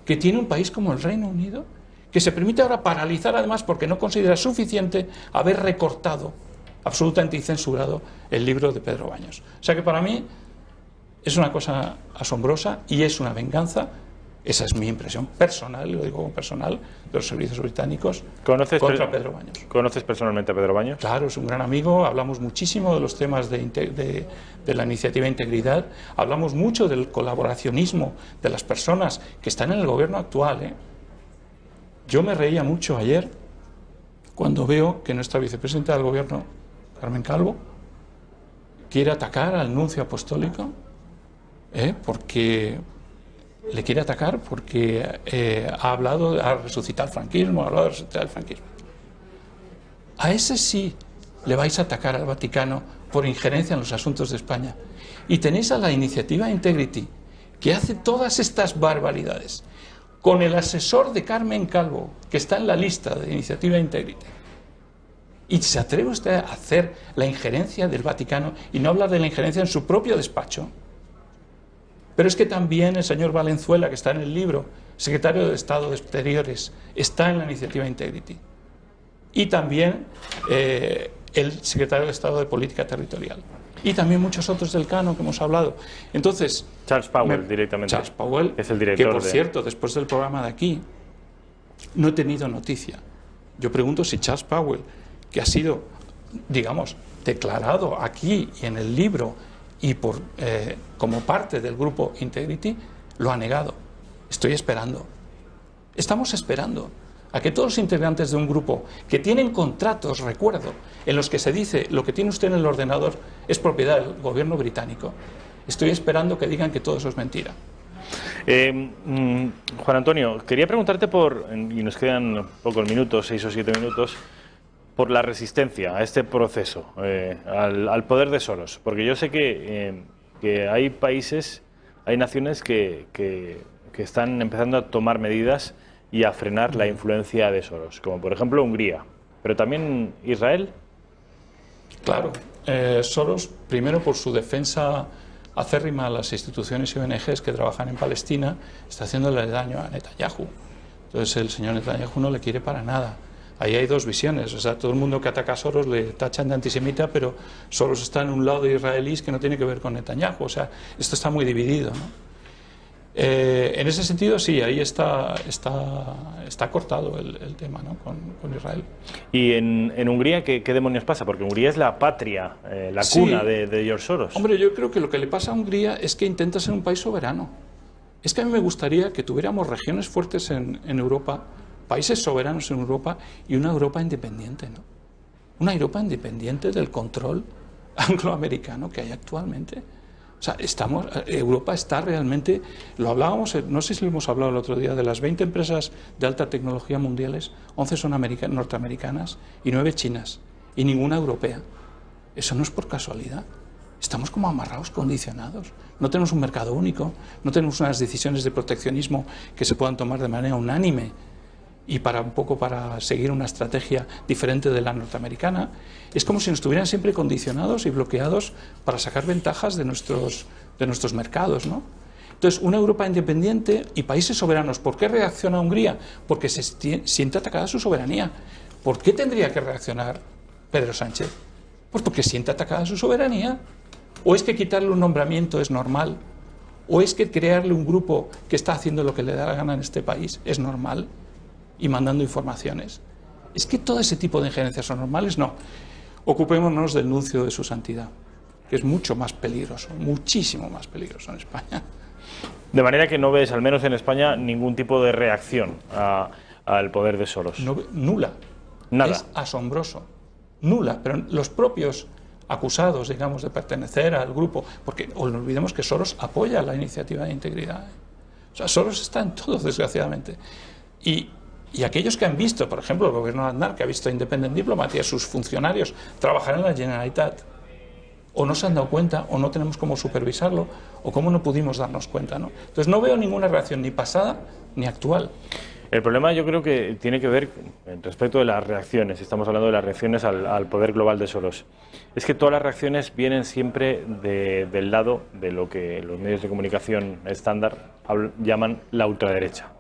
que tiene un país como el Reino Unido, que se permite ahora paralizar además porque no considera suficiente haber recortado absolutamente y censurado el libro de Pedro Baños. O sea que para mí es una cosa asombrosa y es una venganza. Esa es mi impresión personal, y lo digo como personal, de los servicios británicos contra Pedro Baños. ¿Conoces personalmente a Pedro Baños? Claro, es un gran amigo, hablamos muchísimo de los temas de la iniciativa Integridad, hablamos mucho del colaboracionismo de las personas que están en el gobierno actual. Yo me reía mucho ayer cuando veo que nuestra vicepresidenta del gobierno, Carmen Calvo, quiere atacar al nuncio apostólico, porque le quiere atacar porque ha hablado, ha resucitado el franquismo, ha hablado de resucitar el franquismo. A ese sí le vais a atacar al Vaticano por injerencia en los asuntos de España. Y tenéis a la iniciativa Integrity, que hace todas estas barbaridades, con el asesor de Carmen Calvo, que está en la lista de iniciativa Integrity. ¿Y se atreve usted a hacer la injerencia del Vaticano y no hablar de la injerencia en su propio despacho? Pero es que también el señor Valenzuela, que está en el libro, secretario de Estado de Exteriores, está en la iniciativa Integrity. Y también el secretario de Estado de Política Territorial. Y también muchos otros del Cano que hemos hablado. Entonces, Charles Powell, directamente. Charles Powell, es el director. Que por cierto, después del programa de aquí, no he tenido noticia. Yo pregunto si Charles Powell, que ha sido, digamos, declarado aquí y en el libro, y como parte del grupo Integrity, lo ha negado. Estoy esperando. Estamos esperando a que todos los integrantes de un grupo que tienen contratos, recuerdo, en los que se dice lo que tiene usted en el ordenador es propiedad del gobierno británico, estoy esperando que digan que todo eso es mentira. Juan Antonio, quería preguntarte y nos quedan pocos minutos, 6 o 7 minutos, por la resistencia a este proceso, al poder de Soros. Porque yo sé que hay países, hay naciones que están empezando a tomar medidas y a frenar la influencia de Soros, como por ejemplo Hungría, pero también Israel. Claro, Soros, primero por su defensa acérrima a las instituciones y ONGs que trabajan en Palestina, está haciéndole daño a Netanyahu. Entonces el señor Netanyahu no le quiere para nada. Ahí hay dos visiones, o sea, todo el mundo que ataca a Soros le tachan de antisemita, pero Soros está en un lado de israelíes que no tiene que ver con Netanyahu, o sea, esto está muy dividido, ¿no? En ese sentido, sí, ahí está cortado el tema, ¿no? con Israel. ¿Y en Hungría ¿qué demonios pasa? Porque Hungría es la patria, la cuna de George Soros. Hombre, yo creo que lo que le pasa a Hungría es que intenta ser un país soberano. Es que a mí me gustaría que tuviéramos regiones fuertes en Europa, países soberanos en Europa y una Europa independiente, ¿no? Una Europa independiente del control angloamericano que hay actualmente. O sea, Europa está realmente, lo hablábamos, no sé si lo hemos hablado el otro día, de las 20 empresas de alta tecnología mundiales, 11 son norteamericanas y 9 chinas, y ninguna europea. Eso no es por casualidad. Estamos como amarrados, condicionados. No tenemos un mercado único, no tenemos unas decisiones de proteccionismo que se puedan tomar de manera unánime y un poco para seguir una estrategia diferente de la norteamericana. Es como si nos estuvieran siempre condicionados y bloqueados para sacar ventajas de nuestros mercados, ¿no? Entonces, una Europa independiente y países soberanos. ¿Por qué reacciona Hungría? Porque se siente atacada su soberanía. ¿Por qué tendría que reaccionar Pedro Sánchez? Pues porque siente atacada su soberanía. ¿O es que quitarle un nombramiento es normal? ¿O es que crearle un grupo que está haciendo lo que le da la gana en este país es normal? Y mandando informaciones. ¿Es que todo ese tipo de injerencias son normales? No. Ocupémonos del nuncio de su santidad, que es mucho más peligroso, muchísimo más peligroso en España. De manera que no ves, al menos en España, ningún tipo de reacción al poder de Soros. No, nula. Nada. Es asombroso. Nula. Pero los propios acusados, digamos, de pertenecer al grupo, porque no olvidemos que Soros apoya la iniciativa de integridad. O sea, Soros está en todo, desgraciadamente. Y aquellos que han visto, por ejemplo, el gobierno de Aznar, que ha visto a Independent Diplomat y a sus funcionarios trabajar en la Generalitat, o no se han dado cuenta, o no tenemos cómo supervisarlo, o cómo no pudimos darnos cuenta, ¿no? Entonces no veo ninguna reacción ni pasada ni actual. El problema yo creo que tiene que ver respecto de las reacciones, estamos hablando de las reacciones al poder global de Soros. Es que todas las reacciones vienen siempre del lado de lo que los medios de comunicación estándar llaman la ultraderecha.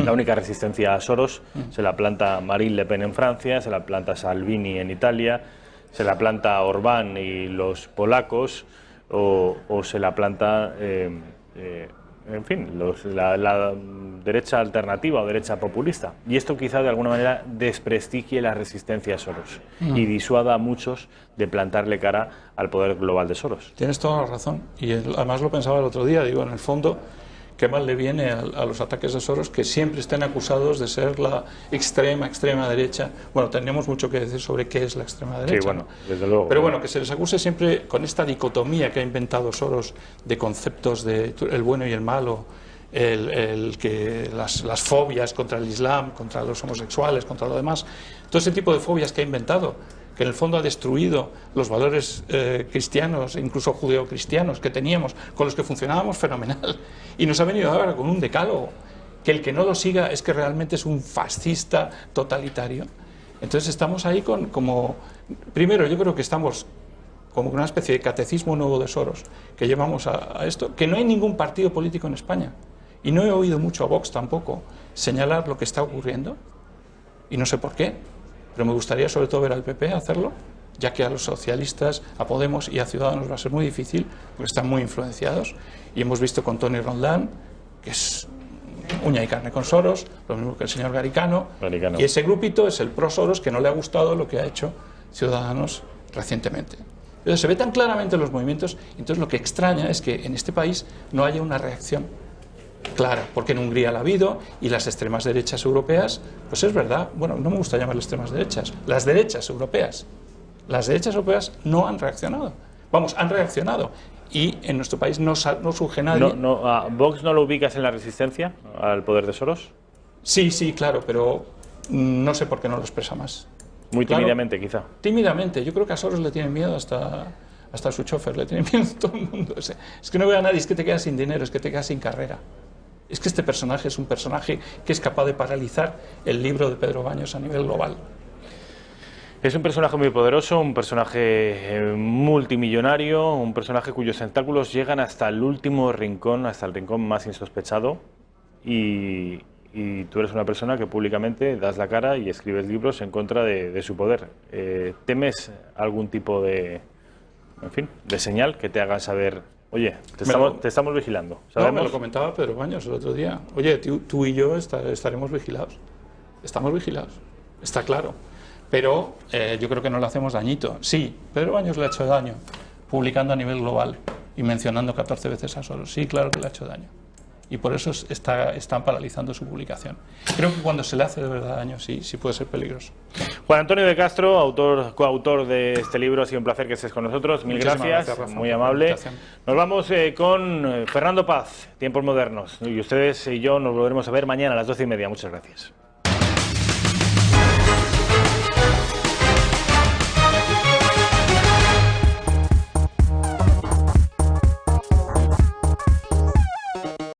La única resistencia a Soros se la planta Marine Le Pen en Francia, se la planta Salvini en Italia, se la planta Orbán y los polacos, o se la planta, en fin, la derecha alternativa o derecha populista. Y esto quizá de alguna manera desprestigie la resistencia a Soros y disuada a muchos de plantarle cara al poder global de Soros. Tienes toda la razón. Y además lo pensaba el otro día, digo, en el fondo, qué mal le viene a los ataques de Soros que siempre estén acusados de ser la extrema derecha. Bueno, tenemos mucho que decir sobre qué es la extrema derecha. Sí, bueno, desde luego. Pero bueno, que se les acuse siempre con esta dicotomía que ha inventado Soros de conceptos de el bueno y el malo, las fobias contra el Islam, contra los homosexuales, contra lo demás. Todo ese tipo de fobias que ha inventado, que en el fondo ha destruido los valores cristianos, incluso judeocristianos que teníamos, con los que funcionábamos fenomenal, y nos ha venido ahora con un decálogo, que el que no lo siga es que realmente es un fascista totalitario. Entonces estamos ahí primero yo creo que estamos como una especie de catecismo nuevo de Soros, que llevamos a esto, que no hay ningún partido político en España, y no he oído mucho a Vox tampoco señalar lo que está ocurriendo, y no sé por qué. Pero me gustaría sobre todo ver al PP hacerlo, ya que a los socialistas, a Podemos y a Ciudadanos va a ser muy difícil, porque están muy influenciados. Y hemos visto con Toni Roldán, que es uña y carne con Soros, lo mismo que el señor Garicano. Y ese grupito es el pro-Soros, que no le ha gustado lo que ha hecho Ciudadanos recientemente. Pero se ve tan claramente los movimientos, entonces lo que extraña es que en este país no haya una reacción clara, porque en Hungría la ha habido, y las extremas derechas europeas, pues es verdad, bueno, no me gusta llamarlas extremas derechas, las derechas europeas no han reaccionado. Vamos, han reaccionado, y en nuestro país no surge nadie. ¿Vox no lo ubicas en la resistencia al poder de Soros? Sí, claro, pero no sé por qué no lo expresa más. Muy tímidamente, quizá. Tímidamente, yo creo que a Soros le tienen miedo hasta su chofer, le tienen miedo a todo el mundo. Es que no veo a nadie, es que te quedas sin dinero, es que te quedas sin carrera. Es que este personaje es un personaje que es capaz de paralizar el libro de Pedro Baños a nivel global. Es un personaje muy poderoso, un personaje multimillonario, un personaje cuyos tentáculos llegan hasta el último rincón, hasta el rincón más insospechado, y tú eres una persona que públicamente das la cara y escribes libros en contra de su poder. ¿Temes algún tipo de señal que te haga saber Oye, te estamos vigilando. ¿Sabemos? No, me lo comentaba Pedro Baños el otro día. Oye, tú y yo estaremos vigilados. Estamos vigilados, está claro. Pero yo creo que no le hacemos dañito. Sí, Pedro Baños le ha hecho daño, publicando a nivel global y mencionando 14 veces a Soros. Sí, claro que le ha hecho daño. Y por eso están paralizando su publicación. Creo que cuando se le hace de verdad daño, sí puede ser peligroso. Juan Antonio de Castro, coautor de este libro, ha sido un placer que estés con nosotros. Mil gracias, Rafa, muy amable. Nos vamos con Fernando Paz, Tiempos Modernos. Y ustedes y yo nos volveremos a ver mañana a las 12:30. Muchas gracias.